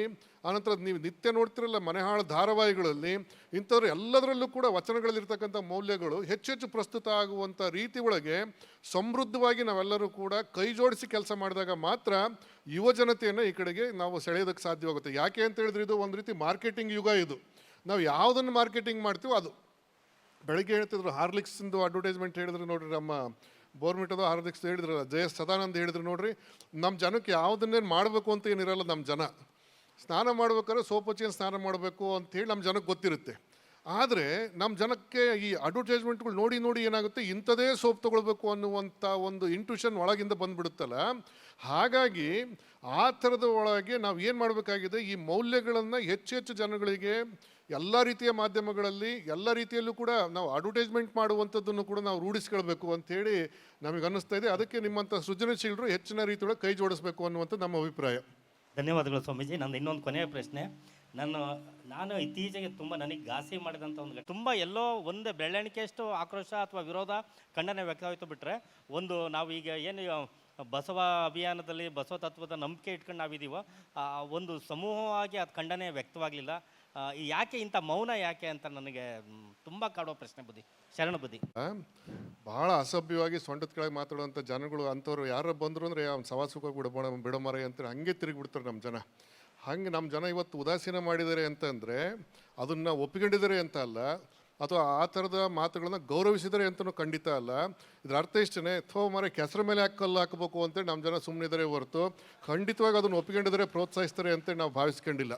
ಆನಂತರ ನೀವು ನಿತ್ಯ ನೋಡ್ತಿರಲ್ಲ ಮನೆಹಾಳು ಧಾರಾವಾಹಿಗಳಲ್ಲಿ, ಇಂಥವ್ರು ಎಲ್ಲದರಲ್ಲೂ ಕೂಡ ವಚನಗಳಲ್ಲಿರ್ತಕ್ಕಂಥ ಮೌಲ್ಯಗಳು ಹೆಚ್ಚೆಚ್ಚು ಪ್ರಸ್ತುತ ಆಗುವಂಥ ರೀತಿ ಒಳಗೆ ಸಮೃದ್ಧವಾಗಿ ನಾವೆಲ್ಲರೂ ಕೂಡ ಕೈ ಜೋಡಿಸಿ ಕೆಲಸ ಮಾಡಿದಾಗ ಮಾತ್ರ ಯುವ ಜನತೆಯನ್ನು ಈ ಕಡೆಗೆ ನಾವು ಸೆಳೆಯೋದಕ್ಕೆ ಸಾಧ್ಯವಾಗುತ್ತೆ. ಯಾಕೆ ಅಂತ ಹೇಳಿದ್ರೆ, ಇದು ಒಂದು ರೀತಿ ಮಾರ್ಕೆಟಿಂಗ್ ಯುಗ. ಇದು ನಾವು ಯಾವುದನ್ನು ಮಾರ್ಕೆಟಿಂಗ್ ಮಾಡ್ತೀವೋ ಅದು. ಬೆಳಗ್ಗೆ ಹೇಳ್ತಿದ್ರು ಹಾರ್ಲಿಕ್ಸಿಂದು ಅಡ್ವರ್ಟೈಸ್ಮೆಂಟ್ ಹೇಳಿದ್ರು ನೋಡ್ರಿ, ನಮ್ಮ ಬೋರ್ಮಿಟದು ಹಾರ್ಲಿಕ್ಸ್ ಹೇಳಿದ್ರಲ್ಲ, ಸದಾನಂದ ಹೇಳಿದ್ರು ನೋಡ್ರಿ, ನಮ್ಮ ಜನಕ್ಕೆ ಯಾವುದನ್ನೇನು ಮಾಡಬೇಕು ಅಂತ ಏನಿರಲ್ಲ. ನಮ್ಮ ಜನ ಸ್ನಾನ ಮಾಡ್ಬೇಕಾದ್ರೆ ಸೋಪ್ ಹಚ್ಚಿನ ಸ್ನಾನ ಮಾಡಬೇಕು ಅಂಥೇಳಿ ನಮ್ಮ ಜನಕ್ಕೆ ಗೊತ್ತಿರುತ್ತೆ. ಆದರೆ ನಮ್ಮ ಜನಕ್ಕೆ ಈ ಅಡ್ವರ್ಟೈಸ್ಮೆಂಟ್ಗಳು ನೋಡಿ ನೋಡಿ ಏನಾಗುತ್ತೆ, ಇಂಥದೇ ಸೋಪ್ ತೊಗೊಳ್ಬೇಕು ಅನ್ನುವಂಥ ಒಂದು ಇಂಟ್ಯೂಷನ್ ಒಳಗಿಂದ ಬಂದುಬಿಡುತ್ತಲ್ಲ. ಹಾಗಾಗಿ ಆ ಥರದ ಒಳಗೆ ನಾವು ಏನು ಮಾಡಬೇಕಾಗಿದೆ, ಈ ಮೌಲ್ಯಗಳನ್ನು ಹೆಚ್ಚು ಜನಗಳಿಗೆ ಎಲ್ಲ ರೀತಿಯ ಮಾಧ್ಯಮಗಳಲ್ಲಿ ಎಲ್ಲ ರೀತಿಯಲ್ಲೂ ಕೂಡ ನಾವು ಅಡ್ವರ್ಟೈಸ್ಮೆಂಟ್ ಮಾಡುವಂಥದ್ದನ್ನು ಕೂಡ ನಾವು ರೂಢಿಸ್ಕೊಳ್ಬೇಕು ಅಂಥೇಳಿ ನಮಗೆ ಅನ್ನಿಸ್ತಾ ಇದೆ. ಅದಕ್ಕೆ ನಿಮ್ಮಂಥ ಸೃಜನಶೀಲರು ಹೆಚ್ಚಿನ ರೀತಿಯೊಳಗೆ ಕೈ ಜೋಡಿಸ್ಬೇಕು ಅನ್ನುವಂಥ ನಮ್ಮ ಅಭಿಪ್ರಾಯ. ಧನ್ಯವಾದಗಳು ಸ್ವಾಮೀಜಿ. ನಂದು ಇನ್ನೊಂದು ಕೊನೆಯ ಪ್ರಶ್ನೆ. ನಾನು ಇತ್ತೀಚೆಗೆ ತುಂಬ ನನಗೆ ಘಾಸಿ ಮಾಡಿದಂಥ ಒಂದು ತುಂಬ ಎಲ್ಲೋ ಒಂದು ಬೆರಳೆಣಿಕೆಯಷ್ಟು ಆಕ್ರೋಶ ಅಥವಾ ವಿರೋಧ ಖಂಡನೆ ವ್ಯಕ್ತವಾಯಿತು ಬಿಟ್ಟರೆ, ನಾವು ಈಗ ಏನು ಬಸವ ಅಭಿಯಾನದಲ್ಲಿ ಬಸವ ತತ್ವದ ನಂಬಿಕೆ ಇಟ್ಕೊಂಡು ನಾವಿದ್ದೀವೋ, ಒಂದು ಸಮೂಹವಾಗಿ ಅದು ಖಂಡನೆ ವ್ಯಕ್ತವಾಗಲಿಲ್ಲ. ಯಾಕೆ ಇಂಥ ಮೌನ ಯಾಕೆ ಅಂತ ನನಗೆ ತುಂಬ ಕಾಡುವ ಪ್ರಶ್ನೆ ಬುದ್ಧಿ, ಶರಣ ಬುದ್ಧಿ. ಭಾಳ ಅಸಭ್ಯವಾಗಿ ಸೊಂಟದ ಕೆಳಗೆ ಮಾತಾಡುವಂಥ ಜನಗಳು ಅಂಥವ್ರು ಯಾರು ಬಂದರು ಅಂದರೆ ಅವ್ನು ಸವಾಸಕ್ಕೆ ಬಿಡಮರೆ ಅಂತೇಳಿ ಹಂಗೆ ತಿರುಗಿಬಿಡ್ತಾರೆ ನಮ್ಮ ಜನ. ಹಂಗೆ ನಮ್ಮ ಜನ ಇವತ್ತು ಉದಾಸೀನ ಮಾಡಿದ್ದಾರೆ ಅಂತಂದರೆ ಅದನ್ನು ಒಪ್ಪಿಕೊಂಡಿದ್ದಾರೆ ಅಂತ ಅಲ್ಲ, ಅಥವಾ ಆ ಥರದ ಮಾತುಗಳನ್ನು ಗೌರವಿಸಿದರೆ ಅಂತಲೂ ಖಂಡಿತ ಅಲ್ಲ. ಇದರ ಅರ್ಥ ಇಷ್ಟೇ, ಮರೆ ಕೆಸರ ಮೇಲೆ ಕಲ್ಲು ಹಾಕಬೇಕು ಅಂತೇಳಿ ನಮ್ಮ ಜನ ಸುಮ್ಮನಿದ್ದಾರೆ ಹೊರತು ಖಂಡಿತವಾಗಿ ಅದನ್ನು ಒಪ್ಪಿಕೊಂಡಿದ್ದಾರೆ, ಪ್ರೋತ್ಸಾಹಿಸ್ತಾರೆ ಅಂತೇಳಿ ನಾವು ಭಾವಿಸ್ಕೊಂಡಿಲ್ಲ.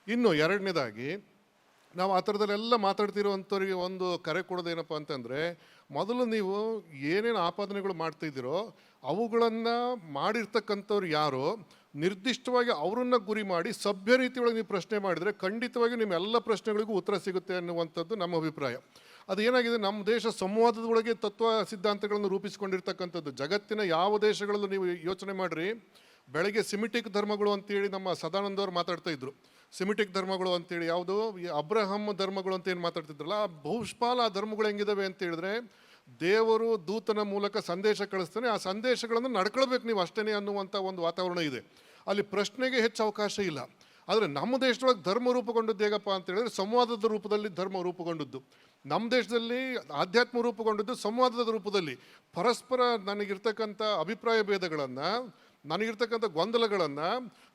ಇನ್ನು ಎರಡನೇದಾಗಿ, ನಾವು ಆ ಥರದಲ್ಲೆಲ್ಲ ಮಾತಾಡ್ತಿರೋವಂಥವ್ರಿಗೆ ಒಂದು ಕರೆ ಕೊಡೋದೇನಪ್ಪ ಅಂತಂದರೆ, ಮೊದಲು ನೀವು ಏನೇನು ಆಪಾದನೆಗಳು ಮಾಡ್ತಿದ್ದೀರೋ ಅವುಗಳನ್ನು ಮಾಡಿರ್ತಕ್ಕಂಥವ್ರು ಯಾರೋ ನಿರ್ದಿಷ್ಟವಾಗಿ ಅವರನ್ನು ಗುರಿ ಮಾಡಿ ಸಭ್ಯ ರೀತಿಯೊಳಗೆ ನೀವು ಪ್ರಶ್ನೆ ಮಾಡಿದರೆ ಖಂಡಿತವಾಗಿ ನಿಮ್ಮ ಎಲ್ಲ ಪ್ರಶ್ನೆಗಳಿಗೂ ಉತ್ತರ ಸಿಗುತ್ತೆ ಅನ್ನುವಂಥದ್ದು ನಮ್ಮ ಅಭಿಪ್ರಾಯ. ಅದೇನಾಗಿದೆ, ನಮ್ಮ ದೇಶ ಸಂವಾದದ ಒಳಗೆ ತತ್ವ ಸಿದ್ಧಾಂತಗಳನ್ನು ರೂಪಿಸಿಕೊಂಡಿರ್ತಕ್ಕಂಥದ್ದು. ಜಗತ್ತಿನ ಯಾವ ದೇಶಗಳಲ್ಲೂ ನೀವು ಯೋಚನೆ ಮಾಡಿರಿ, ಬೆಳಗ್ಗೆ ಸಿಮಿಟಿಕ್ ಧರ್ಮಗಳು ಅಂತೇಳಿ ನಮ್ಮ ಸದಾನಂದವ್ರು ಮಾತಾಡ್ತಾ ಇದ್ರು. ಸಿಮಿಟಿಕ್ ಧರ್ಮಗಳು ಅಂತೇಳಿ ಯಾವುದು, ಈ ಅಬ್ರಹಂ ಧರ್ಮಗಳು ಅಂತ ಏನು ಮಾತಾಡ್ತಿದ್ರಲ್ಲ, ಆ ಬಹುಷ್ಪಾಲ ಆ ಧರ್ಮಗಳು ಹೆಂಗಿದಾವೆ ಅಂತ ಹೇಳಿದ್ರೆ, ದೇವರು ದೂತನ ಮೂಲಕ ಸಂದೇಶ ಕಳಿಸ್ತಾನೆ, ಆ ಸಂದೇಶಗಳನ್ನು ನಡ್ಕೊಳ್ಬೇಕು ನೀವು ಅಷ್ಟೇ ಅನ್ನುವಂಥ ಒಂದು ವಾತಾವರಣ ಇದೆ. ಅಲ್ಲಿ ಪ್ರಶ್ನೆಗೆ ಹೆಚ್ಚು ಅವಕಾಶ ಇಲ್ಲ. ಆದರೆ ನಮ್ಮ ದೇಶದೊಳಗೆ ಧರ್ಮ ರೂಪುಗೊಂಡದ್ದು ಹೇಗಪ್ಪ ಅಂತ ಹೇಳಿದ್ರೆ, ಸಂವಾದದ ರೂಪದಲ್ಲಿ ಧರ್ಮ ರೂಪುಗೊಂಡದ್ದು. ನಮ್ಮ ದೇಶದಲ್ಲಿ ಆಧ್ಯಾತ್ಮ ರೂಪುಗೊಂಡದ್ದು ಸಂವಾದದ ರೂಪದಲ್ಲಿ. ಪರಸ್ಪರ ನನಗಿರ್ತಕ್ಕಂಥ ಅಭಿಪ್ರಾಯ ಭೇದಗಳನ್ನು, ನನಗಿರ್ತಕ್ಕಂಥ ಗೊಂದಲಗಳನ್ನು,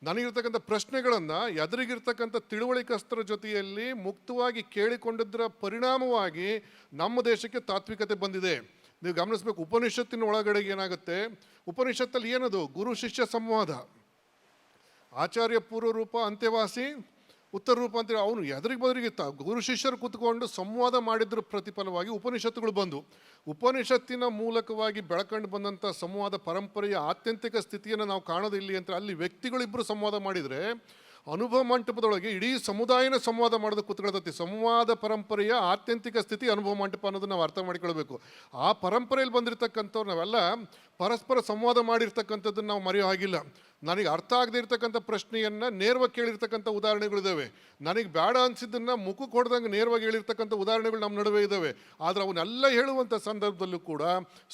ನನಗಿರ್ತಕ್ಕಂಥ ಪ್ರಶ್ನೆಗಳನ್ನು ಎದುರಿಗಿರ್ತಕ್ಕಂಥ ತಿಳುವಳಿಕಸ್ತರ ಜೊತೆಯಲ್ಲಿ ಮುಕ್ತವಾಗಿ ಕೇಳಿಕೊಂಡಿದ್ದರ ಪರಿಣಾಮವಾಗಿ ನಮ್ಮ ದೇಶಕ್ಕೆ ತಾತ್ವಿಕತೆ ಬಂದಿದೆ. ನೀವು ಗಮನಿಸಬೇಕು, ಉಪನಿಷತ್ತಿನ ಒಳಗಡೆಗೆ ಏನಾಗುತ್ತೆ, ಉಪನಿಷತ್ತಲ್ಲಿ ಏನದು, ಗುರು ಶಿಷ್ಯ ಸಂವಾದ, ಆಚಾರ್ಯ ಪೂರ್ವ ರೂಪ ಅಂತ್ಯವಾಸಿ ಉತ್ತರ ರೂಪ ಅಂತೇಳಿ ಅವನು ಎದುರಿಗೆ ಬದರಿಗೆ ಗುರು ಶಿಷ್ಯರು ಕೂತ್ಕೊಂಡು ಸಂವಾದ ಮಾಡಿದ್ರ ಪ್ರತಿಫಲವಾಗಿ ಉಪನಿಷತ್ತುಗಳು ಬಂದು, ಉಪನಿಷತ್ತಿನ ಮೂಲಕವಾಗಿ ಬೆಳಕಂಡು ಬಂದಂಥ ಸಂವಾದ ಪರಂಪರೆಯ ಆತ್ಯಂತಿಕ ಸ್ಥಿತಿಯನ್ನು ನಾವು ಕಾಣೋದಿಲ್ಲ ಅಂತ. ಅಲ್ಲಿ ವ್ಯಕ್ತಿಗಳಿಬ್ಬರು ಸಂವಾದ ಮಾಡಿದರೆ ಅನುಭವ ಮಂಟಪದೊಳಗೆ ಇಡೀ ಸಮುದಾಯನ ಸಂವಾದ ಮಾಡೋದು ಕೂತ್ಕೊಳ್ತೈತಿ. ಸಂವಾದ ಪರಂಪರೆಯ ಆತ್ಯಂತಿಕ ಸ್ಥಿತಿ ಅನುಭವ ಮಂಟಪ ಅನ್ನೋದನ್ನು ನಾವು ಅರ್ಥ ಮಾಡಿಕೊಳ್ಬೇಕು. ಆ ಪರಂಪರೆಯಲ್ಲಿ ಬಂದಿರತಕ್ಕಂಥವ್ರು ನಾವೆಲ್ಲ ಪರಸ್ಪರ ಸಂವಾದ ಮಾಡಿರ್ತಕ್ಕಂಥದ್ದನ್ನು ನಾವು ಮರೆಯೋ ಹಾಗಿಲ್ಲ. ನನಗೆ ಅರ್ಥ ಆಗದೆ ಇರ್ತಕ್ಕಂಥ ಪ್ರಶ್ನೆಯನ್ನು ನೇರವಾಗಿ ಕೇಳಿರ್ತಕ್ಕಂಥ ಉದಾಹರಣೆಗಳಿದ್ದಾವೆ. ನನಗೆ ಬೇಡ ಅನಿಸಿದ್ದನ್ನು ಮುಖಕ್ಕೆ ಹೊಡೆದಂಗೆ ನೇರವಾಗಿ ಹೇಳಿರ್ತಕ್ಕಂಥ ಉದಾಹರಣೆಗಳು ನಮ್ಮ ನಡುವೆ ಇದ್ದಾವೆ. ಆದರೆ ಅವನ್ನೆಲ್ಲ ಹೇಳುವಂಥ ಸಂದರ್ಭದಲ್ಲೂ ಕೂಡ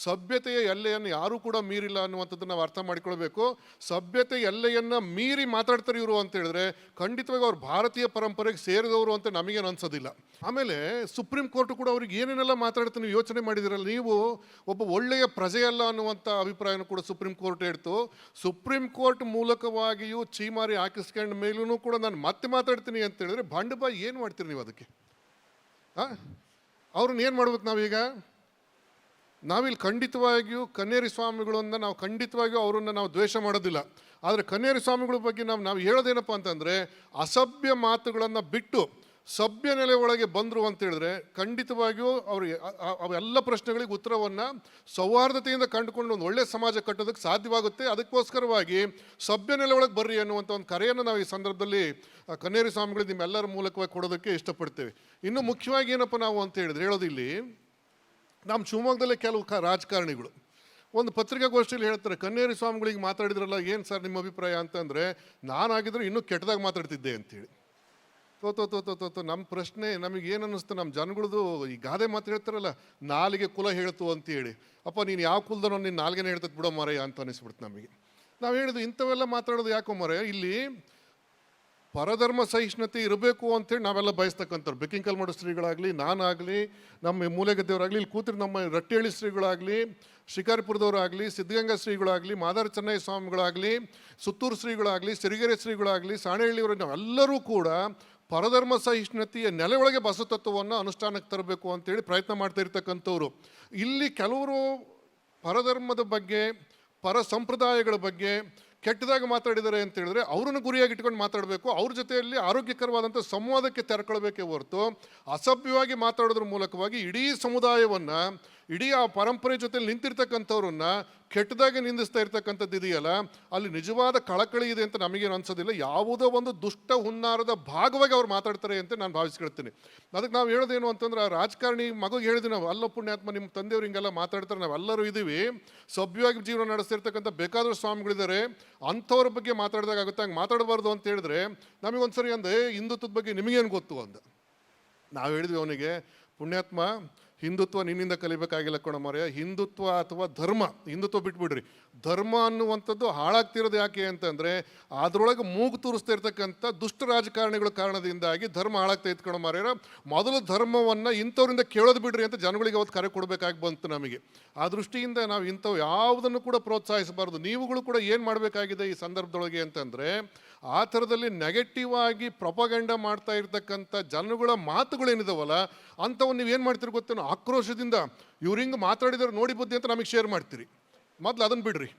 ಸಭ್ಯತೆಯ ಎಲ್ಲೆಯನ್ನು ಯಾರೂ ಕೂಡ ಮೀರಿಲ್ಲ ಅನ್ನುವಂಥದ್ದನ್ನು ನಾವು ಅರ್ಥ ಮಾಡಿಕೊಳ್ಬೇಕು. ಸಭ್ಯತೆ ಎಲ್ಲೆಯನ್ನು ಮೀರಿ ಮಾತಾಡ್ತಾರೆ ಇವರು ಅಂತ ಹೇಳಿದ್ರೆ ಖಂಡಿತವಾಗಿ ಅವ್ರು ಭಾರತೀಯ ಪರಂಪರೆಗೆ ಸೇರಿದವರು ಅಂತ ನಮಗೇನು ಅನ್ಸೋದಿಲ್ಲ. ಆಮೇಲೆ ಸುಪ್ರೀಂ ಕೋರ್ಟ್ ಕೂಡ ಅವ್ರಿಗೆ ಏನೇನೆಲ್ಲ ಮಾತಾಡ್ತಾರೆ ನೀವು ಯೋಚನೆ ಮಾಡಿದಿರಲ್ಲ, ನೀವು ಒಬ್ಬ ಒಳ್ಳೆಯ ಪ್ರಜೆಯಲ್ಲ ಅನ್ನುವಂಥ ಅಭಿಪ್ರಾಯನೂ ಕೂಡ ಸುಪ್ರೀಂ ಕೋರ್ಟ್ ಹೇಳ್ತು. ಸುಪ್ರೀಂ ಕೋರ್ಟ್ ಮೂಲಕವಾಗಿಯೂ ಚೀಮಾರಿ ಹಾಕಿಸ್ಕೊಂಡ ಮೇಲೂ ಕೂಡ ನಾನು ಮತ್ತೆ ಮಾತಾಡ್ತೀನಿ ಅಂತ ಹೇಳಿದ್ರೆ ಬಂಡಬಾಯಿ ಏನು ಮಾಡ್ತೀರಿ ನೀವು ಅದಕ್ಕೆ? ಅವ್ರನ್ನ ಏನು ಮಾಡ್ಬೇಕು ನಾವೀಗ? ನಾವಿಲ್ಲಿ ಖಂಡಿತವಾಗಿಯೂ ಕನ್ನೇರಿ ಸ್ವಾಮಿಗಳನ್ನು ನಾವು ಖಂಡಿತವಾಗಿಯೂ ಅವರನ್ನು ನಾವು ದ್ವೇಷ ಮಾಡೋದಿಲ್ಲ. ಆದರೆ ಕನ್ನೇರಿ ಸ್ವಾಮಿಗಳ ಬಗ್ಗೆ ನಾವು ಹೇಳೋದೇನಪ್ಪ ಅಂತಂದರೆ, ಅಸಭ್ಯ ಮಾತುಗಳನ್ನು ಬಿಟ್ಟು ಸಭ್ಯ ನೆಲೆ ಒಳಗೆ ಬಂದರು ಅಂತ ಹೇಳಿದ್ರೆ ಖಂಡಿತವಾಗಿಯೂ ಅವ್ರಿಗೆ ಅವೆಲ್ಲ ಪ್ರಶ್ನೆಗಳಿಗೆ ಉತ್ತರವನ್ನು ಸೌಹಾರ್ದತೆಯಿಂದ ಕಂಡುಕೊಂಡು ಒಂದು ಒಳ್ಳೆಯ ಸಮಾಜ ಕಟ್ಟೋದಕ್ಕೆ ಸಾಧ್ಯವಾಗುತ್ತೆ. ಅದಕ್ಕೋಸ್ಕರವಾಗಿ ಸಭ್ಯ ನೆಲೆ ಒಳಗೆ ಬರ್ರಿ ಅನ್ನುವಂಥ ಒಂದು ಕರೆಯನ್ನು ನಾವು ಈ ಸಂದರ್ಭದಲ್ಲಿ ಕನ್ನೇರಿ ಸ್ವಾಮಿಗಳು ನಿಮ್ಮೆಲ್ಲರ ಮೂಲಕವಾಗಿ ಕೊಡೋದಕ್ಕೆ ಇಷ್ಟಪಡ್ತೇವೆ. ಇನ್ನು ಮುಖ್ಯವಾಗಿ ಏನಪ್ಪ ನಾವು ಅಂತ ಹೇಳಿದ್ರೆ ಹೇಳೋದಿಲ್ಲಿ, ನಮ್ಮ ಶಿವಮೊಗ್ಗದಲ್ಲೇ ಕೆಲವು ರಾಜಕಾರಣಿಗಳು ಒಂದು ಪತ್ರಿಕಾಗೋಷ್ಠಿಯಲ್ಲಿ ಹೇಳ್ತಾರೆ, ಕನ್ನೇರಿ ಸ್ವಾಮಿಗಳಿಗೆ ಮಾತಾಡಿದ್ರಲ್ಲ, ಏನು ಸರ್ ನಿಮ್ಮ ಅಭಿಪ್ರಾಯ ಅಂತಂದರೆ, ನಾನಾಗಿದ್ದರೆ ಇನ್ನೂ ಕೆಟ್ಟದಾಗಿ ಮಾತಾಡ್ತಿದ್ದೆ ಅಂತೇಳಿ. ತೋ ನಮ್ಮ ಪ್ರಶ್ನೆ ನಮಗೆ ಏನು ಅನ್ನಿಸ್ತು, ನಮ್ಮ ಜನಗಳದು ಈ ಗಾದೆ ಮಾತು ಹೇಳ್ತಾರಲ್ಲ, ನಾಲಿಗೆ ಕುಲ ಹೇಳ್ತು ಅಂತೇಳಿ, ಅಪ್ಪ ನೀನು ಯಾವ ಕುಲದನೋ ನಿನ್ನ ನಾಲ್ಗೆನೇ ಹೇಳ್ತದೆ ಬಿಡೋ ಮಾರಯ್ಯ ಅಂತ ಅನಿಸ್ಬಿಡ್ತು ನಮಗೆ. ನಾವು ಹೇಳಿದ್ವಿ ಇಂಥವೆಲ್ಲ ಮಾತಾಡೋದು ಯಾಕೋ ಮಾರಯ್ಯ, ಇಲ್ಲಿ ಪರಧರ್ಮ ಸಹಿಷ್ಣುತೆ ಇರಬೇಕು ಅಂತೇಳಿ ನಾವೆಲ್ಲ ಬಯಸ್ತಕ್ಕಂಥವ್ರು. ಬೆಕ್ಕಿಂಕಲ್ಮಡು ಶ್ರೀಗಳಾಗಲಿ, ನಾನಾಗಲಿ, ನಮ್ಮ ಮೂಲೆಗದ್ದೆಯವರಾಗಲಿ, ಇಲ್ಲಿ ಕೂತಿರೋ ನಮ್ಮ ರಟ್ಟಿಹಳ್ಳಿ ಶ್ರೀಗಳಾಗಲಿ, ಶಿಕಾರಿಪುರದವರಾಗಲಿ, ಸಿದ್ಧಗಂಗಾ ಶ್ರೀಗಳಾಗಲಿ, ಮಾದಾರ ಚೆನ್ನೈ ಸ್ವಾಮಿಗಳಾಗಲಿ, ಸುತ್ತೂರು ಶ್ರೀಗಳಾಗಲಿ, ಸಿರಿಗೆರೆ ಶ್ರೀಗಳಾಗಲಿ, ಸಾಣೆಹಳ್ಳಿಯವರು, ನಾವೆಲ್ಲರೂ ಕೂಡ ಪರಧರ್ಮ ಸಹಿಷ್ಣುತೆಯ ನೆಲೆ ಒಳಗೆ ಬಸವತತ್ವವನ್ನು ಅನುಷ್ಠಾನಕ್ಕೆ ತರಬೇಕು ಅಂತೇಳಿ ಪ್ರಯತ್ನ ಮಾಡ್ತಾ ಇರ್ತಕ್ಕಂಥವ್ರು. ಇಲ್ಲಿ ಕೆಲವರು ಪರಧರ್ಮದ ಬಗ್ಗೆ, ಪರ ಸಂಪ್ರದಾಯಗಳ ಬಗ್ಗೆ ಕೆಟ್ಟದಾಗಿ ಮಾತಾಡಿದ್ದಾರೆ ಅಂತ ಹೇಳಿದ್ರೆ ಅವರನ್ನು ಗುರಿಯಾಗಿ ಇಟ್ಕೊಂಡು ಮಾತಾಡಬೇಕು. ಅವ್ರ ಜೊತೆಯಲ್ಲಿ ಆರೋಗ್ಯಕರವಾದಂಥ ಸಂವಾದಕ್ಕೆ ತೆರಕೊಳ್ಬೇಕೇ ಹೊರತು ಅಸಭ್ಯವಾಗಿ ಮಾತಾಡೋದ್ರ ಮೂಲಕವಾಗಿ ಇಡೀ ಸಮುದಾಯವನ್ನು, ಇಡೀ ಆ ಪರಂಪರೆ ಜೊತೆಲಿ ನಿಂತಿರ್ತಕ್ಕಂಥವ್ರನ್ನ ಕೆಟ್ಟದಾಗಿ ನಿಂದಿಸ್ತಾ ಇರ್ತಕ್ಕಂಥದ್ದು ಇದೆಯಲ್ಲ, ಅಲ್ಲಿ ನಿಜವಾದ ಕಳಕಳಿ ಇದೆ ಅಂತ ನಮಗೇನು ಅನ್ಸೋದಿಲ್ಲ. ಯಾವುದೋ ಒಂದು ದುಷ್ಟ ಹುನ್ನಾರದ ಭಾಗವಾಗಿ ಅವ್ರು ಮಾತಾಡ್ತಾರೆ ಅಂತ ನಾನು ಭಾವಿಸ್ಕೊಳ್ತೀನಿ. ಅದಕ್ಕೆ ನಾವು ಹೇಳೋದೇನು ಅಂತಂದ್ರೆ, ಆ ರಾಜಕಾರಣಿ ಮಗುಗೆ ಹೇಳಿದ್ವಿ ನಾವು, ಅಲ್ಲ ಪುಣ್ಯಾತ್ಮ ನಿಮ್ಮ ತಂದೆಯವ್ರು ಹಿಂಗೆಲ್ಲ ಮಾತಾಡ್ತಾರೆ, ನಾವೆಲ್ಲರೂ ಇದ್ದೀವಿ, ಸಭ್ಯವಾಗಿ ಜೀವನ ನಡೆಸ್ತಿರ್ತಕ್ಕಂಥ ಬೇಕಾದಷ್ಟು ಸ್ವಾಮಿಗಳಿದ್ದಾರೆ, ಅಂಥವ್ರ ಬಗ್ಗೆ ಮಾತಾಡಿದಾಗುತ್ತೆ, ಹಂಗೆ ಮಾತಾಡಬಾರ್ದು ಅಂತ ಹೇಳಿದ್ರೆ ನಮಗೊಂದ್ಸರಿ ಅಂದೆ ಹಿಂದುತ್ವದ ಬಗ್ಗೆ ನಿಮಗೇನು ಗೊತ್ತು ಅಂದ. ನಾವು ಹೇಳಿದ್ವಿ ಅವನಿಗೆ, ಪುಣ್ಯಾತ್ಮ ಹಿಂದುತ್ವ ನಿನ್ನಿಂದ ಕಲಿಬೇಕಾಗಿಲ್ಲ ಕಣ ಮಾರ್ಯ, ಹಿಂದುತ್ವ ಅಥವಾ ಧರ್ಮ, ಹಿಂದುತ್ವ ಬಿಟ್ಬಿಡ್ರಿ, ಧರ್ಮ ಅನ್ನುವಂಥದ್ದು ಹಾಳಾಗ್ತಿರೋದು ಯಾಕೆ ಅಂತಂದರೆ ಅದರೊಳಗೆ ಮೂಗು ತೂರಿಸ್ತಾ ಇರ್ತಕ್ಕಂಥ ದುಷ್ಟ ರಾಜಕಾರಣಿಗಳ ಕಾರಣದಿಂದಾಗಿ ಧರ್ಮ ಹಾಳಾಗ್ತಾ ಇತ್ಕಣ ಮಾರ್ಯಾರ. ಮೊದಲು ಧರ್ಮವನ್ನು ಇಂಥವ್ರಿಂದ ಕೇಳೋದು ಬಿಡ್ರಿ ಅಂತ ಜನಗಳಿಗೆ ಅವತ್ತು ಕರೆ ಕೊಡಬೇಕಾಗಿ ಬಂತು ನಮಗೆ. ಆ ದೃಷ್ಟಿಯಿಂದ ನಾವು ಇಂಥವು ಯಾವುದನ್ನು ಕೂಡ ಪ್ರೋತ್ಸಾಹಿಸಬಾರ್ದು. ನೀವುಗಳು ಕೂಡ ಏನು ಮಾಡಬೇಕಾಗಿದೆ ಈ ಸಂದರ್ಭದೊಳಗೆ ಅಂತಂದರೆ, ಆ ಥರದಲ್ಲಿ ನೆಗೆಟಿವ್ ಆಗಿ ಪ್ರೊಪಗಂಡ ಮಾಡ್ತಾ ಇರ್ತಕ್ಕಂಥ ಜನಗಳ ಮಾತುಗಳೇನಿದಾವಲ್ಲ, ಅಂಥವು ನೀವೇನು ಮಾಡ್ತೀರಿ ಗೊತ್ತೇನೋ, ಆಕ್ರೋಶದಿಂದ ಇವ್ರು ಹಿಂಗೆ ಮಾತಾಡಿದ್ರೆ ನೋಡಿ ಬುದ್ಧಿ ಅಂತ ನಮಗೆ ಶೇರ್ ಮಾಡ್ತೀರಿ. ಮೊದಲು ಅದನ್ನು ಬಿಡ್ರಿ,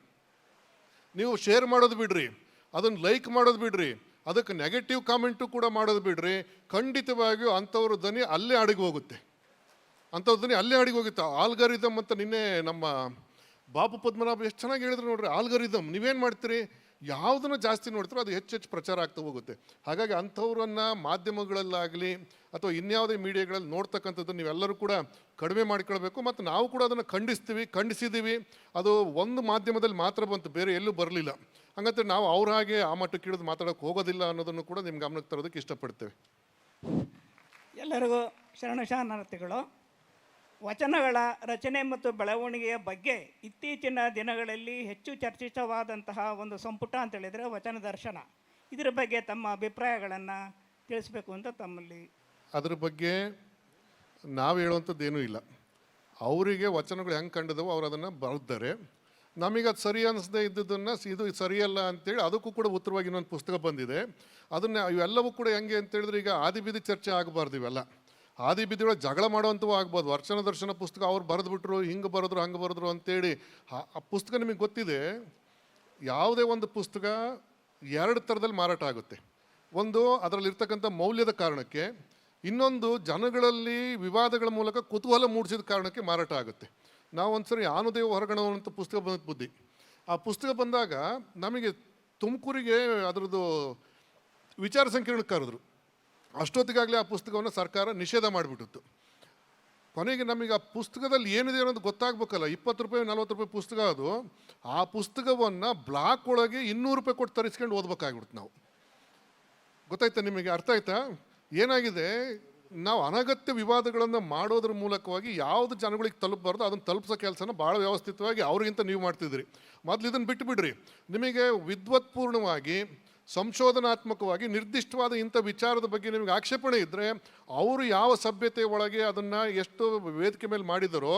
ನೀವು ಶೇರ್ ಮಾಡೋದು ಬಿಡ್ರಿ, ಅದನ್ನು ಲೈಕ್ ಮಾಡೋದು ಬಿಡ್ರಿ, ಅದಕ್ಕೆ ನೆಗೆಟಿವ್ ಕಾಮೆಂಟು ಕೂಡ ಮಾಡೋದು ಬಿಡ್ರಿ. ಖಂಡಿತವಾಗಿಯೂ ಅಂಥವ್ರ ಧ್ವನಿ ಅಲ್ಲೇ ಅಡಿಗೆ ಹೋಗುತ್ತೆ, ಅಂಥವ್ರ ಧ್ವನಿ ಅಲ್ಲೇ ಅಡಿಗೆ ಹೋಗುತ್ತೆ. ಆಲ್ಗರಿದಮ್ ಅಂತ ನಿನ್ನೆ ನಮ್ಮ ಬಾಬು ಪದ್ಮನಾಭ ಎಷ್ಟು ಚೆನ್ನಾಗಿ ಹೇಳಿದ್ರು ನೋಡ್ರಿ. ಆಲ್ಗರಿದಮ್ ನೀವೇನು ಮಾಡ್ತೀರಿ, ಯಾವುದನ್ನು ಜಾಸ್ತಿ ನೋಡ್ತಾರೋ ಅದು ಹೆಚ್ಚೆಚ್ಚು ಪ್ರಚಾರ ಆಗ್ತಾ ಹೋಗುತ್ತೆ. ಹಾಗಾಗಿ ಅಂಥವ್ರನ್ನು ಮಾಧ್ಯಮಗಳಲ್ಲಾಗಲಿ ಅಥವಾ ಇನ್ಯಾವುದೇ ಮೀಡಿಯಾಗಳಲ್ಲಿ ನೋಡ್ತಕ್ಕಂಥದ್ದು ನೀವೆಲ್ಲರೂ ಕೂಡ ಕಡಿಮೆ ಮಾಡಿಕೊಳ್ಬೇಕು. ಮತ್ತು ನಾವು ಕೂಡ ಅದನ್ನು ಖಂಡಿಸಿದ್ದೀವಿ. ಅದು ಒಂದು ಮಾಧ್ಯಮದಲ್ಲಿ ಮಾತ್ರ ಬಂತು, ಬೇರೆ ಎಲ್ಲೂ ಬರಲಿಲ್ಲ. ಹಾಗಂತ ನಾವು ಅವ್ರ ಹಾಗೆ ಆ ಮಟ್ಟಕ್ಕೆ ಇಳಿದು ಮಾತಾಡೋಕ್ಕೆ ಹೋಗೋದಿಲ್ಲ ಅನ್ನೋದನ್ನು ಕೂಡ ನಿಮ್ಮ ಗಮನಕ್ಕೆ ತರೋದಕ್ಕೆ ಇಷ್ಟಪಡ್ತೇವೆ. ಎಲ್ಲರಿಗೂ ಶರಣಾರ್ಥಿಗಳು. ವಚನಗಳ ರಚನೆ ಮತ್ತು ಬೆಳವಣಿಗೆಯ ಬಗ್ಗೆ ಇತ್ತೀಚಿನ ದಿನಗಳಲ್ಲಿ ಹೆಚ್ಚು ಚರ್ಚಿತವಾದಂತಹ ಒಂದು ಸಂಪುಟ ಅಂತ ಹೇಳಿದರೆ ವಚನ ದರ್ಶನ. ಇದರ ಬಗ್ಗೆ ತಮ್ಮ ಅಭಿಪ್ರಾಯಗಳನ್ನು ತಿಳಿಸ್ಬೇಕು ಅಂತ ತಮ್ಮಲ್ಲಿ. ಅದ್ರ ಬಗ್ಗೆ ನಾವು ಹೇಳುವಂಥದ್ದೇನೂ ಇಲ್ಲ. ಅವರಿಗೆ ವಚನಗಳು ಹೆಂಗೆ ಕಂಡಿದವೋ ಅವ್ರು ಅದನ್ನು ಬರೆದಿದ್ದಾರೆ. ನಮಗೆ ಅದು ಸರಿ ಅನ್ನಿಸದೇ ಇದ್ದದನ್ನು ಇದು ಸರಿಯಲ್ಲ ಅಂತೇಳಿ ಅದಕ್ಕೂ ಕೂಡ ಉತ್ತರವಾಗಿ ಇನ್ನೊಂದು ಪುಸ್ತಕ ಬಂದಿದೆ. ಅದನ್ನು ಇವೆಲ್ಲವೂ ಕೂಡ ಹೆಂಗೆ ಅಂತೇಳಿದ್ರೆ, ಈಗ ಆದಿಬೀದಿ ಚರ್ಚೆ ಆಗಬಾರ್ದು. ಇವೆಲ್ಲ ಆದಿಬೀದಿಯೊಳಗೆ ಜಗಳ ಮಾಡುವಂಥವು ಆಗ್ಬೋದು. ವಚನ ದರ್ಶನ ಪುಸ್ತಕ ಅವ್ರು ಬರೆದ್ಬಿಟ್ರು, ಹಿಂಗೆ ಬರೆದ್ರು ಹಂಗೆ ಬರೆದ್ರು ಅಂತೇಳಿ. ಆ ಪುಸ್ತಕ ನಿಮಗೆ ಗೊತ್ತಿದೆ, ಯಾವುದೇ ಒಂದು ಪುಸ್ತಕ ಎರಡು ಥರದಲ್ಲಿ ಮಾರಾಟ ಆಗುತ್ತೆ. ಒಂದು ಅದರಲ್ಲಿರ್ತಕ್ಕಂಥ ಮೌಲ್ಯದ ಕಾರಣಕ್ಕೆ, ಇನ್ನೊಂದು ಜನಗಳಲ್ಲಿ ವಿವಾದಗಳ ಮೂಲಕ ಕುತೂಹಲ ಮೂಡಿಸಿದ ಕಾರಣಕ್ಕೆ ಮಾರಾಟ ಆಗುತ್ತೆ. ನಾವು ಒಂದ್ಸರಿ ಆನುದೇವ ಹೊರಗಣವಂಥ ಪುಸ್ತಕ ಬಂದ ಬುದ್ಧಿ. ಆ ಪುಸ್ತಕ ಬಂದಾಗ ನಮಗೆ ತುಮಕೂರಿಗೆ ಅದರದ್ದು ವಿಚಾರ ಸಂಕಿರಣಕ್ಕೆ ಕರೆದ್ರು. ಅಷ್ಟೊತ್ತಿಗಾಗಲೇ ಆ ಪುಸ್ತಕವನ್ನು ಸರ್ಕಾರ ನಿಷೇಧ ಮಾಡಿಬಿಟ್ಟಿತ್ತು. ಕೊನೆಗೆ ನಮಗೆ ಆ ಪುಸ್ತಕದಲ್ಲಿ ಏನಿದೆ ಅನ್ನೋದು ಗೊತ್ತಾಗಬೇಕಲ್ಲ. 20 ರೂಪಾಯಿ 40 ರೂಪಾಯಿ ಪುಸ್ತಕ ಅದು. ಆ ಪುಸ್ತಕವನ್ನು ಬ್ಲಾಕ್ ಒಳಗೆ 200 ರೂಪಾಯಿ ಕೊಟ್ಟು ತರಿಸ್ಕೊಂಡು ಓದಬೇಕಾಗ್ಬಿಡ್ತು ನಾವು. ಗೊತ್ತಾಯ್ತಾ ನಿಮಗೆ? ಅರ್ಥ ಆಯ್ತಾ? ಏನಾಗಿದೆ, ನಾವು ಅನಗತ್ಯ ವಿವಾದಗಳನ್ನು ಮಾಡೋದ್ರ ಮೂಲಕವಾಗಿ ಯಾವುದು ಜನಗಳಿಗೆ ತಲುಪಬಾರ್ದು ಅದನ್ನು ತಲುಪಿಸೋ ಕೆಲಸನ ಭಾಳ ವ್ಯವಸ್ಥಿತವಾಗಿ ಅವ್ರಿಗಿಂತ ನೀವು ಮಾಡ್ತಿದ್ರಿ. ಮೊದಲು ಇದನ್ನು ಬಿಟ್ಟುಬಿಡ್ರಿ. ನಿಮಗೆ ವಿದ್ವತ್ಪೂರ್ಣವಾಗಿ ಸಂಶೋಧನಾತ್ಮಕವಾಗಿ ನಿರ್ದಿಷ್ಟವಾದ ಇಂಥ ವಿಚಾರದ ಬಗ್ಗೆ ನಿಮಗೆ ಆಕ್ಷೇಪಣೆ ಇದ್ದರೆ, ಅವರು ಯಾವ ಸಭ್ಯತೆ ಒಳಗೆ ಅದನ್ನು ಎಷ್ಟು ವೇದಿಕೆ ಮೇಲೆ ಮಾಡಿದರೋ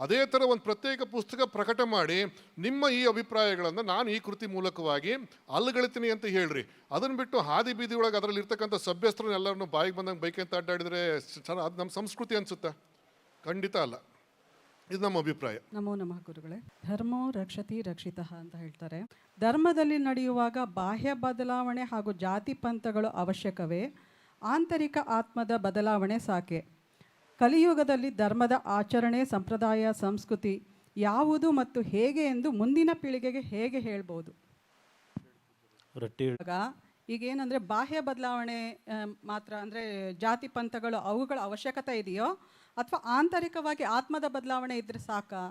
ಅದೇ ಥರ ಒಂದು ಪ್ರತ್ಯೇಕ ಪುಸ್ತಕ ಪ್ರಕಟ ಮಾಡಿ ನಿಮ್ಮ ಈ ಅಭಿಪ್ರಾಯಗಳನ್ನು ನಾನು ಈ ಕೃತಿ ಮೂಲಕವಾಗಿ ಅಲ್ಲಗಳಿತೀನಿ ಅಂತ ಹೇಳ್ರಿ. ಅದನ್ನು ಬಿಟ್ಟು ಹಾದಿ ಬೀದಿ ಒಳಗೆ ಅದರಲ್ಲಿ ಇರ್ತಕ್ಕಂಥ ಸಭ್ಯಸ್ಥರನ್ನೆಲ್ಲರನ್ನು ಬಾಯಿಗೆ ಬಂದಂಗೆ ಬೈಕ್ ಅಂತ ಅಡ್ಡಾಡಿದರೆ ಅದು ನಮ್ಮ ಸಂಸ್ಕೃತಿ ಅನಿಸುತ್ತಾ? ಖಂಡಿತ ಅಲ್ಲ. ಇದು ನಮ್ಮ ಅಭಿಪ್ರಾಯ. ನಮೋ ನಮಃ ಗುರುಗಳೇ. ಧರ್ಮೋ ರಕ್ಷತಿ ರಕ್ಷಿತಃ ಅಂತ ಹೇಳ್ತಾರೆ. ಧರ್ಮದಲ್ಲಿ ನಡೆಯುವಾಗ ಬಾಹ್ಯ ಬದಲಾವಣೆ ಹಾಗೂ ಜಾತಿ ಪಂಥಗಳು ಅವಶ್ಯಕವೇ? ಆಂತರಿಕ ಆತ್ಮದ ಬದಲಾವಣೆ ಸಾಕೆ? ಕಲಿಯುಗದಲ್ಲಿ ಧರ್ಮದ ಆಚರಣೆ, ಸಂಪ್ರದಾಯ, ಸಂಸ್ಕೃತಿ ಯಾವುದು ಮತ್ತು ಹೇಗೆ ಎಂದು ಮುಂದಿನ ಪೀಳಿಗೆಗೆ ಹೇಗೆ ಹೇಳ್ಬೋದು? ಈಗೇನಂದರೆ ಬಾಹ್ಯ ಬದಲಾವಣೆ ಮಾತ್ರ ಅಂದರೆ ಜಾತಿ ಪಂಥಗಳು ಅವುಗಳ ಅವಶ್ಯಕತೆ ಇದೆಯೋ ಅಥವಾ ಆಂತರಿಕವಾಗಿ ಆತ್ಮದ ಬದಲಾವಣೆ ಇದ್ದರೆ ಸಾಕಾ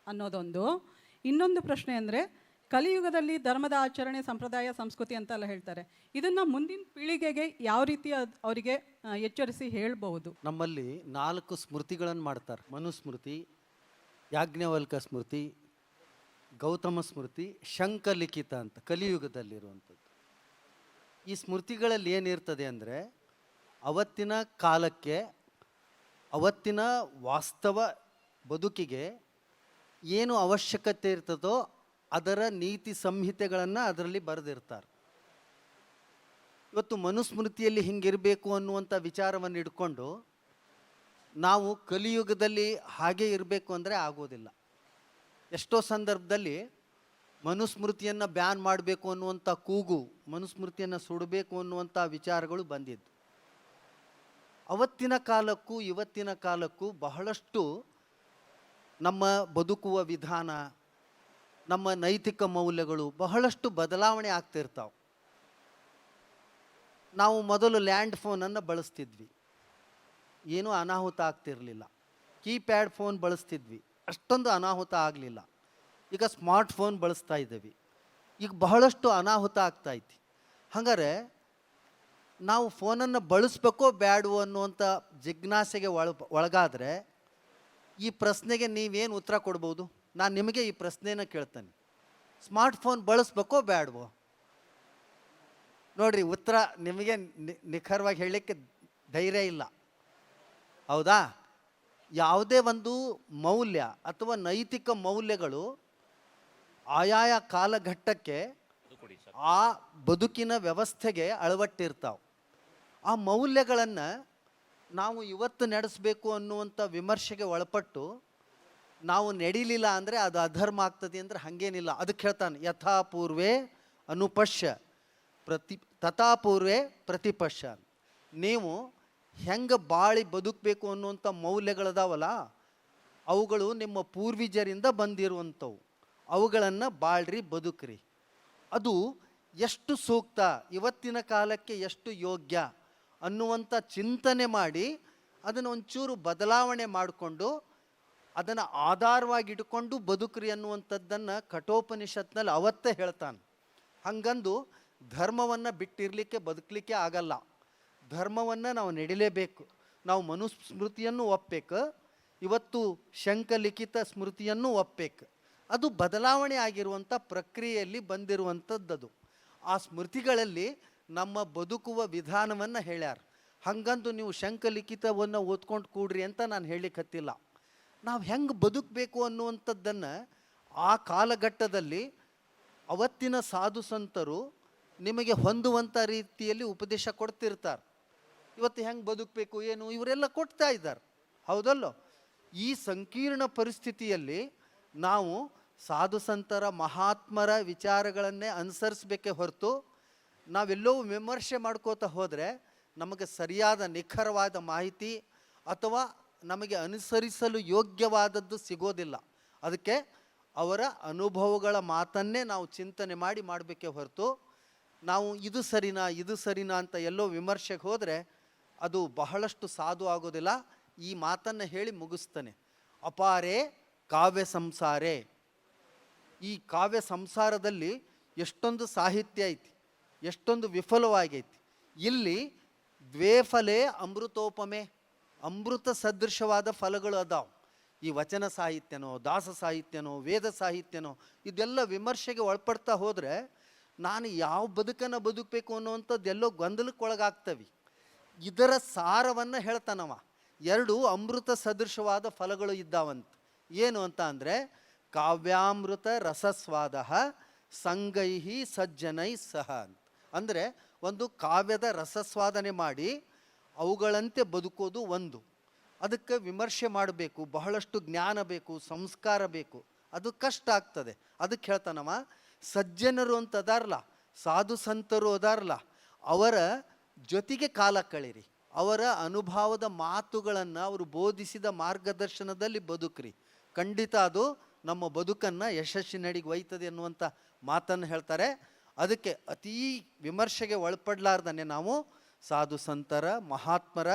ಅನ್ನೋದೊಂದು. ಇನ್ನೊಂದು ಪ್ರಶ್ನೆ ಅಂದರೆ ಕಲಿಯುಗದಲ್ಲಿ ಧರ್ಮದ ಆಚರಣೆ, ಸಂಪ್ರದಾಯ, ಸಂಸ್ಕೃತಿ ಅಂತೆಲ್ಲ ಹೇಳ್ತಾರೆ. ಇದನ್ನು ಮುಂದಿನ ಪೀಳಿಗೆಗೆ ಯಾವ ರೀತಿ ಅವರಿಗೆ ಎಚ್ಚರಿಸಿ ಹೇಳ್ಬೋದು? ನಮ್ಮಲ್ಲಿ 4 ಸ್ಮೃತಿಗಳನ್ನು ಮಾಡ್ತಾರೆ. ಮನುಸ್ಮೃತಿ, ಯಾಜ್ಞವಲ್ಕ ಸ್ಮೃತಿ, ಗೌತಮ ಸ್ಮೃತಿ, ಶಂಕಲಿಖಿತ ಅಂತ ಕಲಿಯುಗದಲ್ಲಿರುವಂಥದ್ದು. ಈ ಸ್ಮೃತಿಗಳಲ್ಲಿ ಏನಿರ್ತದೆ ಅಂದರೆ ಅವತ್ತಿನ ಕಾಲಕ್ಕೆ, ಅವತ್ತಿನ ವಾಸ್ತವ ಬದುಕಿಗೆ ಏನು ಅವಶ್ಯಕತೆ ಇರ್ತದೋ ಅದರ ನೀತಿ ಸಂಹಿತೆಗಳನ್ನು ಅದರಲ್ಲಿ ಬರೆದಿರ್ತಾರೆ. ಇವತ್ತು ಮನುಸ್ಮೃತಿಯಲ್ಲಿ ಹಿಂಗಿರಬೇಕು ಅನ್ನುವಂಥ ವಿಚಾರವನ್ನು ಇಟ್ಕೊಂಡು ನಾವು ಕಲಿಯುಗದಲ್ಲಿ ಹಾಗೆ ಇರಬೇಕು ಅಂದರೆ ಆಗೋದಿಲ್ಲ. ಎಷ್ಟೋ ಸಂದರ್ಭದಲ್ಲಿ ಮನುಸ್ಮೃತಿಯನ್ನು ಬ್ಯಾನ್ ಮಾಡಬೇಕು ಅನ್ನುವಂಥ ಕೂಗು, ಮನುಸ್ಮೃತಿಯನ್ನು ಸುಡಬೇಕು ಅನ್ನುವಂಥ ವಿಚಾರಗಳು ಬಂದಿದ್ದು. ಅವತ್ತಿನ ಕಾಲಕ್ಕೂ ಇವತ್ತಿನ ಕಾಲಕ್ಕೂ ಬಹಳಷ್ಟು ನಮ್ಮ ಬದುಕುವ ವಿಧಾನ, ನಮ್ಮ ನೈತಿಕ ಮೌಲ್ಯಗಳು ಬಹಳಷ್ಟು ಬದಲಾವಣೆ ಆಗ್ತಿರ್ತಾವೆ. ನಾವು ಮೊದಲು ಲ್ಯಾಂಡ್ ಫೋನನ್ನು ಬಳಸ್ತಿದ್ವಿ, ಏನೂ ಅನಾಹುತ ಆಗ್ತಿರಲಿಲ್ಲ. ಕೀಪ್ಯಾಡ್ ಫೋನ್ ಬಳಸ್ತಿದ್ವಿ, ಅಷ್ಟೊಂದು ಅನಾಹುತ ಆಗಲಿಲ್ಲ. ಈಗ ಸ್ಮಾರ್ಟ್ ಫೋನ್ ಬಳಸ್ತಾ ಇದ್ದೀವಿ, ಈಗ ಬಹಳಷ್ಟು ಅನಾಹುತ ಆಗ್ತಾಯಿತ್ತು. ಹಾಗಾದ್ರೆ ನಾವು ಫೋನನ್ನು ಬಳಸಬೇಕೋ ಬೇಡವೋ ಅನ್ನುವಂಥ ಜಿಜ್ಞಾಸೆಗೆ ಒಳಗಾದರೆ ಈ ಪ್ರಶ್ನೆಗೆ ನೀವೇನು ಉತ್ತರ ಕೊಡ್ಬೋದು? ನಾನು ನಿಮಗೆ ಈ ಪ್ರಶ್ನೆನ ಕೇಳ್ತೇನೆ, ಸ್ಮಾರ್ಟ್ಫೋನ್ ಬಳಸಬೇಕೋ ಬೇಡವೋ? ನೋಡ್ರಿ, ಉತ್ತರ ನಿಮಗೆ ನಿಖರವಾಗಿ ಹೇಳಲಿಕ್ಕೆ ಧೈರ್ಯ ಇಲ್ಲ, ಹೌದಾ? ಯಾವುದೇ ಒಂದು ಮೌಲ್ಯ ಅಥವಾ ನೈತಿಕ ಮೌಲ್ಯಗಳು ಆಯಾಯ ಕಾಲಘಟ್ಟಕ್ಕೆ ಆ ಬದುಕಿನ ವ್ಯವಸ್ಥೆಗೆ ಅಳವಟ್ಟಿರ್ತಾವೆ. ಆ ಮೌಲ್ಯಗಳನ್ನು ನಾವು ಇವತ್ತು ನಡೆಸಬೇಕು ಅನ್ನುವಂಥ ವಿಮರ್ಶೆಗೆ ಒಳಪಟ್ಟು ನಾವು ನಡೀಲಿಲ್ಲ ಅಂದರೆ ಅದು ಅಧರ್ಮ ಆಗ್ತದೆ ಅಂದರೆ ಹಾಗೇನಿಲ್ಲ. ಅದಕ್ಕೆ ಹೇಳ್ತಾನೆ, ಯಥಾಪೂರ್ವೇ ಅನುಪಶ್ಯ ತಥಾಪೂರ್ವೇ ಪ್ರತಿಪಶ್ಯ. ನೀವು ಹೆಂಗೆ ಬಾಳಿ ಬದುಕಬೇಕು ಅನ್ನುವಂಥ ಮೌಲ್ಯಗಳದಾವಲ್ಲ, ಅವುಗಳು ನಿಮ್ಮ ಪೂರ್ವಜರಿಂದ ಬಂದಿರುವಂಥವು. ಅವುಗಳನ್ನು ಬಾಳ್ರಿ, ಬದುಕ್ರಿ. ಅದು ಎಷ್ಟು ಸೂಕ್ತ, ಇವತ್ತಿನ ಕಾಲಕ್ಕೆ ಎಷ್ಟು ಯೋಗ್ಯ ಅನ್ನುವಂಥ ಚಿಂತನೆ ಮಾಡಿ ಅದನ್ನು ಒಂಚೂರು ಬದಲಾವಣೆ ಮಾಡಿಕೊಂಡು ಅದನ್ನು ಆಧಾರವಾಗಿ ಇಟ್ಕೊಂಡು ಬದುಕ್ರಿ ಅನ್ನುವಂಥದ್ದನ್ನು ಕಠೋಪನಿಷತ್ನಲ್ಲಿ ಅವತ್ತೇ ಹೇಳ್ತಾನೆ. ಹಂಗಂದು ಧರ್ಮವನ್ನು ಬಿಟ್ಟಿರಲಿಕ್ಕೆ ಬದುಕಲಿಕ್ಕೆ ಆಗಲ್ಲ. ಧರ್ಮವನ್ನು ನಾವು ನಡಿಲೇಬೇಕು. ನಾವು ಮನುಸ್ಮೃತಿಯನ್ನು ಒಪ್ಪಬೇಕು, ಇವತ್ತು ಶಂಕಲಿಖಿತ ಸ್ಮೃತಿಯನ್ನು ಒಪ್ಪಬೇಕು. ಅದು ಬದಲಾವಣೆ ಆಗಿರುವಂಥ ಪ್ರಕ್ರಿಯೆಯಲ್ಲಿ ಬಂದಿರುವಂಥದ್ದದು. ಆ ಸ್ಮೃತಿಗಳಲ್ಲಿ ನಮ್ಮ ಬದುಕುವ ವಿಧಾನವನ್ನು ಹೇಳ್ಯಾರ. ಹಾಗಂದು ನೀವು ಶಂಕಲಿಖಿತವನ್ನು ಓದ್ಕೊಂಡು ಕೂಡ್ರಿ ಅಂತ ನಾನು ಹೇಳಲಿಕ್ಕೆ ಹತ್ತಿಲ್ಲ. ನಾವು ಹೆಂಗೆ ಬದುಕಬೇಕು ಅನ್ನುವಂಥದ್ದನ್ನು ಆ ಕಾಲಘಟ್ಟದಲ್ಲಿ ಅವತ್ತಿನ ಸಾಧು ಸಂತರು ನಿಮಗೆ ಹೊಂದುವಂಥ ರೀತಿಯಲ್ಲಿ ಉಪದೇಶ ಕೊಡ್ತಿರ್ತಾರೆ. ಇವತ್ತು ಹೆಂಗೆ ಬದುಕಬೇಕು ಏನು ಇವರೆಲ್ಲ ಕೊಡ್ತಾ ಇದ್ದಾರೆ, ಹೌದಲ್ಲೋ? ಈ ಸಂಕೀರ್ಣ ಪರಿಸ್ಥಿತಿಯಲ್ಲಿ ನಾವು ಸಾಧು ಸಂತರ ಮಹಾತ್ಮರ ವಿಚಾರಗಳನ್ನೇ ಅನುಸರಿಸಬೇಕೇ ಹೊರತು ನಾವೆಲ್ಲೋ ವಿಮರ್ಶೆ ಮಾಡ್ಕೋತಾ ಹೋದರೆ ನಮಗೆ ಸರಿಯಾದ ನಿಖರವಾದ ಮಾಹಿತಿ ಅಥವಾ ನಮಗೆ ಅನುಸರಿಸಲು ಯೋಗ್ಯವಾದದ್ದು ಸಿಗೋದಿಲ್ಲ. ಅದಕ್ಕೆ ಅವರ ಅನುಭವಗಳ ಮಾತನ್ನೇ ನಾವು ಚಿಂತನೆ ಮಾಡಿ ಮಾಡಬೇಕೇ ಹೊರತು ನಾವು ಇದು ಸರಿನಾ ಅಂತ ಎಲ್ಲೋ ವಿಮರ್ಶೆಗೆ ಹೋದರೆ ಅದು ಬಹಳಷ್ಟು ಸಾಧು ಆಗೋದಿಲ್ಲ. ಈ ಮಾತನ್ನು ಹೇಳಿ ಮುಗಿಸ್ತಾನೆ. ಅಪಾರೇ ಕಾವ್ಯ ಸಂಸಾರೇ. ಈ ಕಾವ್ಯ ಸಂಸಾರದಲ್ಲಿ ಎಷ್ಟೊಂದು ಸಾಹಿತ್ಯ ಐತಿ, ಎಷ್ಟೊಂದು ವಿಫಲವಾಗೈತಿ. ಇಲ್ಲಿ ದ್ವೇಫಲೇ ಅಮೃತೋಪಮೆ, ಅಮೃತ ಸದೃಶವಾದ ಫಲಗಳು ಅದಾವೆ. ಈ ವಚನ ಸಾಹಿತ್ಯನೋ, ದಾಸ ಸಾಹಿತ್ಯನೋ, ವೇದ ಸಾಹಿತ್ಯನೋ ಇದೆಲ್ಲ ವಿಮರ್ಶೆಗೆ ಒಳಪಡ್ತಾ ಹೋದರೆ ನಾನು ಯಾವ ಬದುಕನ್ನು ಬದುಕಬೇಕು ಅನ್ನುವಂಥದ್ದು ಎಲ್ಲೋ ಗೊಂದಲಕ್ಕೆ ಒಳಗಾಗ್ತವೆ. ಇದರ ಸಾರವನ್ನು ಹೇಳ್ತಾನವ. 2 ಅಮೃತ ಸದೃಶವಾದ ಫಲಗಳು ಇದ್ದಾವಂತ. ಏನು ಅಂತ ಅಂದರೆ ಕಾವ್ಯಾಮೃತ ರಸಸ್ವಾದ ಸಂಗೈಹಿ ಸಜ್ಜನೈ ಸಹ ಅಂತ. ಅಂದರೆ ಒಂದು ಕಾವ್ಯದ ರಸಸ್ವಾದನೆ ಮಾಡಿ ಅವುಗಳಂತೆ ಬದುಕೋದು ಒಂದು, ಅದಕ್ಕೆ ವಿಮರ್ಶೆ ಮಾಡಬೇಕು, ಬಹಳಷ್ಟು ಜ್ಞಾನ ಬೇಕು, ಸಂಸ್ಕಾರ ಬೇಕು, ಅದು ಕಷ್ಟ ಆಗ್ತದೆ. ಅದಕ್ಕೆ ಹೇಳ್ತಾನವ, ಸಜ್ಜನರು ಅಂತ ಅದಾರಲ್ಲ, ಸಾಧು ಸಂತರು ಅದಾರಲ್ಲ, ಅವರ ಜೊತೆಗೆ ಕಾಲ ಕಳೀರಿ, ಅವರ ಅನುಭವದ ಮಾತುಗಳನ್ನು ಅವರು ಬೋಧಿಸಿದ ಮಾರ್ಗದರ್ಶನದಲ್ಲಿ ಬದುಕ್ರಿ, ಖಂಡಿತ ಅದು ನಮ್ಮ ಬದುಕನ್ನು ಯಶಸ್ಸಿನಡೆಗೆ ಒಯ್ತದೆ ಅನ್ನುವಂಥ ಮಾತನ್ನು ಹೇಳ್ತಾರೆ. ಅದಕ್ಕೆ ಅತೀ ವಿಮರ್ಶೆಗೆ ಒಳಪಡಲಾರ್ದನೆ ನಾವು ಸಾಧು ಸಂತರ ಮಹಾತ್ಮರ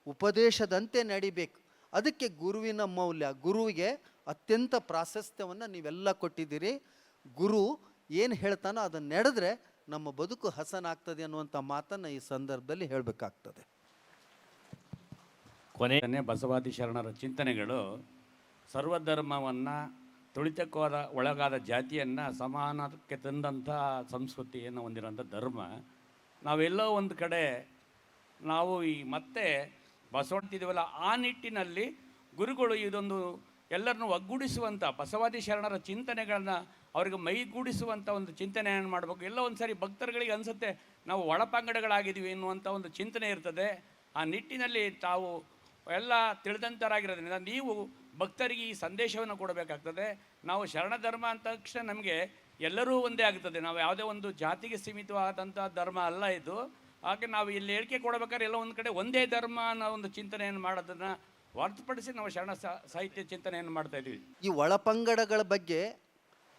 ಉಪದೇಶದಂತೆ ನಡಿಬೇಕು. ಅದಕ್ಕೆ ಗುರುವಿನ ಮೌಲ್ಯ, ಗುರುವಿಗೆ ಅತ್ಯಂತ ಪ್ರಾಶಸ್ತ್ಯವನ್ನು ನೀವೆಲ್ಲ ಕೊಟ್ಟಿದ್ದೀರಿ. ಗುರು ಏನು ಹೇಳ್ತಾನೋ ಅದನ್ನು ನಡೆದ್ರೆ ನಮ್ಮ ಬದುಕು ಹಸನಾಗ್ತದೆ ಅನ್ನುವಂಥ ಮಾತನ್ನು ಈ ಸಂದರ್ಭದಲ್ಲಿ ಹೇಳಬೇಕಾಗ್ತದೆ. ಕೊನೆಯೇ ಬಸವಾದಿ ಶರಣರ ಚಿಂತನೆಗಳು ಸರ್ವಧರ್ಮವನ್ನು ತುಳಿತಕ್ಕೋದ ಒಳಗಾದ ಜಾತಿಯನ್ನು ಸಮಾನಕ್ಕೆ ತಂದಂಥ ಸಂಸ್ಕೃತಿಯನ್ನು ಹೊಂದಿರೋಂಥ ಧರ್ಮ. ನಾವೆಲ್ಲೋ ಒಂದು ಕಡೆ ನಾವು ಈ ಮತ್ತೆ ಬಸವಣ್ತಿದ್ದೀವಲ್ಲ, ಆ ನಿಟ್ಟಿನಲ್ಲಿ ಗುರುಗಳು ಇದೊಂದು ಎಲ್ಲರನ್ನೂ ಒಗ್ಗೂಡಿಸುವಂಥ ಬಸವಾದಿ ಶರಣರ ಚಿಂತನೆಗಳನ್ನ ಅವ್ರಿಗೆ ಮೈಗೂಡಿಸುವಂಥ ಒಂದು ಚಿಂತನೆಯನ್ನು ಮಾಡಬೇಕು. ಎಲ್ಲೋ ಒಂದು ಸಾರಿ ಭಕ್ತರುಗಳಿಗೆ ಅನಿಸುತ್ತೆ ನಾವು ಒಳಪಂಗಡಗಳಾಗಿದ್ದೀವಿ ಎನ್ನುವಂಥ ಒಂದು ಚಿಂತನೆ ಇರ್ತದೆ. ಆ ನಿಟ್ಟಿನಲ್ಲಿ ತಾವು ಎಲ್ಲ ತಿಳಿದಂಥರಾಗಿರೋದ್ರಿಂದ ನೀವು ಭಕ್ತರಿಗೆ ಈ ಸಂದೇಶವನ್ನು ಕೊಡಬೇಕಾಗ್ತದೆ. ನಾವು ಶರಣ ಧರ್ಮ ಅಂದ ತಕ್ಷಣ ನಮಗೆ ಎಲ್ಲರೂ ಒಂದೇ ಆಗ್ತದೆ, ನಾವು ಯಾವುದೇ ಒಂದು ಜಾತಿಗೆ ಸೀಮಿತವಾದಂಥ ಧರ್ಮ ಅಲ್ಲ ಇದು. ಹಾಗೆ ನಾವು ಇಲ್ಲಿ ಹೇಳಿಕೆ ಕೊಡಬೇಕಾದ್ರೆ ಎಲ್ಲ ಒಂದು ಕಡೆ ಒಂದೇ ಧರ್ಮ ಅನ್ನೋ ಒಂದು ಚಿಂತನೆಯನ್ನು ಮಾಡೋದನ್ನು ಹೊರತುಪಡಿಸಿ ನಾವು ಶರಣ ಸಾಹಿತ್ಯ ಚಿಂತನೆಯನ್ನು ಮಾಡ್ತಾ ಇದ್ದೀವಿ. ಈ ಒಳಪಂಗಡಗಳ ಬಗ್ಗೆ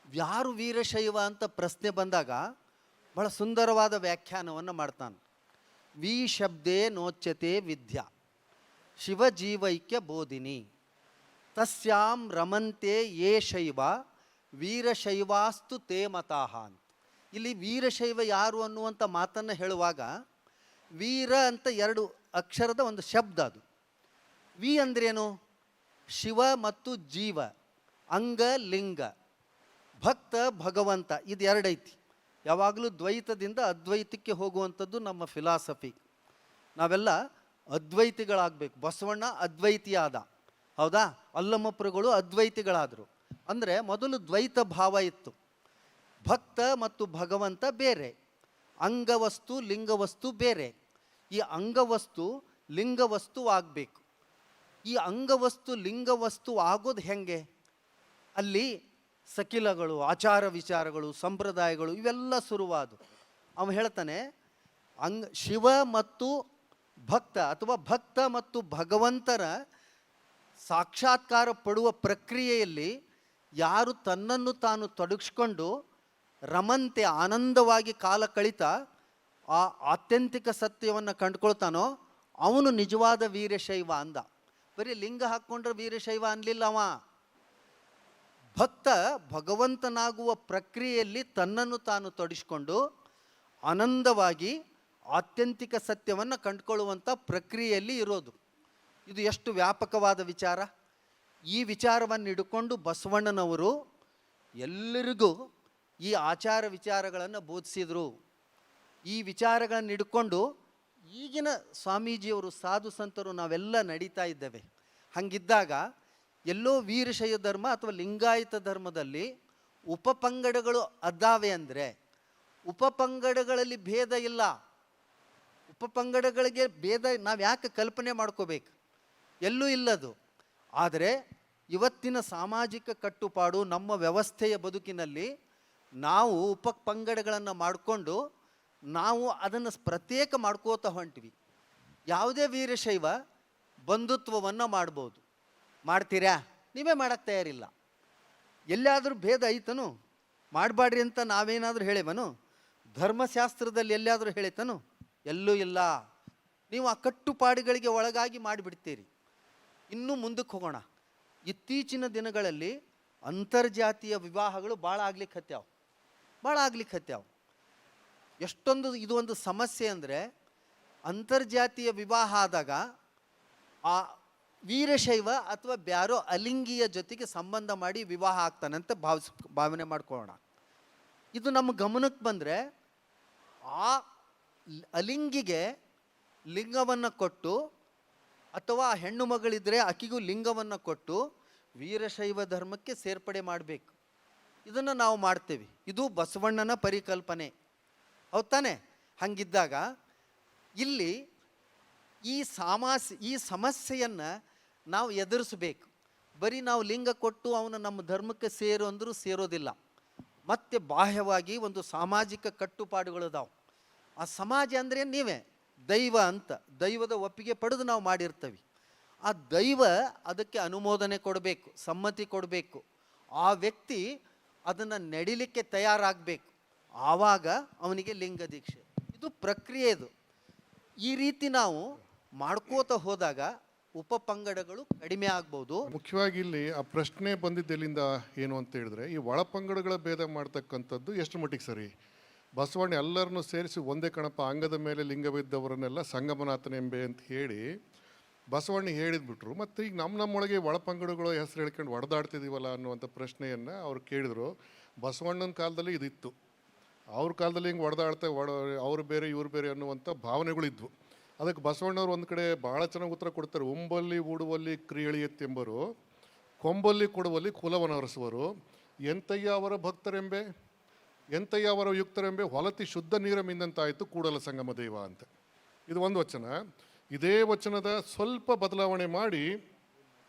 ಯಾರು ವೀರಶೈವ ಅಂತ ಪ್ರಶ್ನೆ ಬಂದಾಗ ಬಹಳ ಸುಂದರವಾದ ವ್ಯಾಖ್ಯಾನವನ್ನು ಮಾಡ್ತಾನೆ. ವಿ ಶಬ್ದೇ ನೋಚ್ಯತೆ ವಿದ್ಯಾ ಶಿವಜೀವೈಕ್ಯ ಬೋಧಿನಿ ತಸ್ಯಾಂ ರಮಂತೆ ಯೇ ಶೈವ ವೀರಶೈವಾಸ್ತು ತೇ ಮತಾಹ ಅಂತ. ಇಲ್ಲಿ ವೀರಶೈವ ಯಾರು ಅನ್ನುವಂಥ ಮಾತನ್ನು ಹೇಳುವಾಗ ವೀರ ಅಂತ 2 ಅಕ್ಷರದ ಒಂದು ಶಬ್ದ ಅದು. ವಿ ಅಂದ್ರೇನು? ಶಿವ ಮತ್ತು ಜೀವ, ಅಂಗ ಲಿಂಗ, ಭಕ್ತ ಭಗವಂತ, ಇದು 2 ಐತಿ. ಯಾವಾಗಲೂ ದ್ವೈತದಿಂದ ಅದ್ವೈತಕ್ಕೆ ಹೋಗುವಂಥದ್ದು ನಮ್ಮ ಫಿಲಾಸಫಿ. ನಾವೆಲ್ಲ ಅದ್ವೈತಿಗಳಾಗಬೇಕು. ಬಸವಣ್ಣ ಅದ್ವೈತಿ ಆದ, ಹೌದಾ? ಅಲ್ಲಮಪ್ರಗಳು ಅದ್ವೈತಿಗಳಾದರು. ಅಂದರೆ ಮೊದಲು ದ್ವೈತ ಭಾವ ಇತ್ತು. ಭಕ್ತ ಮತ್ತು ಭಗವಂತ ಬೇರೆ, ಅಂಗವಸ್ತು ಲಿಂಗವಸ್ತು ಬೇರೆ. ಈ ಅಂಗವಸ್ತು ಲಿಂಗವಸ್ತು ಆಗಬೇಕು. ಈ ಅಂಗವಸ್ತು ಲಿಂಗವಸ್ತು ಆಗೋದು ಹೆಂಗೆ? ಅಲ್ಲಿ ಸಕಿಲಗಳು, ಆಚಾರ ವಿಚಾರಗಳು, ಸಂಪ್ರದಾಯಗಳು ಇವೆಲ್ಲ ಶುರುವಾದವು. ಅವ ಹೇಳ್ತಾನೆ, ಶಿವ ಮತ್ತು ಭಕ್ತ ಅಥವಾ ಭಕ್ತ ಮತ್ತು ಭಗವಂತರ ಸಾಕ್ಷಾತ್ಕಾರ ಪಡುವ ಪ್ರಕ್ರಿಯೆಯಲ್ಲಿ ಯಾರು ತನ್ನನ್ನು ತಾನು ತೊಡಗಿಸ್ಕೊಂಡು ರಮಂತೆ ಆನಂದವಾಗಿ ಕಾಲ ಕಳೀತಾ ಆ ಆತ್ಯಂತಿಕ ಸತ್ಯವನ್ನು ಕಂಡುಕೊಳ್ತಾನೋ ಅವನು ನಿಜವಾದ ವೀರಶೈವ ಅಂದ. ಬರೀ ಲಿಂಗ ಹಾಕ್ಕೊಂಡ್ರೆ ವೀರಶೈವ ಅನ್ಲಿಲ್ಲ ಅವ. ಭಕ್ತ ಭಗವಂತನಾಗುವ ಪ್ರಕ್ರಿಯೆಯಲ್ಲಿ ತನ್ನನ್ನು ತಾನು ತೊಡಗಿಸ್ಕೊಂಡು ಆನಂದವಾಗಿ ಆತ್ಯಂತಿಕ ಸತ್ಯವನ್ನು ಕಂಡುಕೊಳ್ಳುವಂಥ ಪ್ರಕ್ರಿಯೆಯಲ್ಲಿ ಇರೋದು. ಇದು ಎಷ್ಟು ವ್ಯಾಪಕವಾದ ವಿಚಾರ. ಈ ವಿಚಾರವನ್ನು ಹಿಡ್ಕೊಂಡು ಬಸವಣ್ಣನವರು ಎಲ್ಲರಿಗೂ ಈ ಆಚಾರ ವಿಚಾರಗಳನ್ನು ಬೋಧಿಸಿದರು. ಈ ವಿಚಾರಗಳನ್ನು ಹಿಡ್ಕೊಂಡು ಈಗಿನ ಸ್ವಾಮೀಜಿಯವರು, ಸಾಧು ಸಂತರು ನಾವೆಲ್ಲ ನಡೀತಾ ಇದ್ದೇವೆ. ಹಾಗಿದ್ದಾಗ ಎಲ್ಲೋ ವೀರಶೈವ ಧರ್ಮ ಅಥವಾ ಲಿಂಗಾಯತ ಧರ್ಮದಲ್ಲಿ ಉಪಪಂಗಡಗಳು ಅದಾವೆ ಅಂದರೆ ಉಪಪಂಗಡಗಳಲ್ಲಿ ಭೇದ ಇಲ್ಲ. ಉಪಪಂಗಡಗಳಿಗೆ ಭೇದ ನಾವು ಯಾಕೆ ಕಲ್ಪನೆ ಮಾಡ್ಕೋಬೇಕು? ಎಲ್ಲೂ ಇಲ್ಲದು. ಆದರೆ ಇವತ್ತಿನ ಸಾಮಾಜಿಕ ಕಟ್ಟುಪಾಡು, ನಮ್ಮ ವ್ಯವಸ್ಥೆಯ ಬದುಕಿನಲ್ಲಿ ನಾವು ಉಪಪಂಗಡಗಳನ್ನು ಮಾಡಿಕೊಂಡು ನಾವು ಅದನ್ನು ಪ್ರತ್ಯೇಕ ಮಾಡ್ಕೋತಾ ಹೊಂಟಿವಿ. ಯಾವುದೇ ವೀರಶೈವ ಬಂಧುತ್ವವನ್ನು ಮಾಡ್ಬೋದು. ಮಾಡ್ತೀರಾ? ನೀವೇ ಮಾಡೋಕ್ಕೆ ತಯಾರಿಲ್ಲ. ಎಲ್ಲಾದರೂ ಭೇದ ಐತನು? ಮಾಡಬೇಡ್ರಿ ಅಂತ ನಾವೇನಾದರೂ ಹೇಳೇವನು? ಧರ್ಮಶಾಸ್ತ್ರದಲ್ಲಿ ಎಲ್ಲಾದರೂ ಹೇಳಿತನು? ಎಲ್ಲೂ ಇಲ್ಲ. ನೀವು ಆ ಕಟ್ಟುಪಾಡುಗಳಿಗೆ ಒಳಗಾಗಿ ಮಾಡಿಬಿಡ್ತೀರಿ. ಇನ್ನೂ ಮುಂದಕ್ಕೆ ಹೋಗೋಣ. ಇತ್ತೀಚಿನ ದಿನಗಳಲ್ಲಿ ಅಂತರ್ಜಾತೀಯ ವಿವಾಹಗಳು ಭಾಳ ಆಗ್ಲಿಕ್ಕೆ ಹತ್ಯಾವ. ಎಷ್ಟೊಂದು ಇದು ಒಂದು ಸಮಸ್ಯೆ ಅಂದರೆ, ಅಂತರ್ಜಾತೀಯ ವಿವಾಹ ಆದಾಗ ಆ ವೀರಶೈವ ಅಥವಾ ಬ್ಯಾರೋ ಅಲಿಂಗಿಯ ಜೊತೆಗೆ ಸಂಬಂಧ ಮಾಡಿ ವಿವಾಹ ಆಗ್ತಾನೆ ಅಂತ ಭಾವನೆ ಮಾಡ್ಕೊಳ್ಳೋಣ. ಇದು ನಮ್ಮ ಗಮನಕ್ಕೆ ಬಂದರೆ ಆ ಅಲಿಂಗಿಗೆ ಲಿಂಗವನ್ನು ಕೊಟ್ಟು, ಅಥವಾ ಹೆಣ್ಣು ಮಗಳಿದ್ದರೆ ಆಕೆಗೂ ಲಿಂಗವನ್ನು ಕೊಟ್ಟು ವೀರಶೈವ ಧರ್ಮಕ್ಕೆ ಸೇರ್ಪಡೆ ಮಾಡಬೇಕು. ಇದನ್ನು ನಾವು ಮಾಡ್ತೇವೆ. ಇದು ಬಸವಣ್ಣನ ಪರಿಕಲ್ಪನೆ, ಹೌದು ತಾನೆ? ಹಾಗಿದ್ದಾಗ ಇಲ್ಲಿ ಈ ಸಮಸ್ಯೆಯನ್ನು ನಾವು ಎದುರಿಸಬೇಕು. ಬರೀ ನಾವು ಲಿಂಗ ಕೊಟ್ಟು ಅವನು ನಮ್ಮ ಧರ್ಮಕ್ಕೆ ಸೇರು ಅಂದರೂ ಸೇರೋದಿಲ್ಲ. ಮತ್ತು ಬಾಹ್ಯವಾಗಿ ಒಂದು ಸಾಮಾಜಿಕ ಕಟ್ಟುಪಾಡುಗಳಿದಾವೆ. ಆ ಸಮಾಜ ಅಂದರೆ ನೀವೇ ದೈವ ಅಂತ, ದೈವದ ಒಪ್ಪಿಗೆ ಪಡೆದು ನಾವು ಮಾಡಿರ್ತೀವಿ. ಆ ದೈವ ಅದಕ್ಕೆ ಅನುಮೋದನೆ ಕೊಡಬೇಕು, ಸಮ್ಮತಿ ಕೊಡಬೇಕು. ಆ ವ್ಯಕ್ತಿ ಅದನ್ನು ನಡಿಲಿಕ್ಕೆ ತಯಾರಾಗಬೇಕು. ಆವಾಗ ಅವನಿಗೆ ಲಿಂಗ ದೀಕ್ಷೆ. ಇದು ಪ್ರಕ್ರಿಯೆ. ಇದು ಈ ರೀತಿ ನಾವು ಮಾಡ್ಕೋತ ಹೋದಾಗ ಉಪಪಂಗಡಗಳು ಕಡಿಮೆ ಆಗ್ಬೋದು. ಮುಖ್ಯವಾಗಿ ಇಲ್ಲಿ ಆ ಪ್ರಶ್ನೆ ಬಂದಿದ್ದೆಲ್ಲಿಂದ ಏನು ಅಂತ ಹೇಳಿದ್ರೆ, ಈ ಒಳಪಂಗಡಗಳ ಭೇದ ಮಾಡ್ತಕ್ಕಂಥದ್ದು ಎಷ್ಟು ಮಟ್ಟಿಗೆ ಸರಿ? ಬಸವಣ್ಣ ಎಲ್ಲರನ್ನೂ ಸೇರಿಸಿ ಒಂದೇ ಕಣಪ್ಪ ಅಂಗದ ಮೇಲೆ ಲಿಂಗವಿದ್ದವರನ್ನೆಲ್ಲ ಸಂಗಮನಾಥನೆಂಬೆ ಅಂತ ಹೇಳಿ ಬಸವಣ್ಣ ಹೇಳಿದ್ಬಿಟ್ರು. ಮತ್ತು ಈಗ ನಮ್ಮೊಳಗೆ ಒಳಪಂಗಡಗಳು ಹೆಸರು ಹೇಳ್ಕೊಂಡು ಹೊಡೆದಾಡ್ತಿದ್ದೀವಲ್ಲ ಅನ್ನುವಂಥ ಪ್ರಶ್ನೆಯನ್ನು ಅವ್ರು ಕೇಳಿದರು. ಬಸವಣ್ಣನ ಕಾಲದಲ್ಲಿ ಇದಿತ್ತು. ಅವ್ರ ಕಾಲದಲ್ಲಿ ಹಿಂಗೆ ಅವ್ರು ಬೇರೆ ಇವ್ರು ಬೇರೆ ಅನ್ನುವಂಥ ಭಾವನೆಗಳಿದ್ವು. ಅದಕ್ಕೆ ಬಸವಣ್ಣವ್ರು ಒಂದು ಕಡೆ ಭಾಳ ಚೆನ್ನಾಗಿ ಉತ್ತರ ಕೊಡ್ತಾರೆ. ಉಂಬಲ್ಲಿ ಉಡುವಲ್ಲಿ ಕ್ರಿಯಳಿಯತ್ತೆಂಬರು, ಕೊಂಬಲ್ಲಿ ಕೊಡುವಲ್ಲಿ ಕುಲವನರಸುವರು, ಎಂತಯ್ಯ ಅವರ ಭಕ್ತರೆಂಬೆ, ಎಂತಯ್ಯ ಅವರ ಯುಕ್ತರೆಂಬೆ, ಹೊಲತಿ ಶುದ್ಧ ನೀರ ಮಿಂದಂತಾಯಿತು ಕೂಡಲ ಸಂಗಮ ದೈವ ಅಂತ. ಇದು ಒಂದು ವಚನ. ಇದೇ ವಚನದ ಸ್ವಲ್ಪ ಬದಲಾವಣೆ ಮಾಡಿ,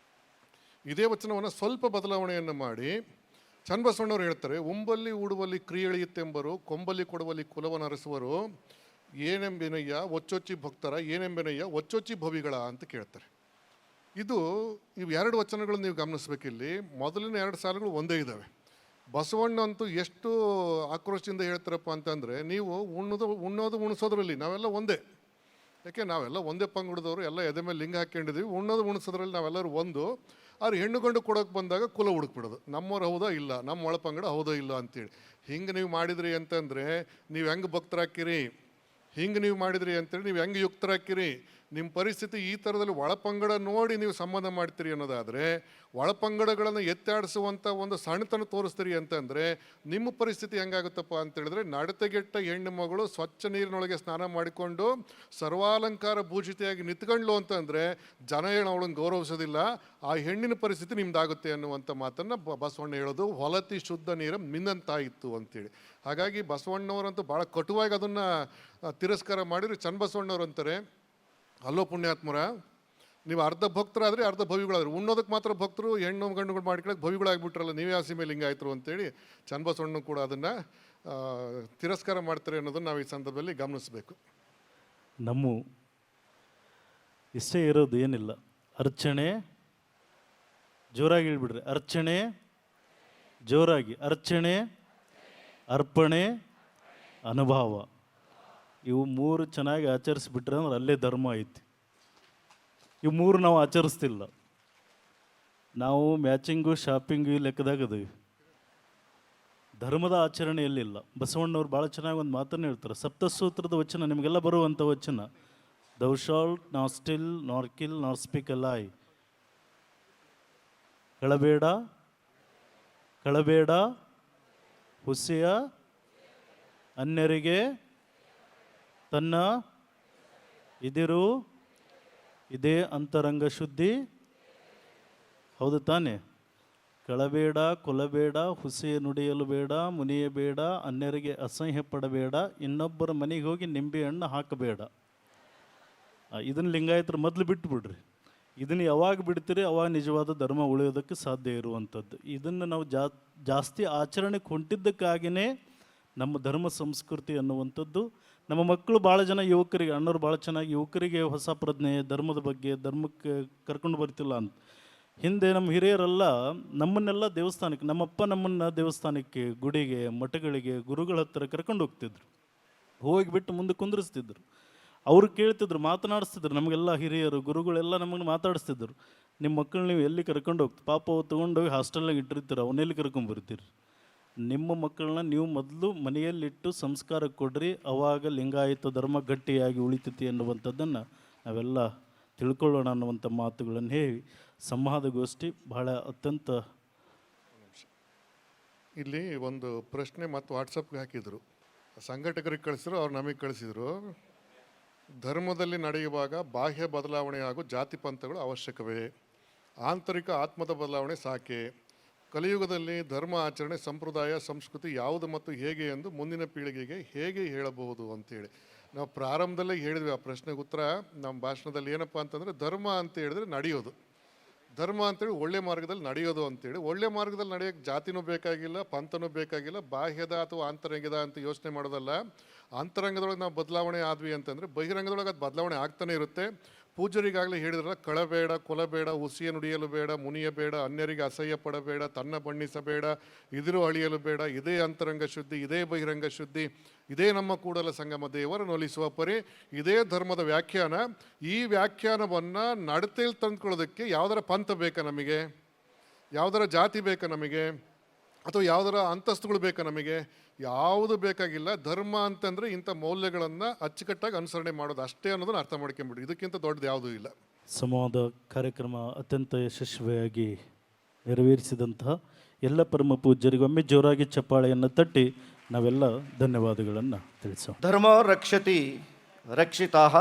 ಇದೇ ವಚನವನ್ನು ಸ್ವಲ್ಪ ಬದಲಾವಣೆಯನ್ನು ಮಾಡಿ ಚನ್ನಬಸವಣ್ಣವ್ರು ಹೇಳ್ತಾರೆ, ಉಂಬಲ್ಲಿ ಉಡುವಲ್ಲಿ ಕ್ರಿಯಳಿಯುತ್ತೆಂಬರು, ಕೊಂಬಲ್ಲಿ ಕೊಡುವಲ್ಲಿ ಕುಲವನರಸುವರು, ಏನೆಂಬೆನಯ್ಯ ಒಚ್ಚೊಚ್ಚಿ ಭಕ್ತರ, ಏನೆಂಬೆನಯ್ಯ ಒಚ್ಚೊಚ್ಚಿ ಭವಿಗಳ ಅಂತ ಕೇಳ್ತಾರೆ. ಇವು ಎರಡು ವಚನಗಳು ನೀವು ಗಮನಿಸ್ಬೇಕಿಲ್ಲಿ. ಮೊದಲಿನ ಎರಡು ಸಾಲುಗಳು ಒಂದೇ ಇದ್ದಾವೆ. ಬಸವಣ್ಣ ಅಂತೂ ಎಷ್ಟು ಆಕ್ರೋಶದಿಂದ ಹೇಳ್ತಾರಪ್ಪ ಅಂತಂದರೆ, ನೀವು ಉಣ್ಣೋದು ಉಣಿಸೋದ್ರಲ್ಲಿ ನಾವೆಲ್ಲ ಒಂದೇ. ಯಾಕೆ ನಾವೆಲ್ಲ ಒಂದೇ ಪಂಗಡದವರು, ಎಲ್ಲ ಎದೆ ಮೇಲೆ ಲಿಂಗ ಹಾಕ್ಕೊಂಡಿದ್ದೀವಿ. ಉಣ್ಣೋದು ಉಣಿಸೋದ್ರಲ್ಲಿ ನಾವೆಲ್ಲರೂ ಒಂದು. ಅವ್ರು ಹೆಣ್ಣು ಗಂಡು ಕೊಡೋಕೆ ಬಂದಾಗ ಕುಲ ಹುಡುಕ್ಬಿಡೋದು, ನಮ್ಮವ್ರು ಹೌದಾ ಇಲ್ಲ, ನಮ್ಮ ಒಳಪಂಗಡ ಹೌದಾ ಇಲ್ಲ ಅಂತೇಳಿ. ಹಿಂಗೆ ನೀವು ಮಾಡಿದ್ರಿ ಅಂತಂದರೆ ನೀವು ಹೆಂಗೆ ಭಕ್ತರಾಕಿರಿ, ಹಿಂಗೆ ನೀವು ಮಾಡಿದ್ರಿ ಅಂತೇಳಿ ನೀವು ಹೆಂಗೆ ಯುಕ್ತರಾಕಿರಿ, ನಿಮ್ಮ ಪರಿಸ್ಥಿತಿ ಈ ಥರದಲ್ಲಿ ಒಳಪಂಗಡ ನೋಡಿ ನೀವು ಸಂಬಂಧ ಮಾಡ್ತೀರಿ ಅನ್ನೋದಾದರೆ, ಒಳಪಂಗಡಗಳನ್ನು ಎತ್ತಾಡಿಸುವಂಥ ಒಂದು ಸಣ್ಣತನ ತೋರಿಸ್ತೀರಿ ಅಂತಂದರೆ ನಿಮ್ಮ ಪರಿಸ್ಥಿತಿ ಹೆಂಗಾಗುತ್ತಪ್ಪ ಅಂತೇಳಿದ್ರೆ, ನಡತೆಗೆಟ್ಟ ಹೆಣ್ಣು ಮಗಳು ಸ್ವಚ್ಛ ನೀರಿನೊಳಗೆ ಸ್ನಾನ ಮಾಡಿಕೊಂಡು ಸರ್ವಾಲಂಕಾರ ಭೂಷಿತೆಯಾಗಿ ನಿಂತ್ಕೊಂಡ್ಲು ಅಂತಂದರೆ ಜನ ಏನು ಅವಳನ್ನು ಗೌರವಿಸೋದಿಲ್ಲ. ಆ ಹೆಣ್ಣಿನ ಪರಿಸ್ಥಿತಿ ನಿಮ್ದಾಗುತ್ತೆ ಅನ್ನುವಂಥ ಮಾತನ್ನು ಬಸವಣ್ಣ ಹೇಳೋದು, ಹೊಲತಿ ಶುದ್ಧ ನೀರು ಮಿಂದಂತಾಯಿತು ಅಂತೇಳಿ. ಹಾಗಾಗಿ ಬಸವಣ್ಣವರಂತೂ ಭಾಳ ಕಟುವಾಗಿ ಅದನ್ನು ತಿರಸ್ಕಾರ ಮಾಡಿದ್ರು. ಚನ್ನಬಸವಣ್ಣವ್ರು ಅಂತಾರೆ, ಅಲ್ಲೋ ಪುಣ್ಯಾತ್ಮರ, ನೀವು ಅರ್ಧ ಭಕ್ತರಾದರೆ ಅರ್ಧ ಭವಿಗಳಾದ್ರೆ, ಉಣ್ಣೋದಕ್ಕೆ ಮಾತ್ರ ಭಕ್ತರು, ಹೆಣ್ಣು ಗಂಡುಗಳು ಮಾಡ್ಕೊಳ್ಳೋಕೆ ಭವಿಗಳಾಗ್ಬಿಟ್ರಲ್ಲ, ನೀವೇ ಆ ಸೀಮೆ ಲಿಂಗ ಆಯ್ತರು ಅಂತೇಳಿ ಚನ್ನಬಸವಣ್ಣ ಕೂಡ ಅದನ್ನು ತಿರಸ್ಕಾರ ಮಾಡ್ತಾರೆ ಅನ್ನೋದನ್ನು ನಾವು ಈ ಸಂದರ್ಭದಲ್ಲಿ ಗಮನಿಸಬೇಕು. ನಮ್ಮ ಇಷ್ಟೇ ಇರೋದು ಏನಿಲ್ಲ. ಅರ್ಚನೆ ಜೋರಾಗಿ ಹೇಳ್ಬಿಡ್ರಿ, ಅರ್ಚನೆ ಜೋರಾಗಿ, ಅರ್ಚನೆ, ಅರ್ಪಣೆ, ಅನುಭವ. ಇವು ಮೂರು ಚೆನ್ನಾಗಿ ಆಚರಿಸ್ಬಿಟ್ರೆ ಅಂದ್ರೆ ಅಲ್ಲೇ ಧರ್ಮ ಐತಿ. ಇವು ಮೂರು ನಾವು ಆಚರಿಸ್ತಿಲ್ಲ. ನಾವು ಮ್ಯಾಚಿಂಗು ಶಾಪಿಂಗು ಈ ಲೆಕ್ಕದಾಗದೀವಿ, ಧರ್ಮದ ಆಚರಣೆಯಲ್ಲಿಲ್ಲ. ಬಸವಣ್ಣವ್ರು ಭಾಳ ಚೆನ್ನಾಗಿ ಒಂದು ಮಾತನ್ನು ಹೇಳ್ತಾರೆ, ಸಪ್ತಸೂತ್ರದ ವಚನ ನಿಮಗೆಲ್ಲ ಬರುವಂಥ ವಚನ, ದೌ ಶಾಲ್ಟ್ ನಾಟ್ ಸ್ಟಿಲ್ ನಾರ್ ಕಿಲ್ ನಾರ್ ಸ್ಪೀಕ್ ಅ ಲೈ. ಕಳಬೇಡ, ಕಳಬೇಡ, ಹುಸಿಯ, ಅನ್ಯರಿಗೆ ತನ್ನ ಇದಿರು, ಇದೇ ಅಂತರಂಗ ಶುದ್ಧಿ. ಹೌದು ತಾನೆ? ಕಳಬೇಡ, ಕೊಲಬೇಡ, ಹುಸಿಯ ನುಡಿಯಲು ಬೇಡ, ಮುನಿಯಬೇಡ, ಅನ್ಯರಿಗೆ ಅಸಹ್ಯ ಪಡಬೇಡ, ಇನ್ನೊಬ್ಬರ ಮನೆಗೆ ಹೋಗಿ ನಿಂಬೆ ಹಣ್ಣು ಹಾಕಬೇಡ. ಇದನ್ನು ಲಿಂಗಾಯತರು ಮೊದಲು ಬಿಟ್ಟುಬಿಡ್ರಿ. ಇದನ್ನು ಯಾವಾಗ ಬಿಡ್ತೀರಿ ಅವಾಗ ನಿಜವಾದ ಧರ್ಮ ಉಳಿಯೋದಕ್ಕೆ ಸಾಧ್ಯ ಇರುವಂಥದ್ದು. ಇದನ್ನು ನಾವು ಜಾಸ್ತಿ ಆಚರಣೆಗೆ ಹೊಂಟಿದ್ದಕ್ಕಾಗಿಯೇ ನಮ್ಮ ಧರ್ಮ ಸಂಸ್ಕೃತಿ ಅನ್ನುವಂಥದ್ದು. ನಮ್ಮ ಮಕ್ಕಳು ಭಾಳ ಜನ ಯುವಕರಿಗೆ, ಅಣ್ಣವ್ರು ಭಾಳ ಚೆನ್ನಾಗಿ ಯುವಕರಿಗೆ ಹೊಸ ಪ್ರಜ್ಞೆ ಧರ್ಮದ ಬಗ್ಗೆ, ಧರ್ಮಕ್ಕೆ ಕರ್ಕೊಂಡು ಬರ್ತಿಲ್ಲ ಅಂತ. ಹಿಂದೆ ನಮ್ಮ ಹಿರಿಯರೆಲ್ಲ ನಮ್ಮನ್ನೆಲ್ಲ ದೇವಸ್ಥಾನಕ್ಕೆ, ನಮ್ಮಪ್ಪ ನಮ್ಮನ್ನು ದೇವಸ್ಥಾನಕ್ಕೆ, ಗುಡಿಗೆ, ಮಠಗಳಿಗೆ, ಗುರುಗಳ ಹತ್ತಿರ ಕರ್ಕೊಂಡು ಹೋಗ್ತಿದ್ರು. ಹೋಗಿಬಿಟ್ಟು ಮುಂದೆ ಕುಂದಿರಿಸ್ತಿದ್ರು. ಅವರು ಕೇಳ್ತಿದ್ರು, ಮಾತನಾಡಿಸ್ತಿದ್ರು. ನಮಗೆಲ್ಲ ಹಿರಿಯರು ಗುರುಗಳೆಲ್ಲ ನಮ್ಮನ್ನು ಮಾತಾಡಿಸ್ತಿದ್ರು. ನಿಮ್ಮ ಮಕ್ಕಳು ನೀವು ಎಲ್ಲಿ ಕರ್ಕೊಂಡು ಹೋಗ್ತೀವಿ, ಪಾಪ ಅವು ತೊಗೊಂಡೋಗಿ ಹಾಸ್ಟೆಲ್ನಾಗ ಇಟ್ಟಿರ್ತೀರ, ಅವನ್ನೆಲ್ಲಿ ಕರ್ಕೊಂಬರ್ತೀರಿ? ನಿಮ್ಮ ಮಕ್ಕಳನ್ನ ನೀವು ಮೊದಲು ಮನೆಯಲ್ಲಿಟ್ಟು ಸಂಸ್ಕಾರ ಕೊಡ್ರಿ, ಅವಾಗ ಲಿಂಗಾಯತ ಧರ್ಮ ಗಟ್ಟಿಯಾಗಿ ಉಳಿತೈತಿ ಅನ್ನುವಂಥದ್ದನ್ನು ನಾವೆಲ್ಲ ತಿಳ್ಕೊಳ್ಳೋಣ ಅನ್ನುವಂಥ ಮಾತುಗಳನ್ನು ಹೇಳಿ ಸಂವಾದಗೋಷ್ಠಿ ಬಹಳ ಅತ್ಯಂತ. ಇಲ್ಲಿ ಒಂದು ಪ್ರಶ್ನೆ ಮತ್ತು ವಾಟ್ಸಪ್ಗೆ ಹಾಕಿದರು, ಸಂಘಟಕರಿಗೆ ಕಳಿಸಿದ್ರು, ಅವ್ರು ನಮಗೆ ಕಳಿಸಿದರು. ಧರ್ಮದಲ್ಲಿ ನಡೆಯುವಾಗ ಬಾಹ್ಯ ಬದಲಾವಣೆ ಹಾಗೂ ಜಾತಿ ಪಂಥಗಳು ಅವಶ್ಯಕವೇ? ಆಂತರಿಕ ಆತ್ಮದ ಬದಲಾವಣೆ ಸಾಕೆ? ಕಲಿಯುಗದಲ್ಲಿ ಧರ್ಮ ಆಚರಣೆ, ಸಂಪ್ರದಾಯ, ಸಂಸ್ಕೃತಿ ಯಾವುದು ಮತ್ತು ಹೇಗೆ ಎಂದು ಮುಂದಿನ ಪೀಳಿಗೆಗೆ ಹೇಗೆ ಹೇಳಬಹುದು ಅಂತೇಳಿ ನಾವು ಪ್ರಾರಂಭದಲ್ಲೇ ಹೇಳಿದ್ವಿ. ಆ ಪ್ರಶ್ನೆಗೆ ಉತ್ತರ ನಮ್ಮ ಭಾಷಣದಲ್ಲಿ ಏನಪ್ಪ ಅಂತಂದರೆ, ಧರ್ಮ ಅಂತ ಹೇಳಿದ್ರೆ ನಡೆಯೋದು. ಧರ್ಮ ಅಂತೇಳಿ ಒಳ್ಳೆ ಮಾರ್ಗದಲ್ಲಿ ನಡೆಯೋದು ಅಂತೇಳಿ. ಒಳ್ಳೆ ಮಾರ್ಗದಲ್ಲಿ ನಡೆಯೋಕ್ಕೆ ಜಾತಿನೂ ಬೇಕಾಗಿಲ್ಲ, ಪಂಥನೂ ಬೇಕಾಗಿಲ್ಲ, ಬಾಹ್ಯದ ಅಥವಾ ಆಂತರಂಗದ ಅಂತ ಯೋಚನೆ ಮಾಡೋದಲ್ಲ. ಅಂತರಂಗದೊಳಗೆ ನಾವು ಬದಲಾವಣೆ ಆದ್ವಿ ಅಂತಂದರೆ ಬಹಿರಂಗದೊಳಗೆ ಅದು ಬದಲಾವಣೆ ಆಗ್ತಾನೆ ಇರುತ್ತೆ. ಪೂಜ್ಯರಿಗಾಗಲೇ ಹೇಳಿದ್ರಲ್ಲ, ಕಳಬೇಡ, ಕೊಲಬೇಡ, ಹುಸಿಯ ನುಡಿಯಲು ಬೇಡ, ಮುನಿಯಬೇಡ, ಅನ್ಯರಿಗೆ ಅಸಹ್ಯ ಪಡಬೇಡ, ತನ್ನ ಬಣ್ಣಿಸಬೇಡ, ಇದಿರು ಅಳಿಯಲು ಬೇಡ. ಇದೇ ಅಂತರಂಗ ಶುದ್ಧಿ, ಇದೇ ಬಹಿರಂಗ ಶುದ್ಧಿ, ಇದೇ ನಮ್ಮ ಕೂಡಲ ಸಂಗಮ ದೇವರನ್ನು ಒಲಿಸುವ ಪರಿ. ಇದೇ ಧರ್ಮದ ವ್ಯಾಖ್ಯಾನ. ಈ ವ್ಯಾಖ್ಯಾನವನ್ನು ನಡತೆಯಲ್ಲಿ ತಂದ್ಕೊಳ್ಳೋದಕ್ಕೆ ಯಾವುದರ ಪಂಥ ಬೇಕಾ ನಮಗೆ, ಯಾವುದರ ಜಾತಿ ಬೇಕಾ ನಮಗೆ, ಅಥವಾ ಯಾವುದರ ಅಂತಸ್ತುಗಳು ಬೇಕಾ ನಮಗೆ? ಯಾವುದು ಬೇಕಾಗಿಲ್ಲ. ಧರ್ಮ ಅಂತಂದರೆ ಇಂಥ ಮೌಲ್ಯಗಳನ್ನು ಅಚ್ಚುಕಟ್ಟಾಗಿ ಅನುಸರಣೆ ಮಾಡೋದು ಅಷ್ಟೇ ಅನ್ನೋದನ್ನು ಅರ್ಥ ಮಾಡ್ಕೊಂಬಿಡಿ. ಇದಕ್ಕಿಂತ ದೊಡ್ಡದು ಯಾವುದೂ ಇಲ್ಲ. ಸಂವಾದ ಕಾರ್ಯಕ್ರಮ ಅತ್ಯಂತ ಯಶಸ್ವಿಯಾಗಿ ನೆರವೇರಿಸಿದಂತಹ ಎಲ್ಲ ಪರಮ ಪೂಜ್ಯರಿಗೊಮ್ಮೆ ಜೋರಾಗಿ ಚಪ್ಪಾಳೆಯನ್ನು ತಟ್ಟಿ ನಾವೆಲ್ಲ ಧನ್ಯವಾದಗಳನ್ನು ತಿಳಿಸೋಣ. ಧರ್ಮ ರಕ್ಷತಿ ರಕ್ಷಿತಾಹ.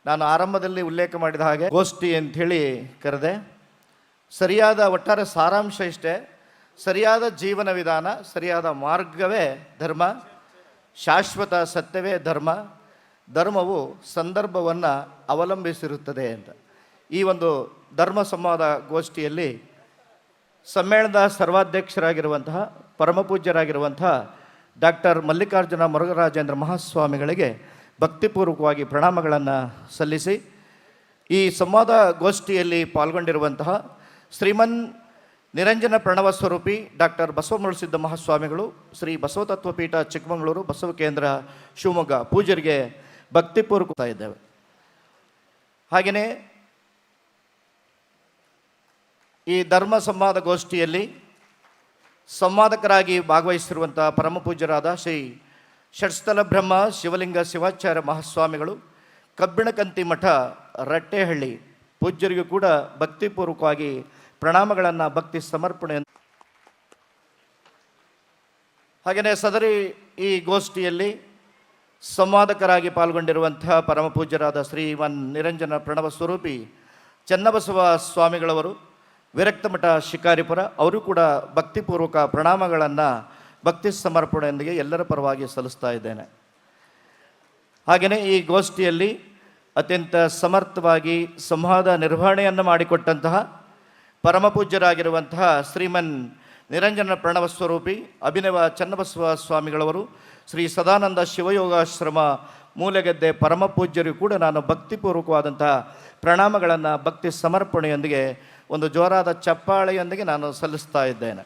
ನಾನು ಆರಂಭದಲ್ಲಿ ಉಲ್ಲೇಖ ಮಾಡಿದ ಹಾಗೆ ಗೋಷ್ಠಿ ಅಂಥೇಳಿ ಕರೆದೆ. ಸರಿಯಾದ ಒಟ್ಟಾರೆ ಸಾರಾಂಶ ಇಷ್ಟೇ: ಸರಿಯಾದ ಜೀವನ ವಿಧಾನ, ಸರಿಯಾದ ಮಾರ್ಗವೇ ಧರ್ಮ, ಶಾಶ್ವತ ಸತ್ಯವೇ ಧರ್ಮ, ಧರ್ಮವು ಸಂದರ್ಭವನ್ನು ಅವಲಂಬಿಸಿರುತ್ತದೆ ಅಂತ. ಈ ಒಂದು ಧರ್ಮ ಸಂವಾದ ಗೋಷ್ಠಿಯಲ್ಲಿ ಸಮ್ಮೇಳನದ ಸರ್ವಾಧ್ಯಕ್ಷರಾಗಿರುವಂತಹ ಪರಮಪೂಜ್ಯರಾಗಿರುವಂತಹ ಡಾಕ್ಟರ್ ಮಲ್ಲಿಕಾರ್ಜುನ ಮುರುಘರಾಜೇಂದ್ರ ಮಹಾಸ್ವಾಮಿಗಳಿಗೆ ಭಕ್ತಿಪೂರ್ವಕವಾಗಿ ಪ್ರಣಾಮಗಳನ್ನು ಸಲ್ಲಿಸಿ, ಈ ಸಂವಾದ ಗೋಷ್ಠಿಯಲ್ಲಿ ಪಾಲ್ಗೊಂಡಿರುವಂತಹ ಶ್ರೀಮನ್ ನಿರಂಜನ ಪ್ರಣವ ಸ್ವರೂಪಿ ಡಾಕ್ಟರ್ ಬಸವಮರುಳಸಿದ್ದ ಮಹಾಸ್ವಾಮಿಗಳು, ಶ್ರೀ ಬಸವತತ್ವಪೀಠ ಚಿಕ್ಕಮಗಳೂರು, ಬಸವ ಕೇಂದ್ರ ಶಿವಮೊಗ್ಗ ಪೂಜ್ಯರಿಗೆ ಭಕ್ತಿಪೂರ್ವಕ ಇದ್ದೇವೆ. ಹಾಗೆಯೇ ಈ ಧರ್ಮ ಸಂವಾದ ಗೋಷ್ಠಿಯಲ್ಲಿ ಸಂವಾದಕರಾಗಿ ಭಾಗವಹಿಸಿರುವಂಥ ಪರಮಪೂಜ್ಯರಾದ ಶ್ರೀ ಷಟ್ಸ್ಥಲ ಬ್ರಹ್ಮ ಶಿವಲಿಂಗ ಶಿವಾಚಾರ್ಯ ಮಹಾಸ್ವಾಮಿಗಳು, ಕಬ್ಬಿಣಕಂತಿ ಮಠ ರಟ್ಟೆಹಳ್ಳಿ ಪೂಜ್ಯರಿಗೂ ಕೂಡ ಭಕ್ತಿಪೂರ್ವಕವಾಗಿ ಪ್ರಣಾಮಗಳನ್ನು ಭಕ್ತಿ ಸಮರ್ಪಣೆ. ಹಾಗೆಯೇ ಸದರಿ ಈ ಗೋಷ್ಠಿಯಲ್ಲಿ ಸಂವಾದಕರಾಗಿ ಪಾಲ್ಗೊಂಡಿರುವಂತಹ ಪರಮಪೂಜ್ಯರಾದ ಶ್ರೀಮನ್ ನಿರಂಜನ ಪ್ರಣವ ಸ್ವರೂಪಿ ಚನ್ನಬಸವ ಸ್ವಾಮಿಗಳವರು, ವಿರಕ್ತ ಮಠ ಶಿಕಾರಿಪುರ, ಅವರು ಕೂಡ ಭಕ್ತಿಪೂರ್ವಕ ಪ್ರಣಾಮಗಳನ್ನು ಭಕ್ತಿ ಸಮರ್ಪಣೆಯೊಂದಿಗೆ ಎಲ್ಲರ ಪರವಾಗಿ ಸಲ್ಲಿಸ್ತಾ ಇದ್ದೇನೆ. ಹಾಗೆಯೇ ಈ ಗೋಷ್ಠಿಯಲ್ಲಿ ಅತ್ಯಂತ ಸಮರ್ಥವಾಗಿ ಸಂವಾದ ನಿರ್ವಹಣೆಯನ್ನು ಮಾಡಿಕೊಟ್ಟಂತಹ ಪರಮಪೂಜ್ಯರಾಗಿರುವಂತಹ ಶ್ರೀಮನ್ ನಿರಂಜನ ಪ್ರಣವ ಸ್ವರೂಪಿ ಅಭಿನವ ಚನ್ನಬಸವ ಸ್ವಾಮಿಗಳವರು, ಶ್ರೀ ಸದಾನಂದ ಶಿವಯೋಗಾಶ್ರಮ ಮೂಲೆಗದ್ದೆ ಪರಮಪೂಜ್ಯರು ಕೂಡ ನಾನು ಭಕ್ತಿಪೂರ್ವಕವಾದಂತಹ ಪ್ರಣಾಮಗಳನ್ನು ಭಕ್ತಿ ಸಮರ್ಪಣೆಯೊಂದಿಗೆ ಒಂದು ಜೋರಾದ ಚಪ್ಪಾಳೆಯೊಂದಿಗೆ ನಾನು ಸಲ್ಲಿಸ್ತಾ ಇದ್ದೇನೆ.